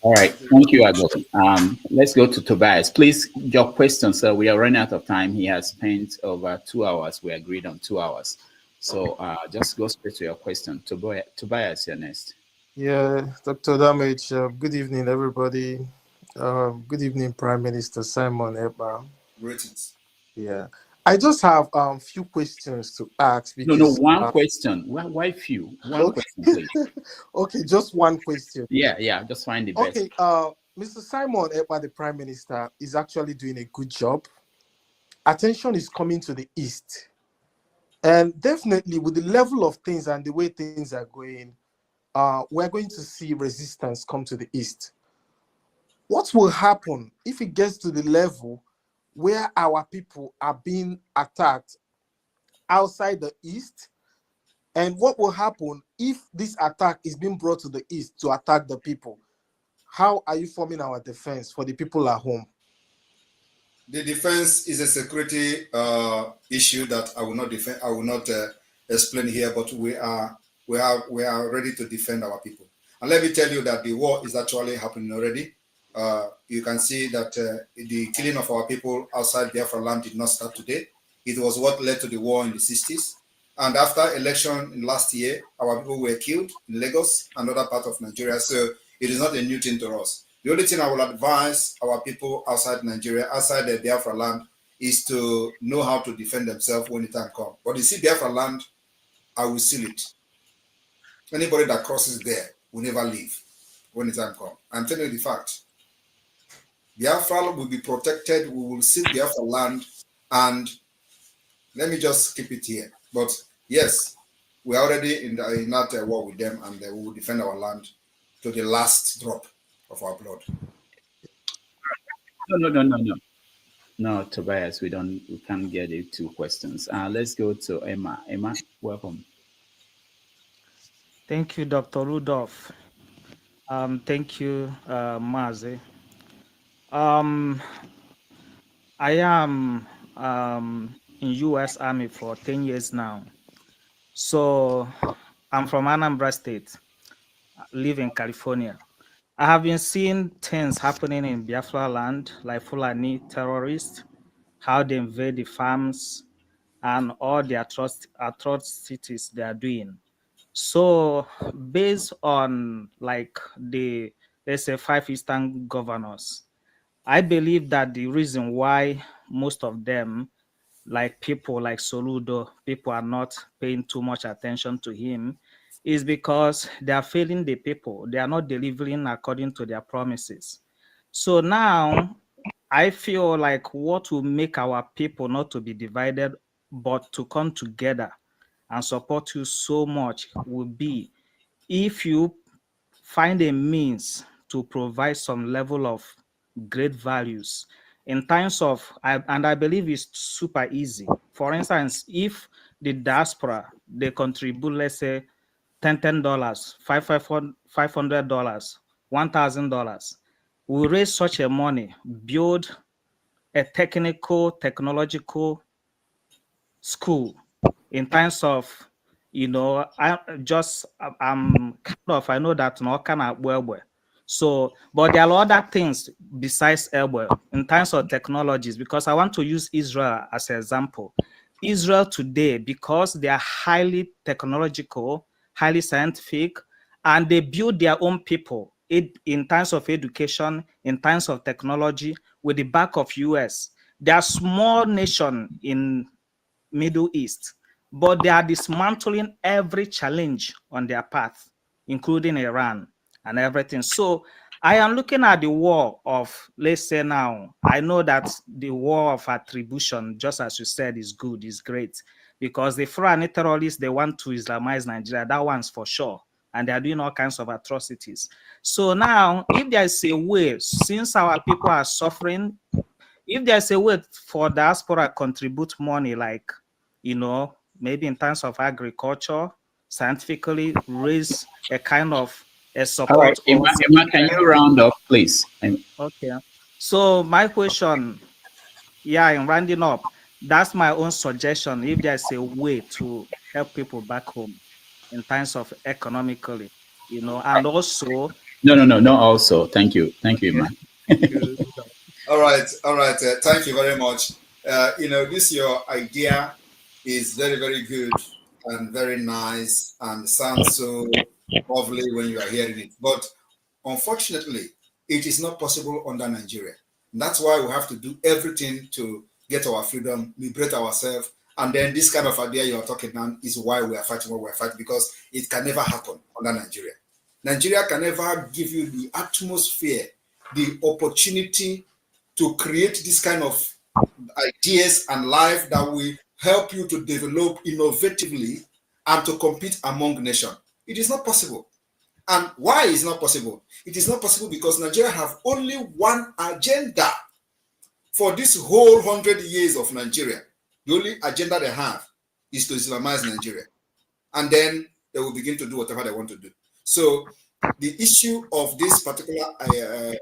All right, thank you, Agolo. Let's go to Tobias. Please, your question, sir. We are running out of time. He has spent over 2 hours. We agreed on 2 hours. So just go straight to your question. Tobias, you're next. Yeah, Dr. Damage, good evening, everybody. Good evening, Prime Minister Simon Ekpa. Greetings. Yeah, I just have few questions to ask. Because, No, one question. Why few? One question, please. Okay, just one question. Yeah, just find the best. Okay, Mr. Simon Ekpa, the Prime Minister, is actually doing a good job. Attention is coming to the East. And definitely with the level of things and the way things are going, we're going to see resistance come to the East. What will happen if it gets to the level where our people are being attacked outside the East? And what will happen if this attack is being brought to the East to attack the people? How are you forming our defense for the people at home? The defense is a security issue that I will not defend. I will not explain here, but we are ready to defend our people. And let me tell you that the war is actually happening already. You can see that the killing of our people outside Biafra land did not start today. It was what led to the war in the 60s. And after election in last year, our people were killed in Lagos and other parts of Nigeria. So it is not a new thing to us. The only thing I will advise our people outside Nigeria, outside the Biafra land, is to know how to defend themselves when the time comes. But you see, Biafra land, I will seal it. Anybody that crosses there will never leave when the time comes. I'm telling you the fact. Biafra will be protected. We will seal Biafra land. And let me just keep it here. But yes, we are already in that war with them, and we will defend our land to the last drop of our blood. No. No, Tobias, we can't get it. 2 questions. Let's go to Emma. Emma, welcome. Thank you, Dr. Rudolph. Thank you, Mazi. I am in U.S. Army for 10 years now. So I'm from Anambra State. I live in California. I have been seeing things happening in Biafra land, like Fulani terrorists, how they invade the farms, and all the atrocities they are doing. So based on like let's say 5 Eastern governors, I believe that the reason why most of them, like people like Soludo, people are not paying too much attention to him, is because they are failing the people. They are not delivering according to their promises. So now I feel like what will make our people not to be divided, but to come together and support you so much will be if you find a means to provide some level of great values in times of, and I believe it's super easy. For instance, if the diaspora, they contribute, let's say $10, $500, $1,000, we raise such a money, build a technological school in terms of, I'm I know that no kind of well. So, but there are other things besides Elbow in terms of technologies, because I want to use Israel as an example. Israel today, because they are highly technological, highly scientific, and they build their own people in terms of education, in terms of technology, with the back of US. They are small nation in Middle East, but they are dismantling every challenge on their path, including Iran and everything. So I am looking at the war of, let's say now, I know that the war of attribution, just as you said, is good, is great, because the Fulani terrorists, they want to Islamize Nigeria. That one's for sure. And they are doing all kinds of atrocities. So now, if there is a way, since our people are suffering, if there's a way for diaspora contribute money, like, maybe in terms of agriculture, scientifically raise a kind of a All right, support. Emma, can you round up, please? Okay. So my question, in rounding up, that's my own suggestion. If there's a way to help people back home in terms of economically, and also. No, also. Thank you, Emma. All right. Thank you very much. This your idea is very, very good and very nice and sounds so lovely when you are hearing it. But unfortunately, it is not possible under Nigeria. And that's why we have to do everything to get our freedom, liberate ourselves. And then this kind of idea you are talking now is why we are fighting what we are fighting, because it can never happen under Nigeria. Nigeria can never give you the atmosphere, the opportunity to create this kind of ideas and life that will help you to develop innovatively and to compete among nations. It is not possible. And why is it not possible? It is not possible because Nigeria have only one agenda for this whole 100 years of Nigeria. The only agenda they have is to Islamize Nigeria. And then they will begin to do whatever they want to do. So the issue of this particular,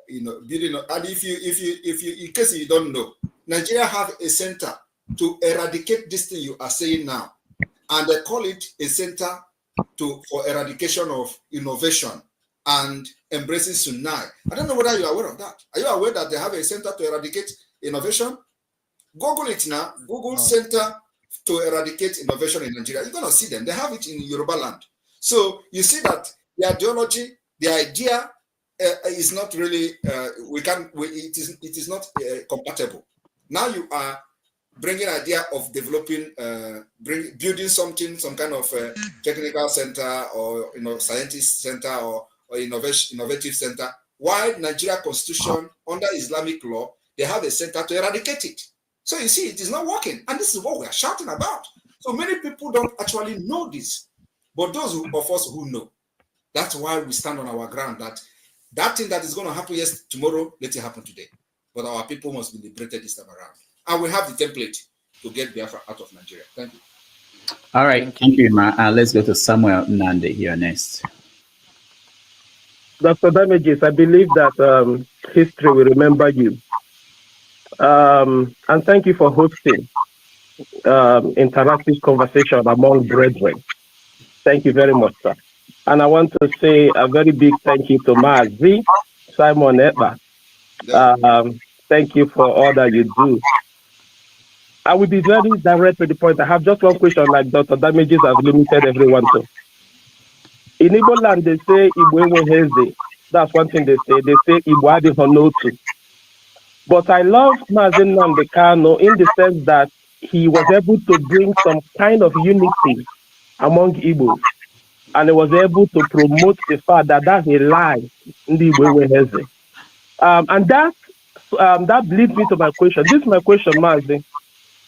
building, and if you, in case you don't know, Nigeria have a center to eradicate this thing you are saying now, and they call it a center for eradication of innovation and embracing Sunai. I don't know whether you are aware of that. Are you aware that they have a center to eradicate innovation? Google it now. Google Center to Eradicate Innovation in Nigeria. You're going to see them. They have it in Yoruba land. So you see that the ideology, the idea is not really, it is not compatible. Now you are bringing idea of developing, building something, some kind of technical center or scientist center or innovative center. While Nigeria Constitution under Islamic law, they have a center to eradicate it. So you see, it is not working, and this is what we are shouting about. So many people don't actually know this, but those of us who know, that's why we stand on our ground. That thing that is going to happen tomorrow, let it happen today. But our people must be liberated this time around. And we have the template to get Biafra out of Nigeria. Thank you. All right. Thank you, Emma. Let's go to Samuel Nande here next. Dr. Damages, I believe that history will remember you. And thank you for hosting interactive conversation among brethren. Thank you very much, sir. And I want to say a very big thank you to Mazi, Simon Eba. Thank you for all that you do. I will be very direct to the point. I have just one question, like Dr. Damages has limited everyone to. In Igbo land, they say Igbo Heze. That's one thing they say. They say Igbo Adi Honotu. But I love Mazi Nnamdi Kanu in the sense that he was able to bring some kind of unity among Igbos. And he was able to promote the fact that that's a lie in the Igbo Heze. And that leads me to my question. This is my question, Mazi.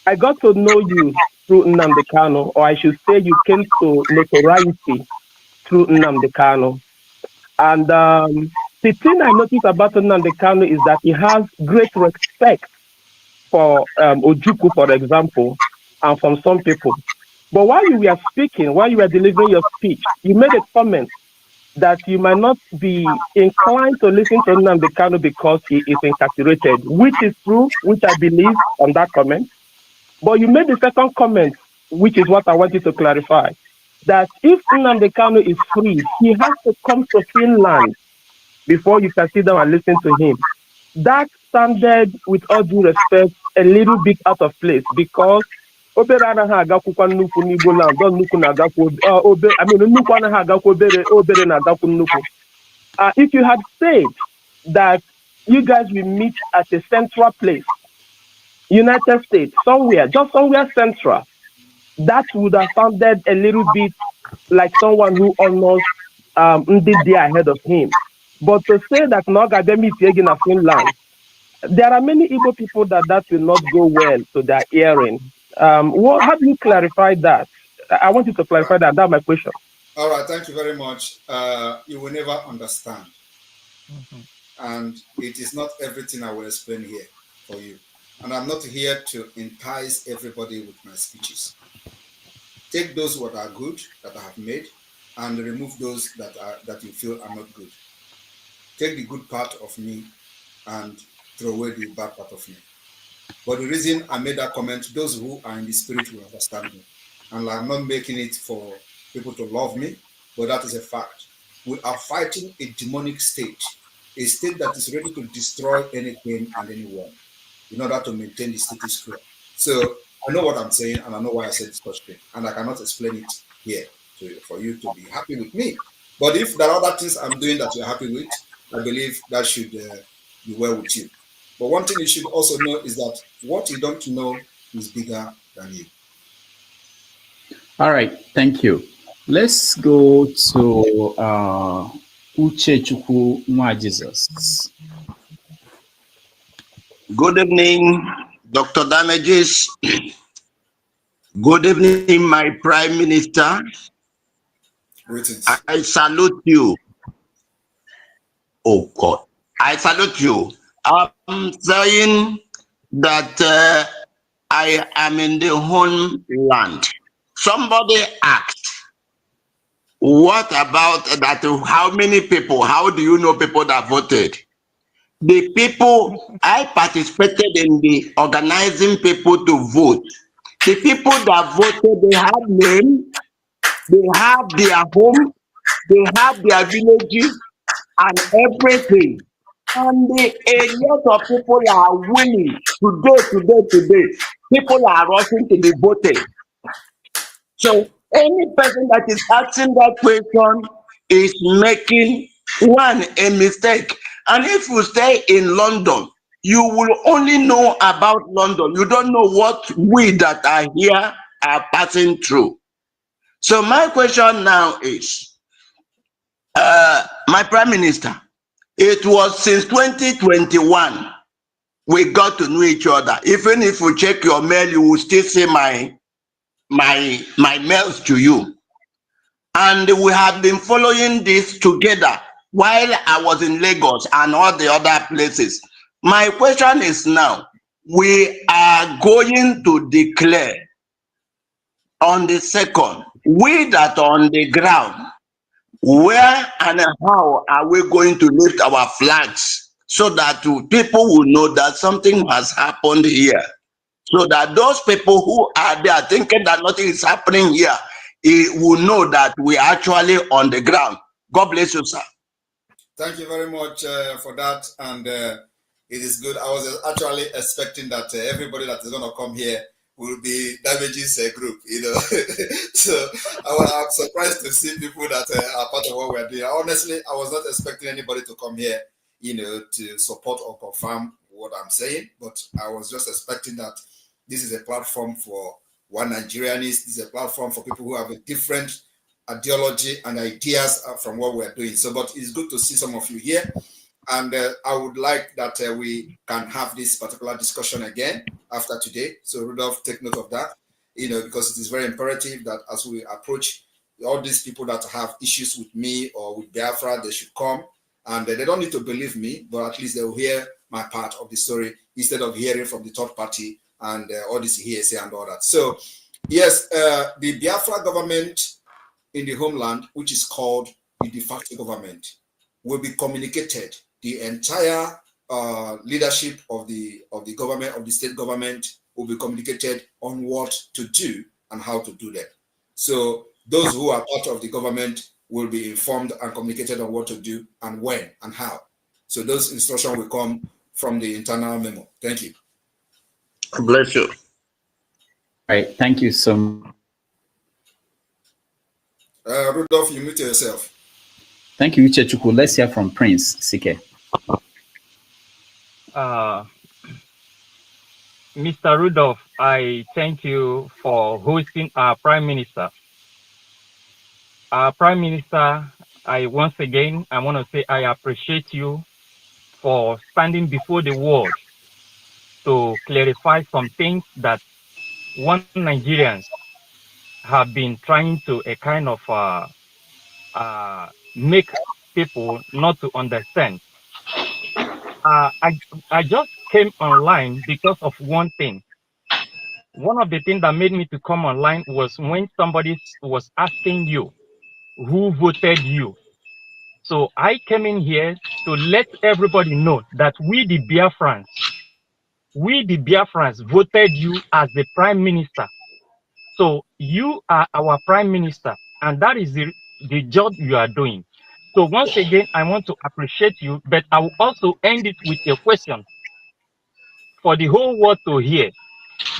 I got to know you through Nnamdi Kanu, or I should say you came to notoriety through Nnamdi Kanu. And the thing I noticed about Nnamdi Kanu is that he has great respect for Ojukwu, for example, and from some people. But while you were speaking, while you were delivering your speech, you made a comment that you might not be inclined to listen to Nnamdi Kanu because he is incarcerated, which is true, which I believe on that comment. But you made the second comment, which is what I wanted to clarify, that if Nnamdi Kanu is free, he has to come to Finland before you can sit down and listen to him. That sounded, with all due respect, a little bit out of place because if you had said that you guys will meet at a central place, United States, somewhere, just somewhere central, that would have sounded a little bit like someone who almost did there ahead of him. But to say that Nogademi is in Finland, there are many Igbo people that will not go well to their hearing. How do you clarify that? I want you to clarify that. That's my question. All right, thank you very much. You will never understand. And it is not everything I will explain here for you. And I'm not here to entice everybody with my speeches. Take those what are good that I have made and remove those that you feel are not good. Take the good part of me and throw away the bad part of me. But the reason I made that comment, those who are in the spirit will understand me. And I'm not making it for people to love me, but that is a fact. We are fighting a demonic state, a state that is ready to destroy anything and anyone in order to maintain the status quo. So I know what I'm saying, and I know why I said such thing, and I cannot explain it here for you to be happy with me. But if there are other things I'm doing that you're happy with, I believe that should be well with you. But one thing you should also know is that what you don't know is bigger than you. All right, thank you. Let's go to Uchechukwu Nwa Jesus. Good evening, Dr. Damages. Good evening, my Prime Minister. Greetings. I salute you. Oh God, I salute you. I'm saying that I am in the homeland. Somebody asked, what about that? How many people? How do you know people that voted? The people, I participated in the organizing people to vote. The people that voted, they have name, they have their home, they have their villages and everything. And a lot of people are willing today. People are rushing to be voted. So any person that is asking that question is making a mistake. And if you stay in London, you will only know about London. You don't know what we that are here are passing through. So my question now is, my Prime Minister, it was since 2021 we got to know each other. Even if you check your mail, you will still see my mails to you. And we have been following this together while I was in Lagos and all the other places. My question is now, we are going to declare on the 2nd, we that are on the ground, where and how are we going to lift our flags so that people will know that something has happened here? So that those people who are there thinking that nothing is happening here, will know that we are actually on the ground. God bless you, sir. Thank you very much for that. And it is good. I was actually expecting that everybody that is going to come here will be Damages group, you know. So I'm surprised to see people that are part of what we're doing. Honestly, I was not expecting anybody to come here, you know, to support or confirm what I'm saying. But I was just expecting that this is a platform for one Nigerianist. This is a platform for people who have a different ideology and ideas from what we're doing. So, but it's good to see some of you here. And I would like that we can have this particular discussion again after today. So Rudolph, take note of that, you know, because it is very imperative that as we approach all these people that have issues with me or with Biafra, they should come. And they don't need to believe me, but at least they'll hear my part of the story instead of hearing from the third party and all this hearsay and all that. So, yes, the Biafra government in the homeland, which is called the de facto government, will be communicated. The entire leadership of the government, of the state government, will be communicated on what to do and how to do that. So those who are part of the government will be informed and communicated on what to do and when and how. So those instructions will come from the internal memo. Thank you. Bless you. All right, thank you so much. Rudolph, you mute yourself. Thank you, Uchechukwu. Let's hear from Prince Sike. Mr. Rudolph, I thank you for hosting our Prime Minister. Our Prime Minister, I once again I want to say I appreciate you for standing before the world to clarify some things that one Nigerians have been trying to a kind of make people not to understand. Uh, I I just came online because of one thing. One of the things that made me to come online was when somebody was asking you who voted you. So I came in here to let everybody know that we the Biafrans voted you as the prime minister. So you are our prime minister, and that is the job you are doing. So once again, I want to appreciate you, but I will also end it with a question for the whole world to hear.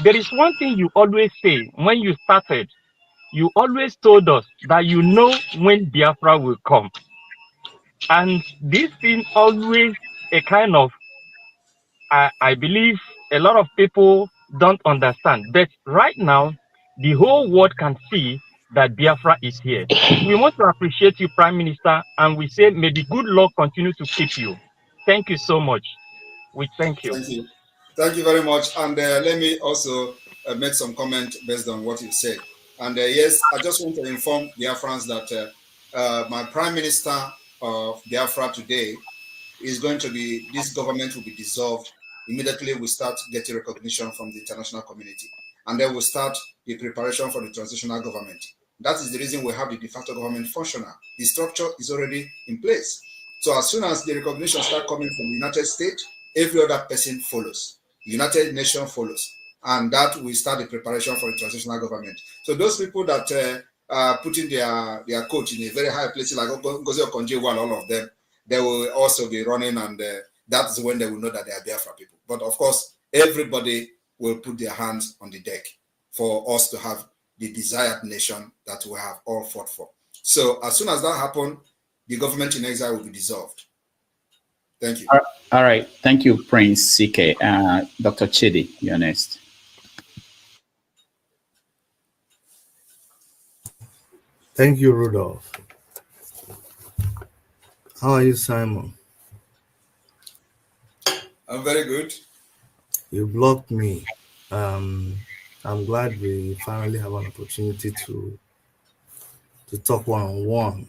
There is one thing you always say when you started. You always told us that you know when Biafra will come. And this thing always a kind of, I believe a lot of people don't understand. But right now, the whole world can see that Biafra is here. We want to appreciate you, Prime Minister, and we say may the good Lord continue to keep you. Thank you so much. We thank you. Thank you. Thank you very much. And let me also make some comment based on what you said. And yes, I just want to inform Biafrans that my Prime Minister of Biafra today is going to be, this government will be dissolved. Immediately we start getting recognition from the international community. And then we'll start the preparation for the transitional government. That is the reason we have the de facto government functional. The structure is already in place. So as soon as the recognition start coming from the United States, every other person follows. The United Nations follows. And that will start the preparation for the transitional government. So those people that are putting their coach in a very high place, like Ngozi Okonjo-Iweala, all of them, they will also be running, and that's when they will know that they are Biafra people. But of course, everybody will put their hands on the deck for us to have the desired nation that we have all fought for. So as soon as that happens, the government in exile will be dissolved. Thank you. All right. Thank you, Prince CK. Dr. Chidi, you're next. Thank you, Rudolph. How are you, Simon? I'm very good. You blocked me. I'm glad we finally have an opportunity to talk one-on-one.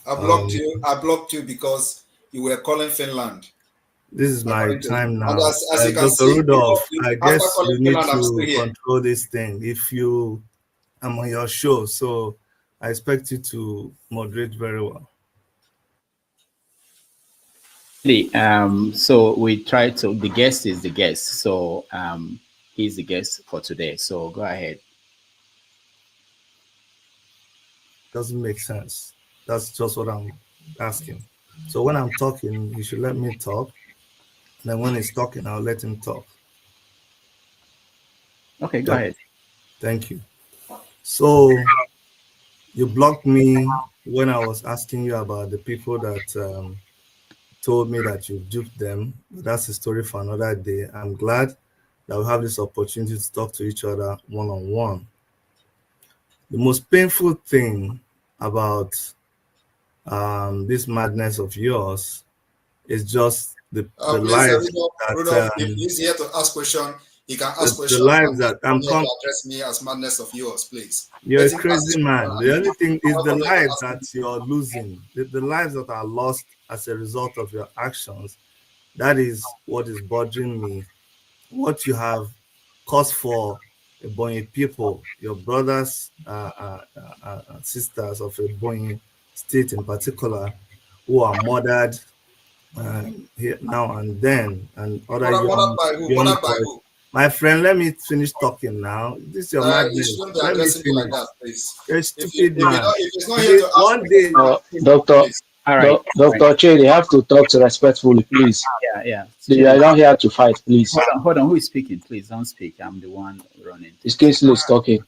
I blocked you because you were calling Finland. This is my time now. As you can Dr. see, Rudolph, I after guess calling you need Finland, I'm still to here. control this thing. I'm on your show, so I expect you to moderate very well. So we try to, the guest is the guest. So he's the guest for today. So go ahead. Doesn't make sense. That's just what I'm asking. So when I'm talking, you should let me talk. And then when he's talking, I'll let him talk. Okay, go ahead. Thank you. So you blocked me when I was asking you about the people that told me that you duped them. But that's a story for another day. I'm glad that we have this opportunity to talk to each other one-on-one. The most painful thing about this madness of yours is just the lives Rudolph, if he's here to ask questions, he can ask questions. The lives that I'm come here to address me as madness of yours, please. You're a crazy man. The only thing is the lives that you're losing, the lives that are lost as a result of your actions. That is what is bothering me. What you have caused for Ebonyi people, your brothers, sisters of Ebonyi state in particular, who are murdered here now and then, and other young boys. My friend, let me finish talking now. This is your madness. Let me finish. Like that, please. You're a stupid man. One day, Dr. Che, you have to talk respectfully, please. Yeah. You are not here to fight, please. Hold on. Who is speaking? Please don't speak. I'm the one running. This Kingsley is talking.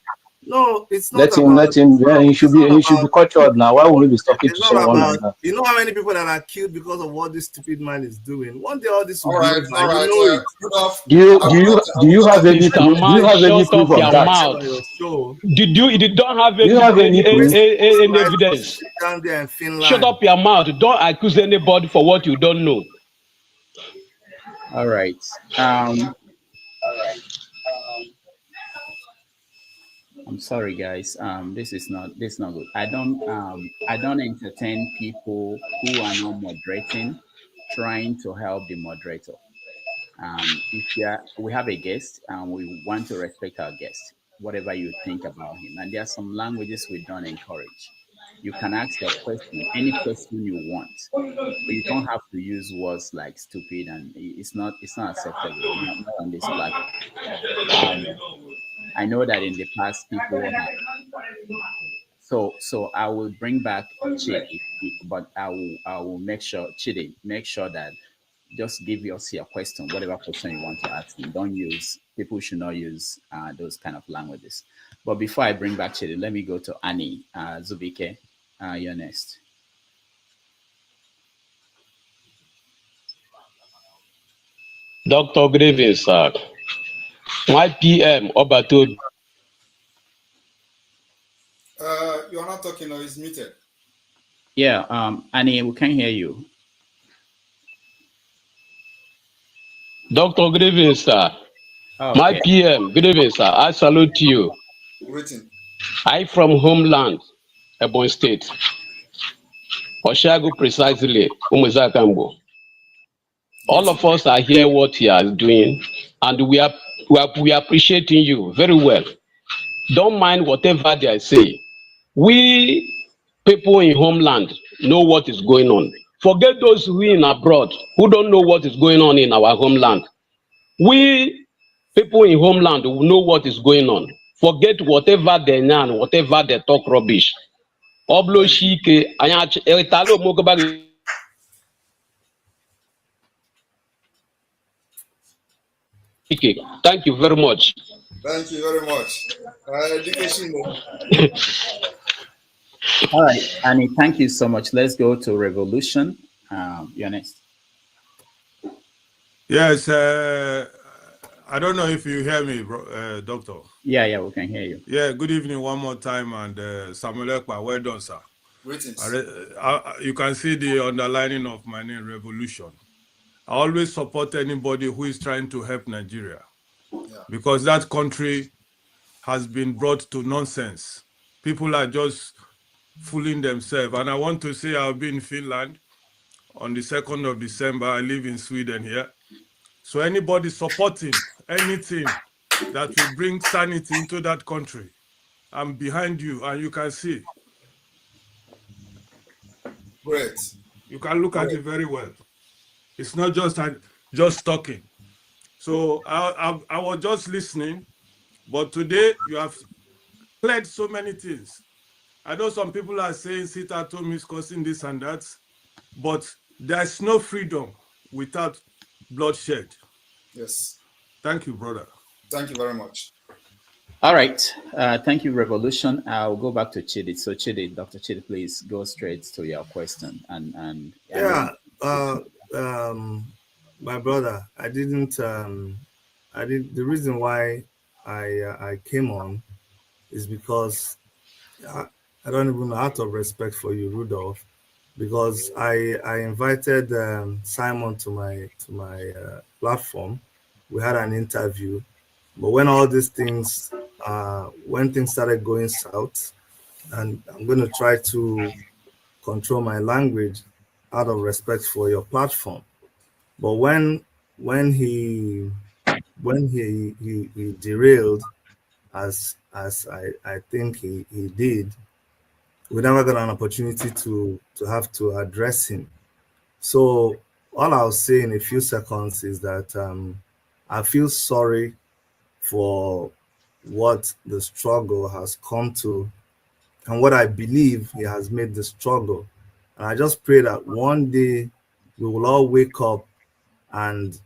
No, it's not Let him, about. let him. Yeah, he should be cultured now. Why would he be talking to It's not someone about. like that? You know how many people that are killed because of what this stupid man is doing. One day all this will All be right, over. all You right. know it. Rudolph, Do you I do will you not, I do will you not have any take do your you have any proof of that? On your show. You don't have Do you have any proof? any evidence? Down there in Finland. Shut up your mouth. Don't accuse anybody for what you don't know. All right. I'm sorry, guys. This is not good. I don't entertain people who are not moderating, trying to help the moderator. We have a guest and we want to respect our guest, whatever you think about him. And there are some languages we don't encourage. You can ask your question, any question you want, but you don't have to use words like stupid, and it's not acceptable. Not on this platform. I know that in the past people have. So I will bring back Chidi, but I will make sure Chidi make sure that just give us your question, whatever question you want to ask him. Don't use people should not use those kind of languages. But before I bring back Chidi, let me go to Annie Zubike. You're next. Dr. Grievin, sir. My PM, Obato. You're not talking, or it's muted. Yeah, Annie, we can hear you. Dr. Grievin, sir. Oh, My okay. PM, good evening, sir. I salute you. Waiting. I from homeland, Ebony State. Oshago precisely, Umuzakambo. All of us are here what he is doing, and we are appreciating you very well. Don't mind whatever they say. We people in homeland know what is going on. Forget those who are in abroad who don't know what is going on in our homeland. We people in homeland will know what is going on. Forget whatever they know, whatever they talk rubbish. Oblo shike, italo mogaba. Thank you very much. Thank you very much. All right, Annie, thank you so much. Let's go to Revolution. You're next. Yes, I don't know if you hear me, Doctor. Yeah, we can hear you. Yeah, good evening one more time, and Samuel Ekpa, well done, sir. Greetings. You can see the underlining of my name, Revolution. I always support anybody who is trying to help Nigeria, because that country has been brought to nonsense. People are just fooling themselves. And I want to say I'll be in Finland on the 2nd of December. I live in Sweden here. So anybody supporting anything that will bring sanity into that country, I'm behind you, and you can see. Great. You can look at it very well. It's not just talking. So I was just listening, but today you have cleared so many things. I know some people are saying sit at home is causing this and that, but there's no freedom without bloodshed. Yes. Thank you, brother. Thank you very much. All right. Thank you, Revolution. I'll go back to Chidi. So Chidi, Dr. Chidi, please go straight to your question. My brother, the reason why I came on is because I don't even know, out of respect for you, Rudolph, because I invited Simon to my platform. We had an interview, but when all these things, when things started going south, and I'm going to try to control my language out of respect for your platform, but when he derailed, as I think he did, we never got an opportunity to have to address him. So all I'll say in a few seconds is that I feel sorry for what the struggle has come to and what I believe he has made the struggle. And I just pray that one day we will all wake up and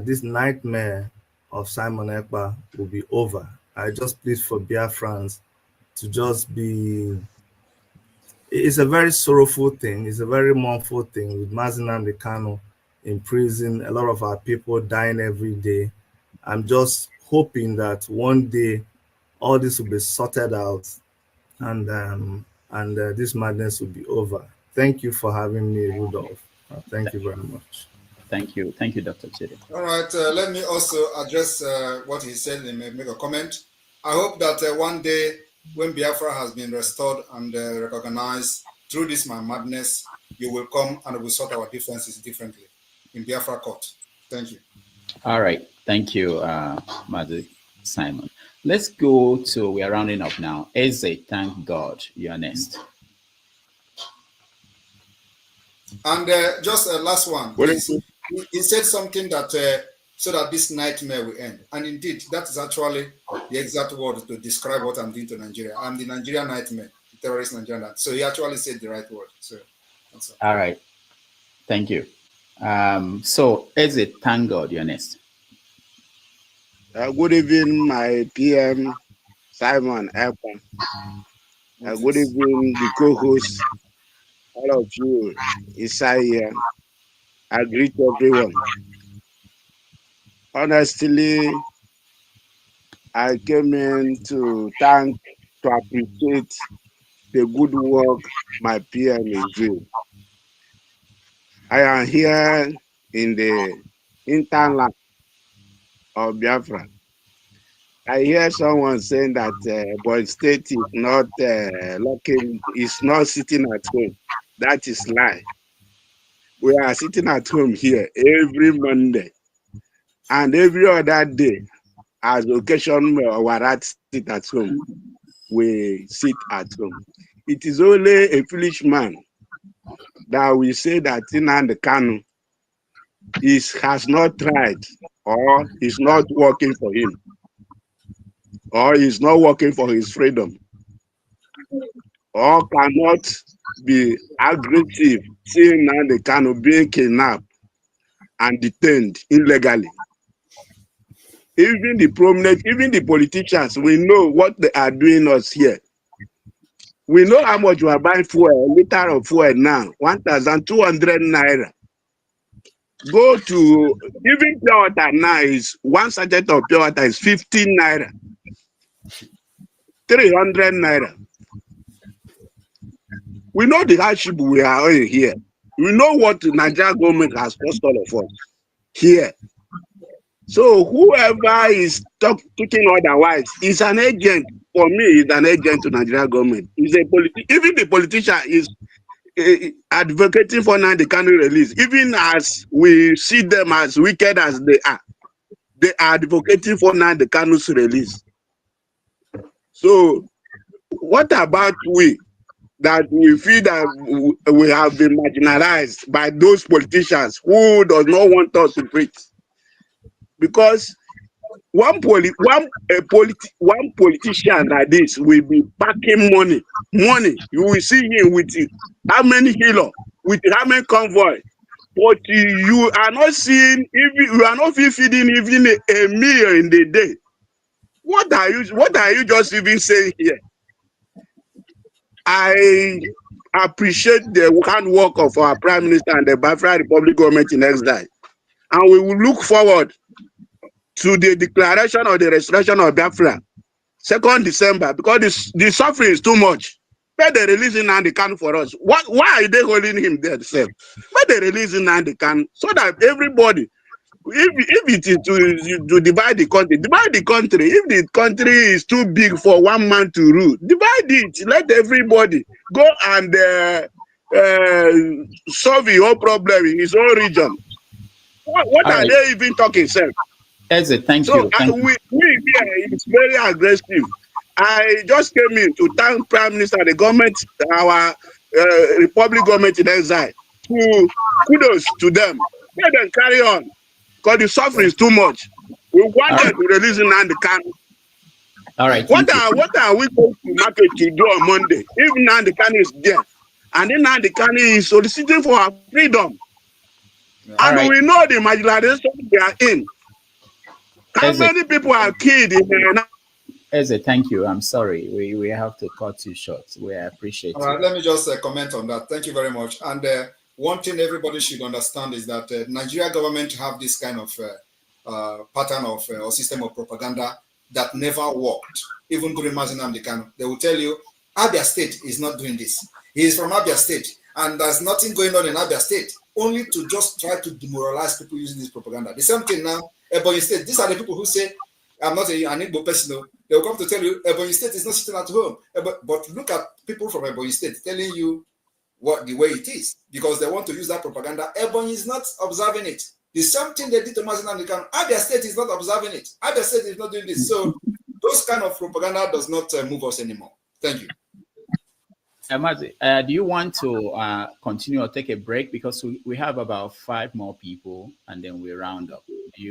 this nightmare of Simon Ekpa will be over. I just plead for Biafrans to just be. It's a very sorrowful thing. It's a very mournful thing with Mazinam Kanu in prison. A lot of our people dying every day. I'm just hoping that one day all this will be sorted out, and this madness will be over. Thank you for having me, Rudolph. Thank you very much. Thank you, Dr. Chidi. All right, let me also address what he said and make a comment. I hope that one day when Biafra has been restored and recognized through this my madness, you will come and we'll sort our differences differently in Biafra court. Thank you. All right. Thank you, Mother Simon. Let's go to, we are rounding up now. Eze, thank God, you are next. And just a last one. He said something that so that this nightmare will end. And indeed, that is actually the exact word to describe what I'm doing to Nigeria. I'm the Nigerian nightmare, the terrorist Nigerian nightmare. So he actually said the right word. So that's all right. Thank you. So Eze, thank God, you're next. Good evening, my PM, Simon Ekpa. Good evening, the co-hosts, all of you, Isai here. I greet everyone. Honestly, I came in to appreciate the good work my PM is doing. I am here in the hinterland of Biafra. I hear someone saying that Boy State is not is not sitting at home. That is lie. We are sitting at home here every Monday and every other day. As occasion warrants sit at home, we sit at home. It is only a foolish man that we say that Nnamdi Kanu has not tried or is not working for him or is not working for his freedom or cannot be aggressive seeing Nnamdi Kanu being kidnapped and detained illegally. Even the prominent, even the politicians, we know what they are doing us here. We know how much we are buying fuel, a liter of fuel now, 1,200 naira. Go to, even pure water now is, one sachet of pure water is 15 naira. 300 naira. We know the hardship we are in here. We know what the Nigerian government has cost all of us here. So whoever is talking otherwise is an agent. For me, is an agent to Nigerian government. Is a even the politician is advocating for Nnamdi Kanu release. Even as we see them as wicked as they are advocating for Nnamdi Kanu's release. So what about we? That we feel that we have been marginalized by those politicians who does not want us to breathe. Because one politician like this will be packing money. You will see him with how many kilo, with how many convoy. But you are not seeing, even you are not feeding even a meal in the day. What are you just even saying here? I appreciate the handwork of our Prime Minister and the Biafra Republic government in exile. And we will look forward to the declaration of the restoration of Biafra, 2nd December, because the suffering is too much. But they release Nnamdi Kanu for us. Why are they holding him there themselves? But they release Nnamdi Kanu so that everybody, if it is to divide the country, divide the country. If the country is too big for one man to rule, divide it. Let everybody go and solve the whole problem in his own region. What are they even talking, sir? Thank you. We here is very aggressive. I just came in to thank Prime Minister, the government, our Republic government in exile. Kudos to them. Let them carry on. Because the suffering is too much. We want them to release Nnamdi Kanu. All right. What are we going to market to do on Monday? If Nnamdi Kanu is there, and then Nnamdi Kanu is soliciting for our freedom. And we know the marginalization they are in. How many people are killed in Eze, thank you. I'm sorry. We have to cut you short. We appreciate All right, you. let me just comment on that. Thank you very much. And one thing everybody should understand is that Nigeria government have this kind of pattern of or system of propaganda that never worked. Even during Mazi Nnamdi Kanu, they will tell you Abia State is not doing this. He is from Abia State, and there's nothing going on in Abia State. Only to just try to demoralize people using this propaganda. The same thing now, Ebonyi State. These are the people who say, I'm not an Igbo person. They'll come to tell you Ebonyi State is not sitting at home. But look at people from Ebonyi State telling you what the way it is, because they want to use that propaganda. Ebonyi is not observing it. The same thing they did to Mazi Nnamdi Kanu. Abia State is not observing it. Abia State is not doing this. So those kind of propaganda does not move us anymore. Thank you. Mazi, do you want to continue or take a break? Because we have about 5 more people and then we round up.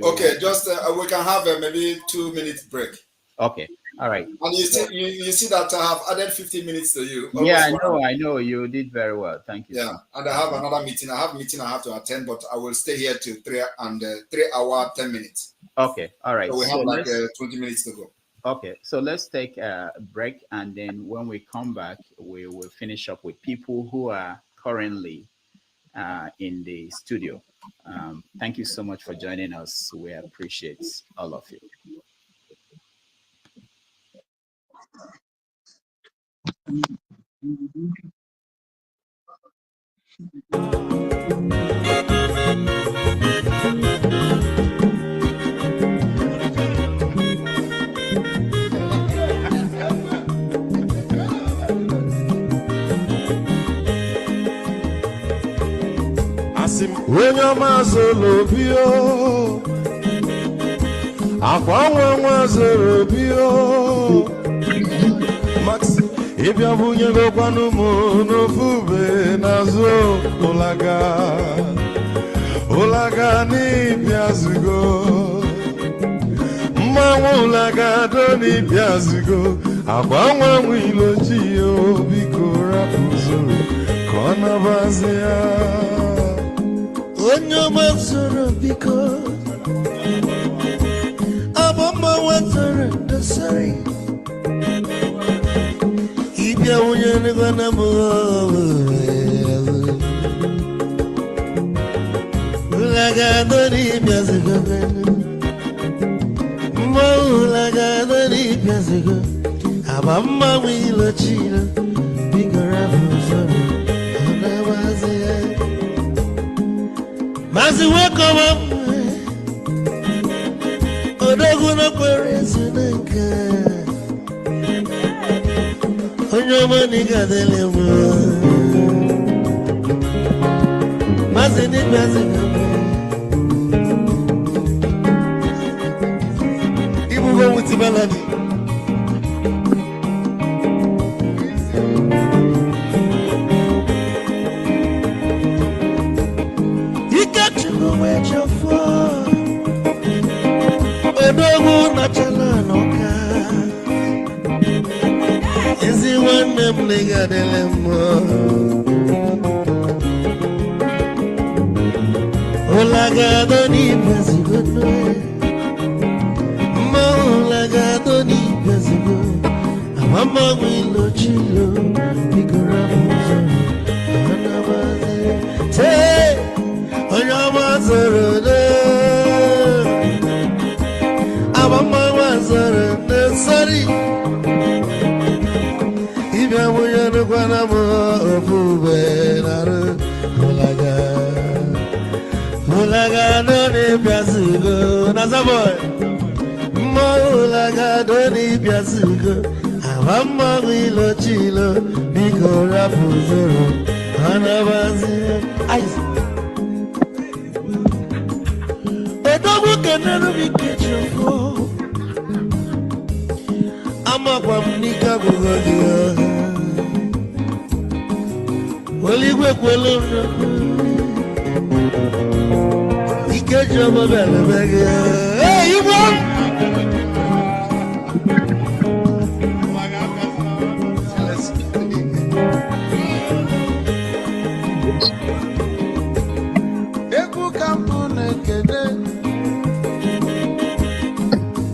Okay, just we can have maybe 2-minute break. Okay, all right. And you see that I have added 15 minutes to you. Yeah, I know. You did very well. Thank you. Yeah, and I have another meeting. I have a meeting I have to attend, but I will stay here till 3 hours, 10 minutes. Okay, all right. So we have like 20 minutes to go. Okay, so let's take a break, and then when we come back, we will finish up with people who are currently in the studio. Thank you so much for joining us. We appreciate all of you. When your mazolo bio, akwa mazolo bio, Max, if you bunye go kwanu mo no fube nazo olaga ni piazugo, ulaga do ni piazugo, akwa wilo chio bikora puzuru, kona bazia. Onyo mazoro biko abamba wazoro dosari ibya unyane gwana mo ulaga dori byazigo mo ulaga dori byazigo abamba wilo chino bigora fuzoro ona wazia. Mazi weko mwe odogu no kwerezu neka onyo mani gadele mwe Mazi ni mazi Ibu go with melody. Odogu na chalanoka Ezi wane mliga delemo Olaga doni bezigo Mo olaga doni bezigo Amama wilo chilo Bigora muzo Anabaze Te Onyama zorode Mama wazara nesari Ibya muyana kwana mo ofube naru Ulaga doni piazugo Nazaboy Ulaga doni piazugo Mama wilo chilo Biko rapuzoro Anabazi Edobu kenenu bikechoko Ama kwa mnika kugodia Waligwe kwelona Ikejo mabele bege Hey, you won! Eku kampune kede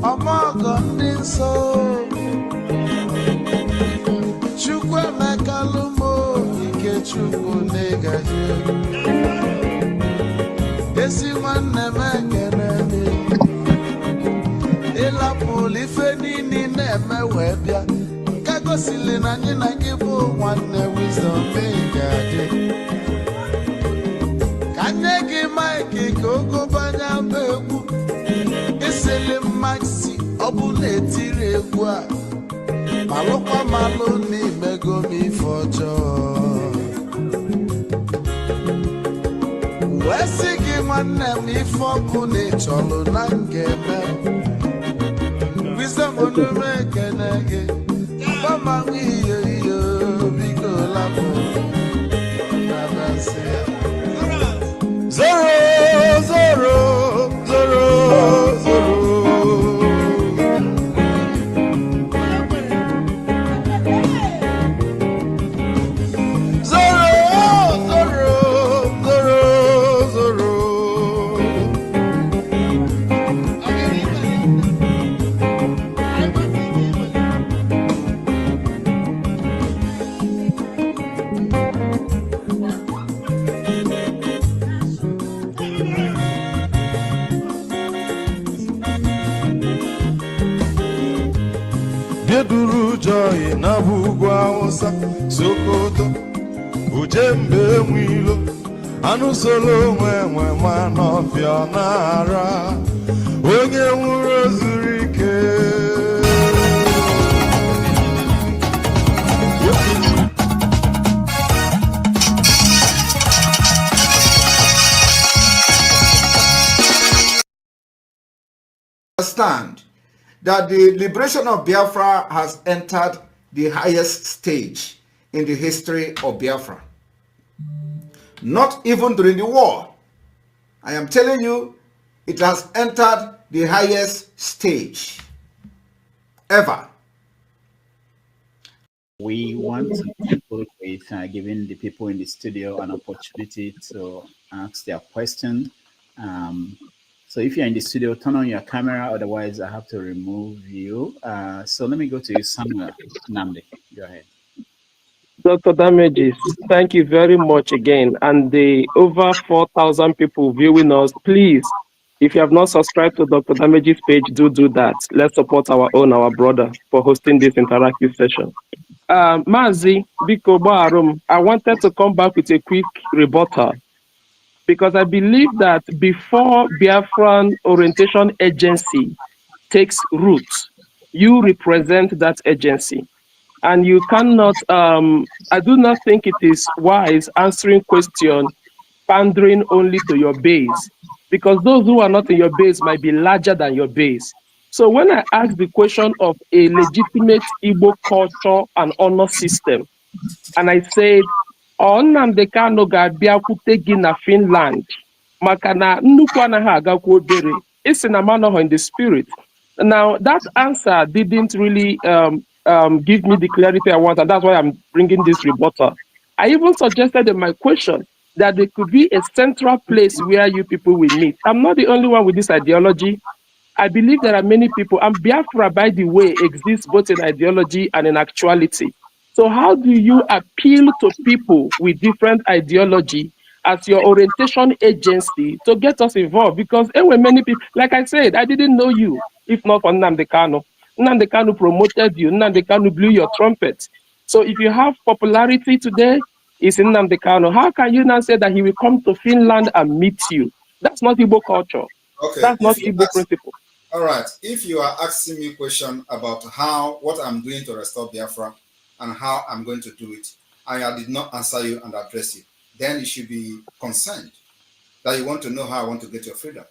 Omogo ninso chukwu n'ịgaji esi nwanne m ekene ịlapụlụ ife niile na-eme wee bịa nke gosili na anyị na gị bụ nwanne wisdom n'ịgaji ka nye gị maịkị ka ogobanya bụ egwu isili maxi ọ bụ na-etiri egwu a malụkwa malụ n'imego m ife ọjọọ wee sị gị nwanne m ife ọkụ na ịchọlụ na ngeme wisdom onume ekene gị gbamanwụ iyo iyo biko lapụ nabasị ya zoro zoro zoro zoro Joy na bugwa Hausa Sokoto Ujembe mwilo Anu solo mwe manofia nara Onye nwuro zurike Understand that the liberation of Biafra has entered the highest stage in the history of Biafra. Not even during the war. I am telling you, it has entered the highest stage ever. We want to conclude with giving the people in the studio an opportunity to ask their question. So if you're in the studio, turn on your camera, otherwise I have to remove you. So let me go to you, Samuel Namdi. Go ahead. Dr. Damages, thank you very much again. And the over 4,000 people viewing us, please, if you have not subscribed to Dr. Damages page, do that. Let's support our brother, for hosting this interactive session. Mazi, Biko Barum, I wanted to come back with a quick rebuttal, because I believe that before Biafran Orientation Agency takes root, you represent that agency. And you cannot, I do not think it is wise answering question pandering only to your base, because those who are not in your base might be larger than your base. So when I ask the question of a legitimate Igbo culture and honor system, and I said, Nnamdi Kanu ga-abịakwute gị na Finland maka na nnukwu anaghị agakwa obere, isi na manoho in the spirit. Now that answer didn't really give me the clarity I want, and that's why I'm bringing this rebuttal. I even suggested in my question that there could be a central place where you people will meet. I'm not the only one with this ideology. I believe there are many people, and Biafra, by the way, exists both in ideology and in actuality. So how do you appeal to people with different ideology as your orientation agency to get us involved? Because there were many people, like I said, I didn't know you, if not for Nnamdi Kanu. Nnamdi Kanu promoted you, Nnamdi Kanu blew your trumpet. So if you have popularity today, it's in Nnamdi Kanu. How can you now say that he will come to Finland and meet you? That's not Igbo culture. Okay. That's not Igbo principle. All right. If you are asking me a question about what I'm doing to restore Biafra and how I'm going to do it, and I did not answer you and address you, then you should be concerned that you want to know how I want to get your freedom.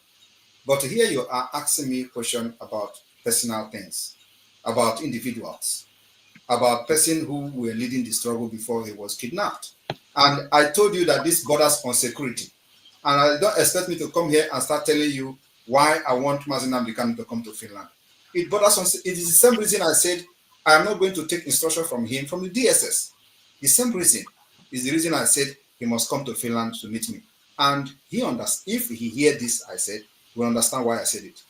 But here you are asking me a question about personal things, about individuals, about person who were leading the struggle before he was kidnapped. And I told you that this borders on security. And I don't expect me to come here and start telling you why I want Mazi Nnamdi Kanu to come to Finland. It borders on, it is the same reason I said I am not going to take instruction from him from the DSS. The same reason is the reason I said he must come to Finland to meet me. And he understands, if he hears this, I said, he will understand why I said it.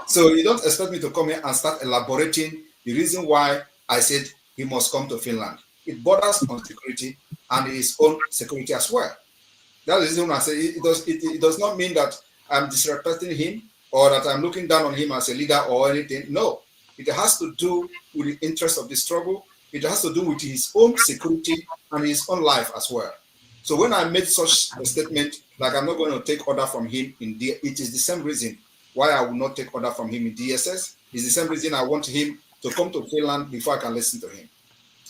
So you don't expect me to come here and start elaborating the reason why I said he must come to Finland. It borders on security, and his own security as well. That is the reason I say it does not mean that I'm disrespecting him or that I'm looking down on him as a leader or anything. No, it has to do with the interest of the struggle. It has to do with his own security and his own life as well. So when I made such a statement, like I'm not going to take order from him it is the same reason why I will not take order from him in DSS. It's the same reason I want him to come to Finland before I can listen to him.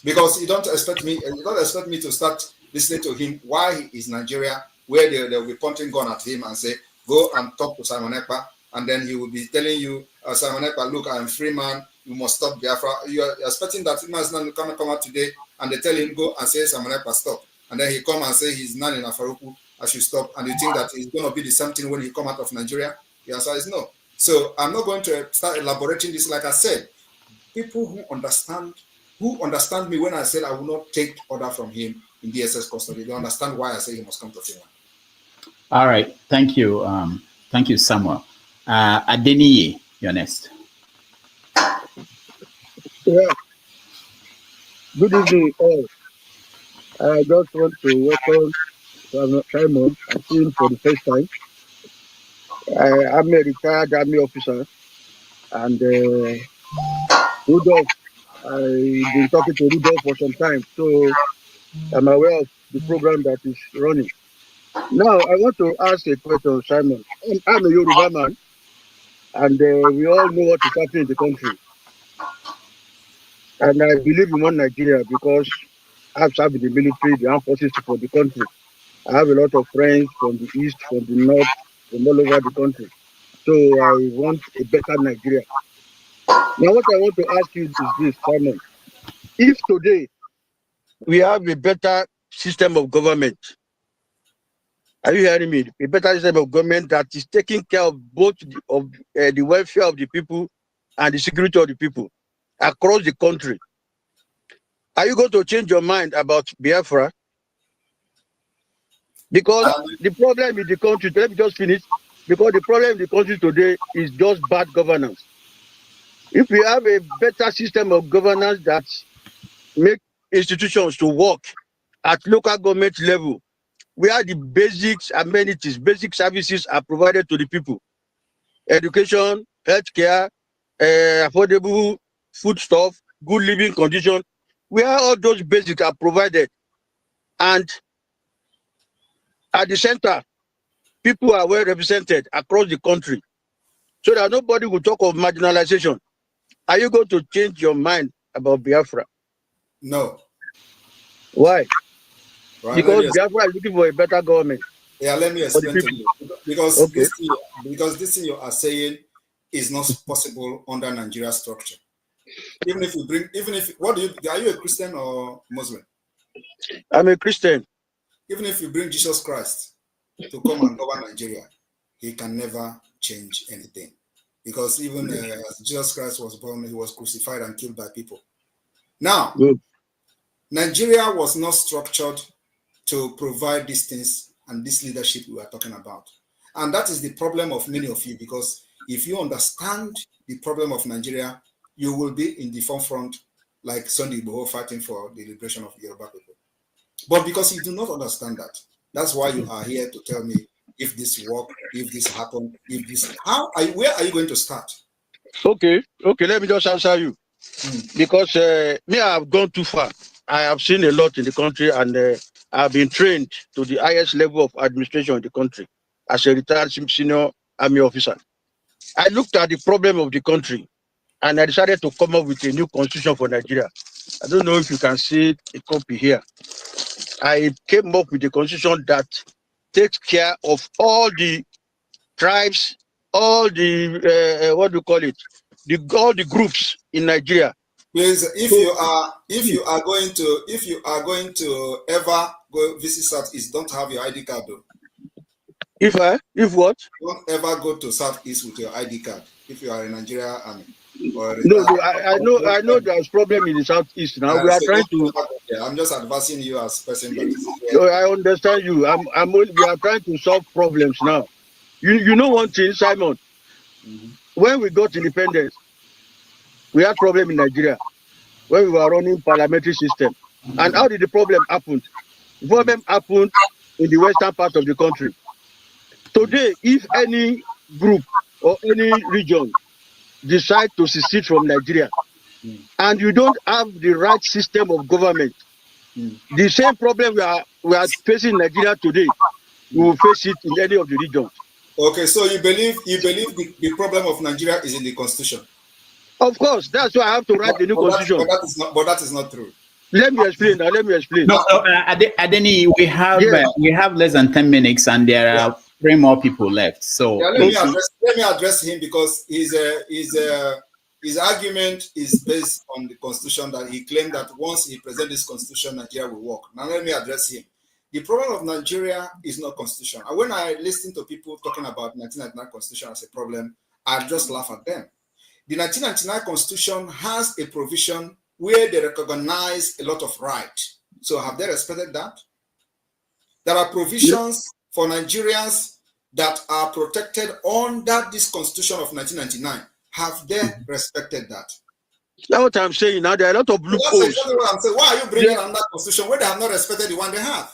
Because you don't expect me to start listening to him while he is Nigeria, where they'll be pointing gun at him and say, go and talk to Simon Ekpa, and then he will be telling you, Simon Ekpa, look, I'm a free man, you must stop Biafra. You are expecting that man is not going to come out today, and they tell him, go and say, Simon Ekpa, stop. And then he come and say he's not in Afaruku, I should stop. And you think that it's going to be the same thing when he come out of Nigeria? The answer is no. So I'm not going to start elaborating this. Like I said, people who understand me when I said I will not take order from him in DSS custody, they understand why I say he must come to Finland. All right. Thank you. Thank you, Samuel. Adeniyi, you're next. Yeah. Good evening, all. I just want to welcome Simon. I've seen him for the first time. I'm a retired army officer, and Rudolph, I've been talking to Rudolph for some time, so I'm aware of the program that is running. Now, I want to ask a question, Simon. I'm a Yoruba man, and we all know what is happening in the country. And I believe in one Nigeria because I've served in the military, the armed forces for the country. I have a lot of friends from the east, from the north, from all over the country. So I want a better Nigeria. Now, what I want to ask you is this, Simon. If today we have a better system of government, are you hearing me? A better system of government that is taking care of both the welfare of the people and the security of the people across the country. Are you going to change your mind about Biafra? Because the problem in the country, let me just finish, because the problem in the country today is just bad governance. If we have a better system of governance that make institutions to work at local government level, where the basics amenities, basic services are provided to the people, education, healthcare, affordable foodstuff, good living condition, where all those basics are provided, and at the center, people are well represented across the country, so that nobody will talk of marginalization. Are you going to change your mind about Biafra? No. Why? Right, because Biafra is looking for a better government. Yeah, let me explain to you. Because okay. this thing you are saying is not possible under Nigeria structure. Even if are you a Christian or Muslim? I'm a Christian. Even if you bring Jesus Christ to come and govern Nigeria, he can never change anything. Because even as Jesus Christ was born, he was crucified and killed by people. Now, Nigeria was not structured to provide these things and this leadership we are talking about. And that is the problem of many of you, because if you understand the problem of Nigeria, you will be in the forefront like Sunday Igboho fighting for the liberation of the Yoruba people. But because you do not understand that, that's why you are here to tell me if this work, if this happened, if this, where are you going to start? Okay, let me just answer you. Because me, I have gone too far. I have seen a lot in the country, and I have been trained to the highest level of administration in the country as a retired senior army officer. I looked at the problem of the country, and I decided to come up with a new constitution for Nigeria. I don't know if you can see a copy here. I came up with a constitution that takes care of all the tribes, all the what do you call it, all the groups in Nigeria. Please, if you are going to ever go visit Southeast, don't have your ID card though. If what? Don't ever go to Southeast with your ID card if you are in Nigeria army. No, I know there's problem in the Southeast now. We are trying to. I'm just advising you as person that is. I understand you. We are trying to solve problems now. You know one thing, Simon. When we got independence, we had problem in Nigeria when we were running parliamentary system. And how did the problem happen? Problem happened in the western part of the country. Today, if any group or any region decide to secede from Nigeria, and you don't have the right system of government, the same problem we are facing in Nigeria today, we will face it in any of the regions. Okay, so you believe the problem of Nigeria is in the constitution? Of course, that's why I have to write the new constitution. But that is not true. Let me explain now. Let me explain. No, Adeni, we have less than 10 minutes, and there are 3 more people left. So let me address him, because his argument is based on the constitution, that he claimed that once he presents this constitution, Nigeria will work. Now let me address him. The problem of Nigeria is not constitution. And when I listen to people talking about 1999 constitution as a problem, I just laugh at them. The 1999 constitution has a provision where they recognize a lot of rights. So have they respected that? There are provisions for Nigerians that are protected under this constitution of 1999. Have they respected that? That's what I'm saying. Now there are a lot of loopholes. That's exactly what I'm saying. Why are you bringing another constitution where they have not respected the one they have?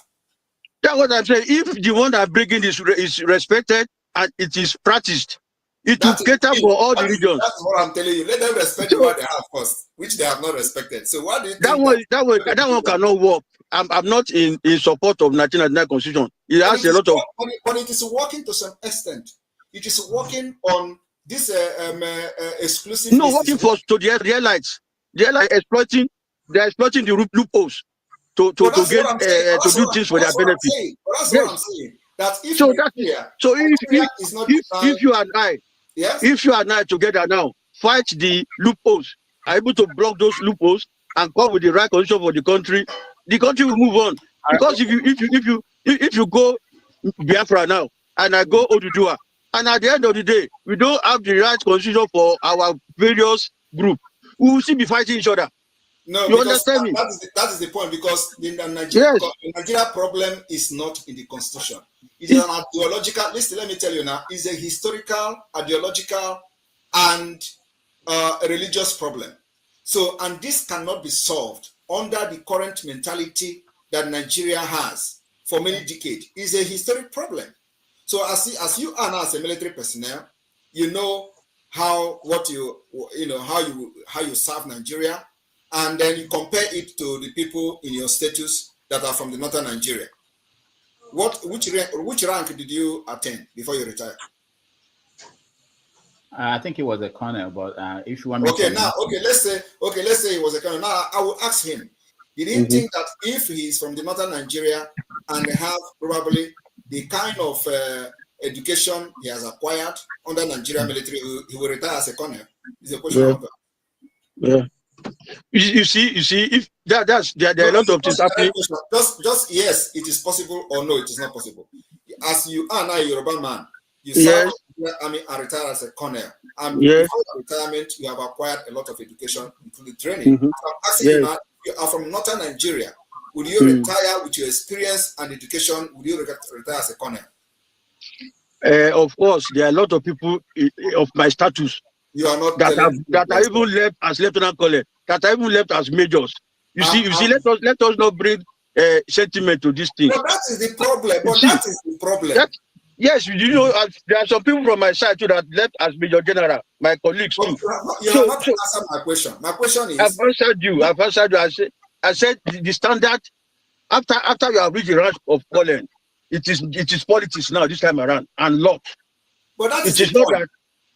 That's what I'm saying. If the one that bringing this is respected and it is practiced, it will cater for all the regions. That's what I'm telling you. Let them respect the one they have first, which they have not respected. So what do you think? That one cannot work. I'm not in support of 1999 constitution. It has a lot of. But it is working to some extent. It is working on this exclusive. No, working for to the realites. They are exploiting the loopholes to do things for their benefit. That's what I'm saying. That if if you and I, if you and I together now fight the loopholes, are able to block those loopholes and come with the right condition for the country will move on. Because if you go Biafra now and I go Odudua, and at the end of the day we don't have the right constitution for our various groups, we will still be fighting each other. No, you understand me? That is the point, because the Nigeria problem is not in the constitution. It is an ideological. Listen, let me tell you now. It's a historical, ideological, and a religious problem. So, and this cannot be solved under the current mentality that Nigeria has for many decades. It's a historic problem. So, as you are now as a military personnel, you know how you serve Nigeria. And then you compare it to the people in your status that are from the northern Nigeria. Which rank did you attain before you retired? I think it was a colonel, but if you want me let's say he was a colonel. Now I will ask him, did he think that if he is from the northern Nigeria and have probably the kind of education he has acquired under Nigeria military, he will retire as a colonel? Is a question. Yeah. You see, if there are a lot of things happening. Just yes, it is possible, or no, it is not possible. As you are now a Yoruba man, you serve and retire as a colonel. And before retirement, you have acquired a lot of education, including training. So I'm asking you now, you are from northern Nigeria. Would you retire with your experience and education? Would you retire as a colonel? Of course, there are a lot of people of my status. You are not that are even left as lieutenant colonel, that are even left as majors. You see, let us not bring sentiment to this thing. But that is the problem. Yes, you know, there are some people from my side too that left as major general. My colleagues too. You have not answered my question. My question is. I've answered you. I said the standard after you have reached the rank of colonel, it is politics now this time around and law. But that is not that.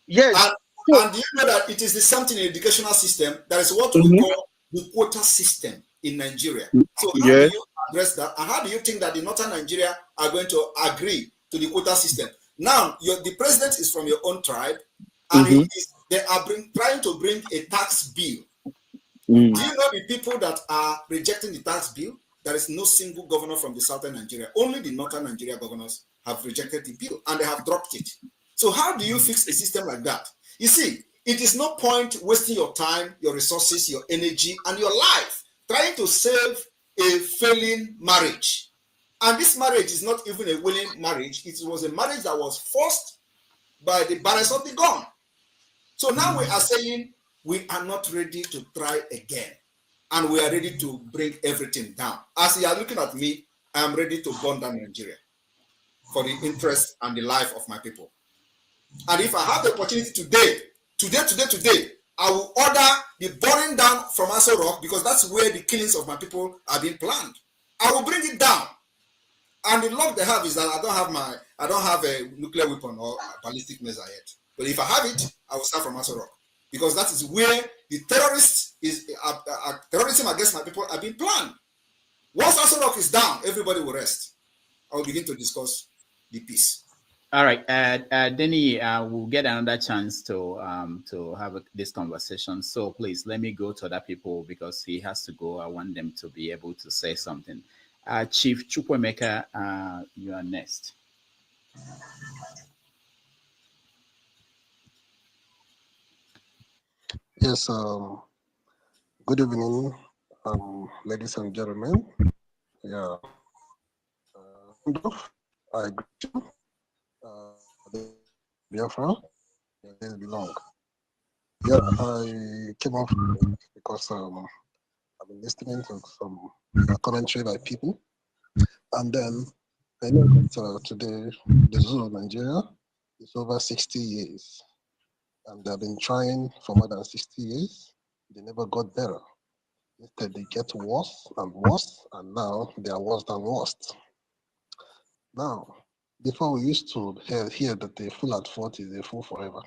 Yes. And do you know that it is the something in the educational system that is what we call the quota system in Nigeria? So how do you address that? And how do you think that the northern Nigeria are going to agree to the quota system? Now, the president is from your own tribe, and they are trying to bring a tax bill. Do you know the people that are rejecting the tax bill? There is no single governor from the southern Nigeria. Only the northern Nigeria governors have rejected the bill, and they have dropped it. So how do you fix a system like that? You see, it is no point wasting your time, your resources, your energy, and your life trying to save a failing marriage. And this marriage is not even a willing marriage. It was a marriage that was forced by the barrels of the gun. So now we are saying we are not ready to try again. And we are ready to bring everything down. As you are looking at me, I am ready to burn down Nigeria for the interest and the life of my people. And if I have the opportunity today, I will order the burning down from Aso Rock, because that's where the killings of my people are being planned. I will bring it down. And the luck they have is that I don't have a nuclear weapon or a ballistic missile yet. But if I have it, I will start from Aso Rock, because that is where the terrorism against my people are being planned. Once Aso Rock is down, everybody will rest. I will begin to discuss the peace. All right, Denny, we'll get another chance to have this conversation. So please let me go to other people because he has to go. I want them to be able to say something. Chief Chukwemeka, you are next. Yes. Good evening, ladies and gentlemen. Yeah. I greet you. Biafra, your days belong. Yeah, I came off because I've been listening to some commentary by people, and then I know that today the zoo of Nigeria is over 60 years, and they've been trying for more than 60 years. They never got better. Instead, they get worse and worse, and now they are worse than worst. Now, before we used to hear that a fool at 40 is a fool forever.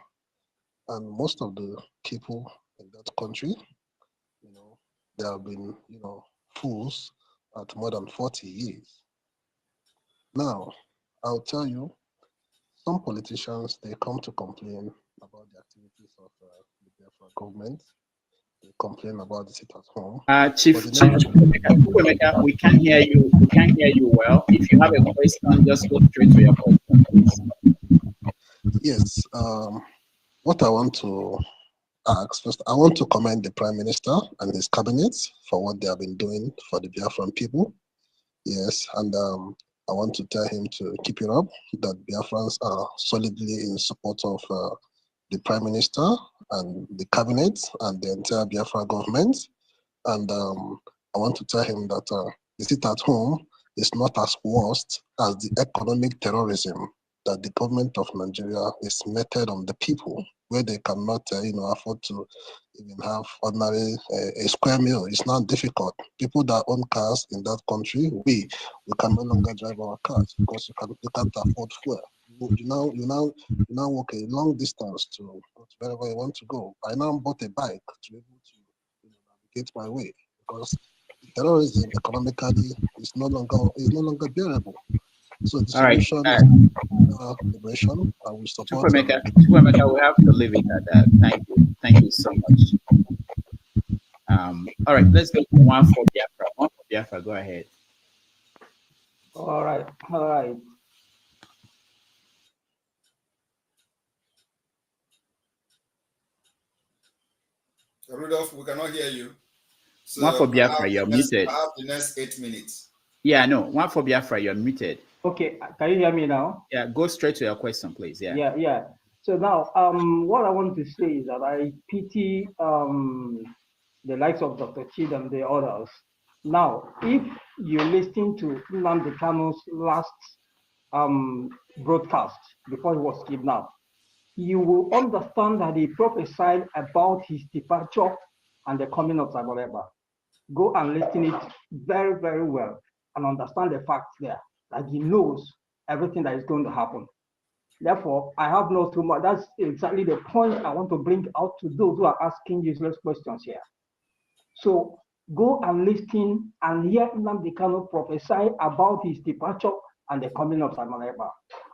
And most of the people in that country, they have been, fools at more than 40 years. Now, I'll tell you, some politicians, they come to complain about the activities of the Biafra government. They complain about the sit at home. Chief Chukwemeka, we can't hear you. We can't hear you well. If you have a question, just go straight to your question, please. Yes. What I want to ask first, I want to commend the Prime Minister and his cabinet for what they have been doing for the Biafran people. Yes, and I want to tell him to keep it up, that Biafrans are solidly in support of the Prime Minister and the cabinet and the entire Biafra government. And I want to tell him that the sit at home is not as worst as the economic terrorism that the government of Nigeria is meted on the people, where they cannot, afford to even have ordinary a square meal. It's not difficult. People that own cars in that country, we can no longer drive our cars because you can't afford fuel. You now walk a long distance to go to wherever you want to go. I now bought a bike to be able to navigate my way, because terrorism economically is no longer bearable. So the solution is liberation. I will support. Chukwemeka, we have to leave it at that. Thank you so much. All right, let's go to one for Biafra. One for Biafra, go ahead. All right. Rudolph, we cannot hear you. So one for Biafra, you're muted. I have the next 8 minutes. Yeah, no, one for Biafra, you're muted. Okay, can you hear me now? Yeah, go straight to your question, please. Yeah. So now, what I want to say is that I pity the likes of Dr. Chid and the others. Now, if you listen to Nnamdi Kanu's last broadcast before he was kidnapped, you will understand that he prophesied about his departure and the coming of Zaboreba. Go and listen it very, very well and understand the facts there, that he knows everything that is going to happen. Therefore, I have no too much. That's exactly the point I want to bring out to those who are asking useless questions here. So go and listen and hear Nnamdi Kanu prophesy about his departure and the coming of Simon Ekpa.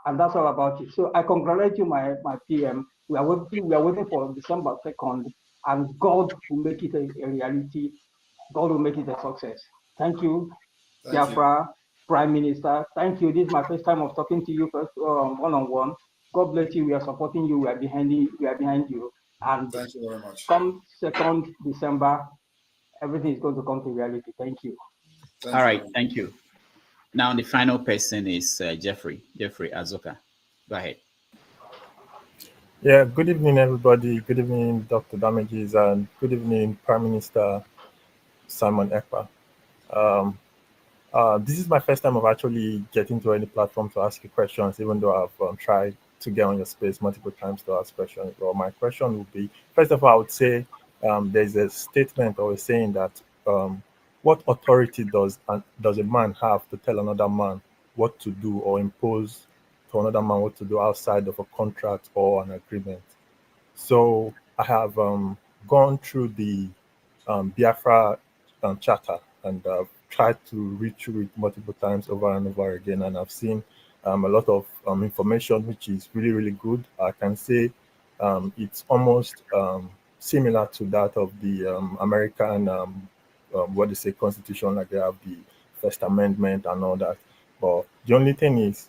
And that's all about it. So I congratulate you, my PM. We are waiting for December 2nd, and God will make it a reality. God will make it a success. Thank you, Biafra, Prime Minister. Thank you. This is my first time of talking to you first one-on-one. God bless you. We are supporting you. We are behind you. And thank you very much. Come 2nd December, everything is going to come to reality. Thank you. All right. Thank you. Now the final person is Jeffrey Azuka. Go ahead. Yeah. Good evening, everybody. Good evening, Dr. Damages, and good evening, Prime Minister Simon Ekpa. This is my first time of actually getting to any platform to ask you questions, even though I've tried to get on your space multiple times to ask questions. Well, my question would be, first of all, I would say there's a statement or a saying that what authority does a man have to tell another man what to do or impose to another man what to do outside of a contract or an agreement? So I have gone through the Biafra charter, and I've tried to read through it multiple times over and over again, and I've seen a lot of information which is really, really good. I can say it's almost similar to that of the American, what they say, Constitution, like they have the First Amendment and all that. But the only thing is,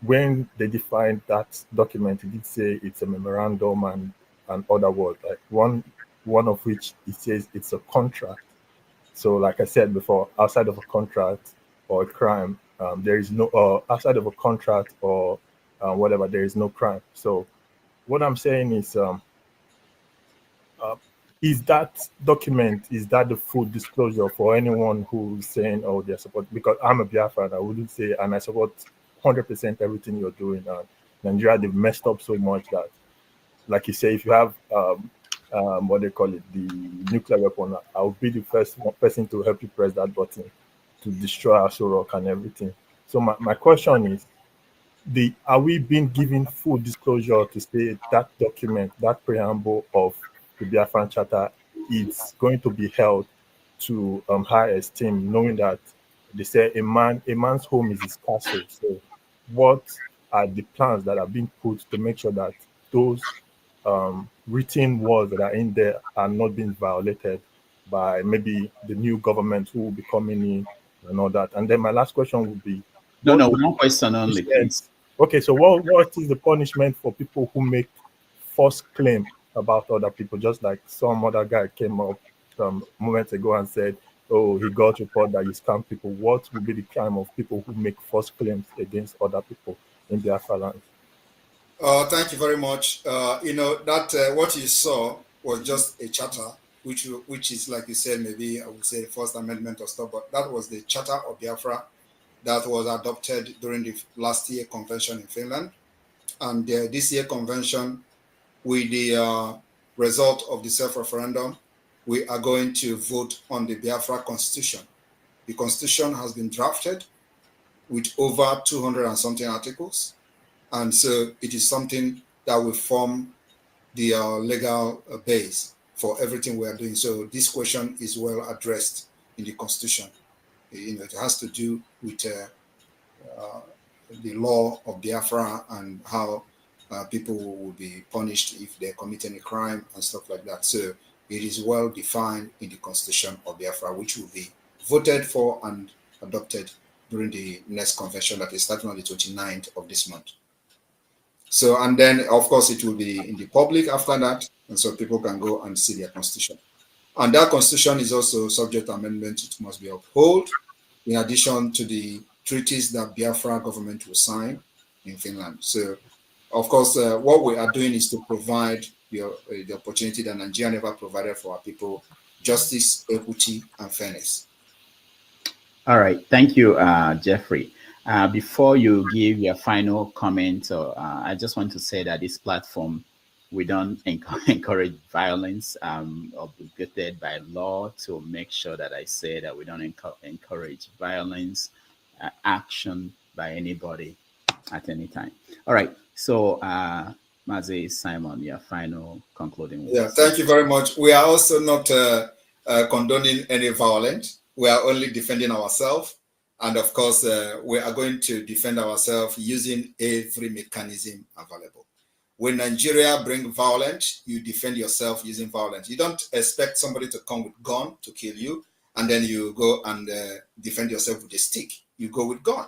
when they defined that document, it did say it's a memorandum and other words, like one of which it says it's a contract. So, like I said before, outside of a contract or a crime, there is no outside of a contract or whatever, there is no crime. So, what I'm saying is that document, is that the full disclosure for anyone who's saying, oh, they're support? Because I'm a Biafran, I wouldn't say, and I support 100% everything you're doing. Nigeria, they've messed up so much that, like you say, if you have what they call it, the nuclear weapon, I'll be the first person to help you press that button to destroy Aso Rock and everything. So my question is, are we being given full disclosure to say that document, that preamble of the Biafran Charter is going to be held to high esteem, knowing that they say a man's home is his castle. So what are the plans that are being put to make sure that those written words that are in there are not being violated by maybe the new government who will be coming in and all that? And then my last question would be, No, one question only, please. Okay, so what is the punishment for people who make false claim about other people? Just like some other guy came up moments ago and said, oh, he got report that you scam people. What would be the crime of people who make false claims against other people in their land? Thank you very much. That what you saw was just a charter, which is, like you said, maybe I would say the First Amendment or stuff, but that was the Charter of Biafra that was adopted during the last year convention in Finland. And this year convention, with the result of the self-referendum, we are going to vote on the Biafra Constitution. The Constitution has been drafted with over 200 and something articles. And so it is something that will form the legal base for everything we are doing. So this question is well addressed in the Constitution. It has to do with the law of Biafra and how people will be punished if they commit any crime and stuff like that. So it is well defined in the Constitution of Biafra, which will be voted for and adopted during the next convention that is starting on the 29th of this month. So, and then of course it will be in the public after that, and so people can go and see their constitution. And that constitution is also subject to amendment. It must be upheld in addition to the treaties that Biafra government will sign in Finland. So, of course, what we are doing is to provide the opportunity that Nigeria never provided for our people: justice, equity, and fairness. All right, thank you, Jeffrey. Before you give your final comment, I just want to say that this platform, we don't encourage violence, obligated by law to make sure that I say that we don't encourage violence, action by anybody at any time. All right, so Mazi Simon, your final concluding words. Yeah, thank you very much. We are also not condoning any violence. We are only defending ourselves. And of course, we are going to defend ourselves using every mechanism available. When Nigeria brings violence, you defend yourself using violence. You don't expect somebody to come with gun to kill you, and then you go and defend yourself with a stick. You go with gun.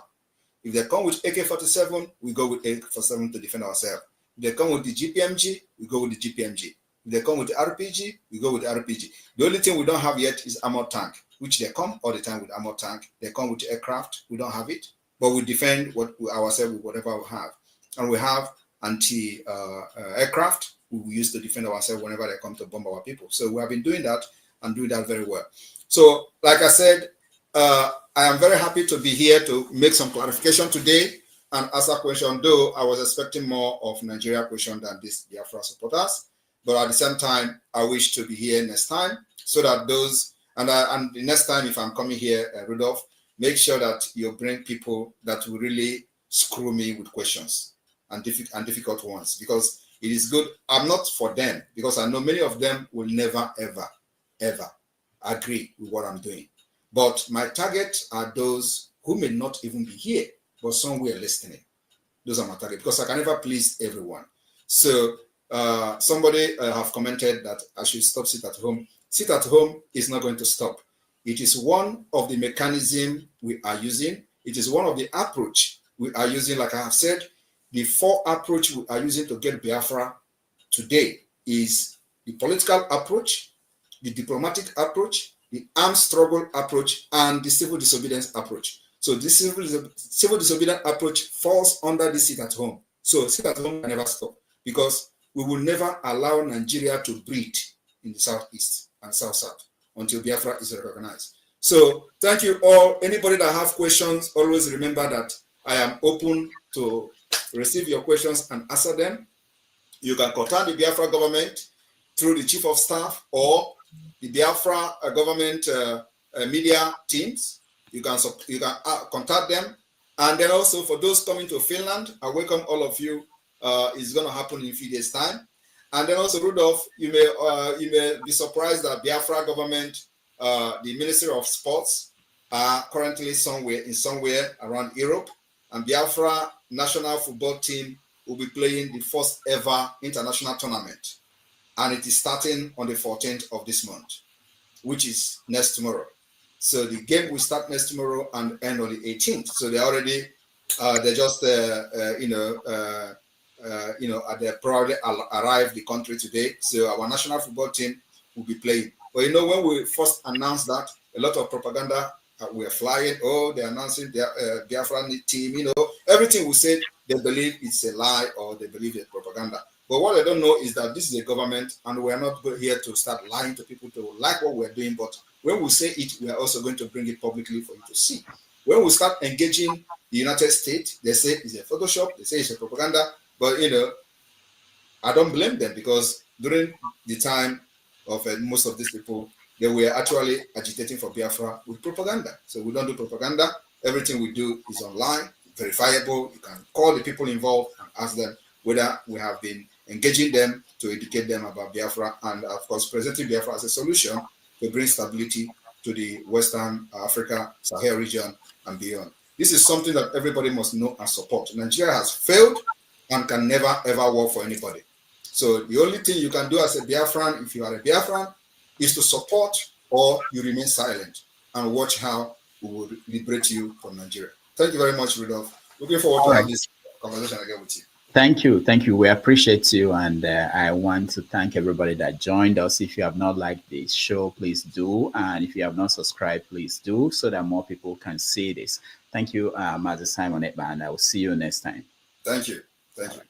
If they come with AK-47, we go with AK-47 to defend ourselves. If they come with the GPMG, we go with the GPMG. If they come with the RPG, we go with the RPG. The only thing we don't have yet is armored tank, which they come all the time with armored tank. They come with aircraft. We don't have it, but we defend ourselves with whatever we have. And we have anti-aircraft we will use to defend ourselves whenever they come to bomb our people. So we have been doing that and doing that very well. So, like I said, I I am very happy to be here to make some clarification today and answer question, though I was expecting more of Nigeria question than this Biafra supporters. But at the same time, I wish to be here next time so that those, and the next time if I'm coming here, Rudolph, make sure that you bring people that will really screw me with questions and difficult ones, because it is good. I'm not for them, because I know many of them will never, ever agree with what I'm doing. But my target are those who may not even be here, but somewhere listening. Those are my target, because I can never please everyone. So somebody have commented that I should stop sit at home. Sit at home is not going to stop. It is one of the mechanisms we are using. It is one of the approach we are using. Like I have said, the 4 approach we are using to get Biafra today is the political approach, the diplomatic approach, the armed struggle approach, and the civil disobedience approach. So this civil disobedience approach falls under the sit at home. So sit at home can never stop, because we will never allow Nigeria to breathe in the southeast and south-south until Biafra is recognized. So thank you all. Anybody that have questions, always remember that I am open to receive your questions and answer them. You can contact the Biafra government through the chief of staff or the Biafra government media teams. You can contact them. And then also for those coming to Finland, I welcome all of you. It's going to happen in a few days' time. And then also, Rudolph, you may be surprised that Biafra government, the Ministry of Sports, are currently somewhere around Europe, and Biafra national football team will be playing the first ever international tournament, and it is starting on the 14th of this month, which is next tomorrow. So the game will start next tomorrow and end on the 18th. So they already, they just they probably arrived the country today. So our national football team will be playing. But when we first announced that, a lot of propaganda were flying. Oh, they're announcing their Biafra team. Everything we said, they believe it's a lie or they believe it's propaganda. But what they don't know is that this is a government, and we're not here to start lying to people to like what we're doing. But when we say it, we are also going to bring it publicly for you to see. When we start engaging the United States, they say it's a Photoshop, they say it's a propaganda. But, I don't blame them, because during the time of most of these people, they were actually agitating for Biafra with propaganda. So we don't do propaganda. Everything we do is online, verifiable. You can call the people involved and ask them whether we have been engaging them to educate them about Biafra, and of course, presenting Biafra as a solution to bring stability to the Western Africa, Sahel region, and beyond. This is something that everybody must know and support. Nigeria has failed and can never, ever work for anybody. So the only thing you can do as a Biafran, if you are a Biafran, is to support, or you remain silent and watch how we will liberate you from Nigeria. Thank you very much, Rudolph. Looking forward to having this conversation again with you. Thank you. Thank you. We appreciate you. And I want to thank everybody that joined us. If you have not liked this show, please do. And if you have not subscribed, please do, so that more people can see this. Thank you, Master Simon Ekpa, and I will see you next time. Thank you. Thank you.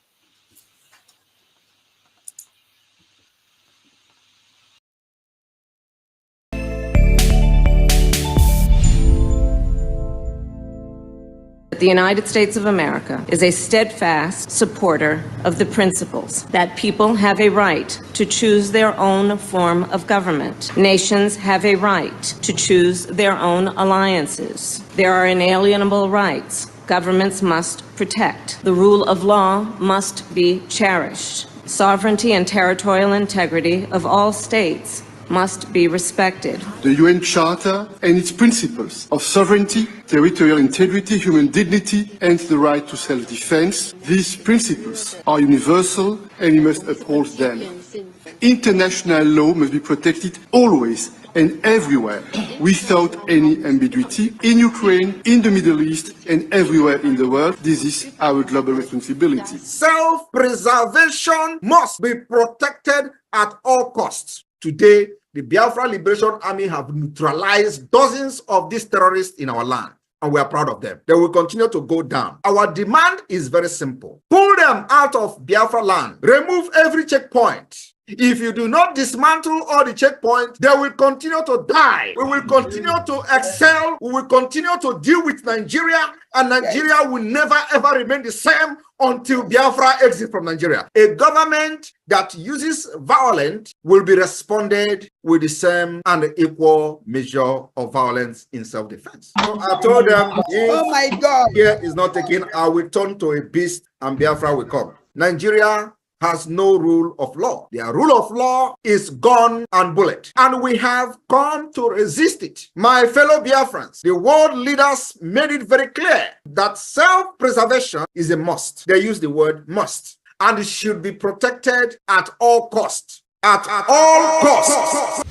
The United States of America is a steadfast supporter of the principles that people have a right to choose their own form of government. Nations have a right to choose their own alliances. There are inalienable rights governments must protect. The rule of law must be cherished. Sovereignty and territorial integrity of all states must be respected. The UN Charter and its principles of sovereignty, territorial integrity, human dignity, and the right to self-defense, these principles are universal and we must uphold them. International law must be protected always and everywhere, without any ambiguity, in Ukraine, in the Middle East, and everywhere in the world. This is our global responsibility. Self-preservation must be protected at all costs. Today, the Biafra Liberation Army have neutralized dozens of these terrorists in our land, and we are proud of them. They will continue to go down. Our demand is very simple. Pull them out of Biafra land. Remove every checkpoint. If you do not dismantle all the checkpoints, they will continue to die. We will continue to excel. We will continue to deal with Nigeria, and Nigeria will never ever remain the same until Biafra exits from Nigeria. A government that uses violence will be responded with the same and equal measure of violence in self-defense. So I told them, oh my God, care is not taken, I will turn to a beast and Biafra will come. Nigeria has no rule of law. Their rule of law is gun and bullet. And we have come to resist it. My fellow Biafrans, the world leaders made it very clear that self-preservation is a must. They use the word must. And it should be protected at all costs. At all costs.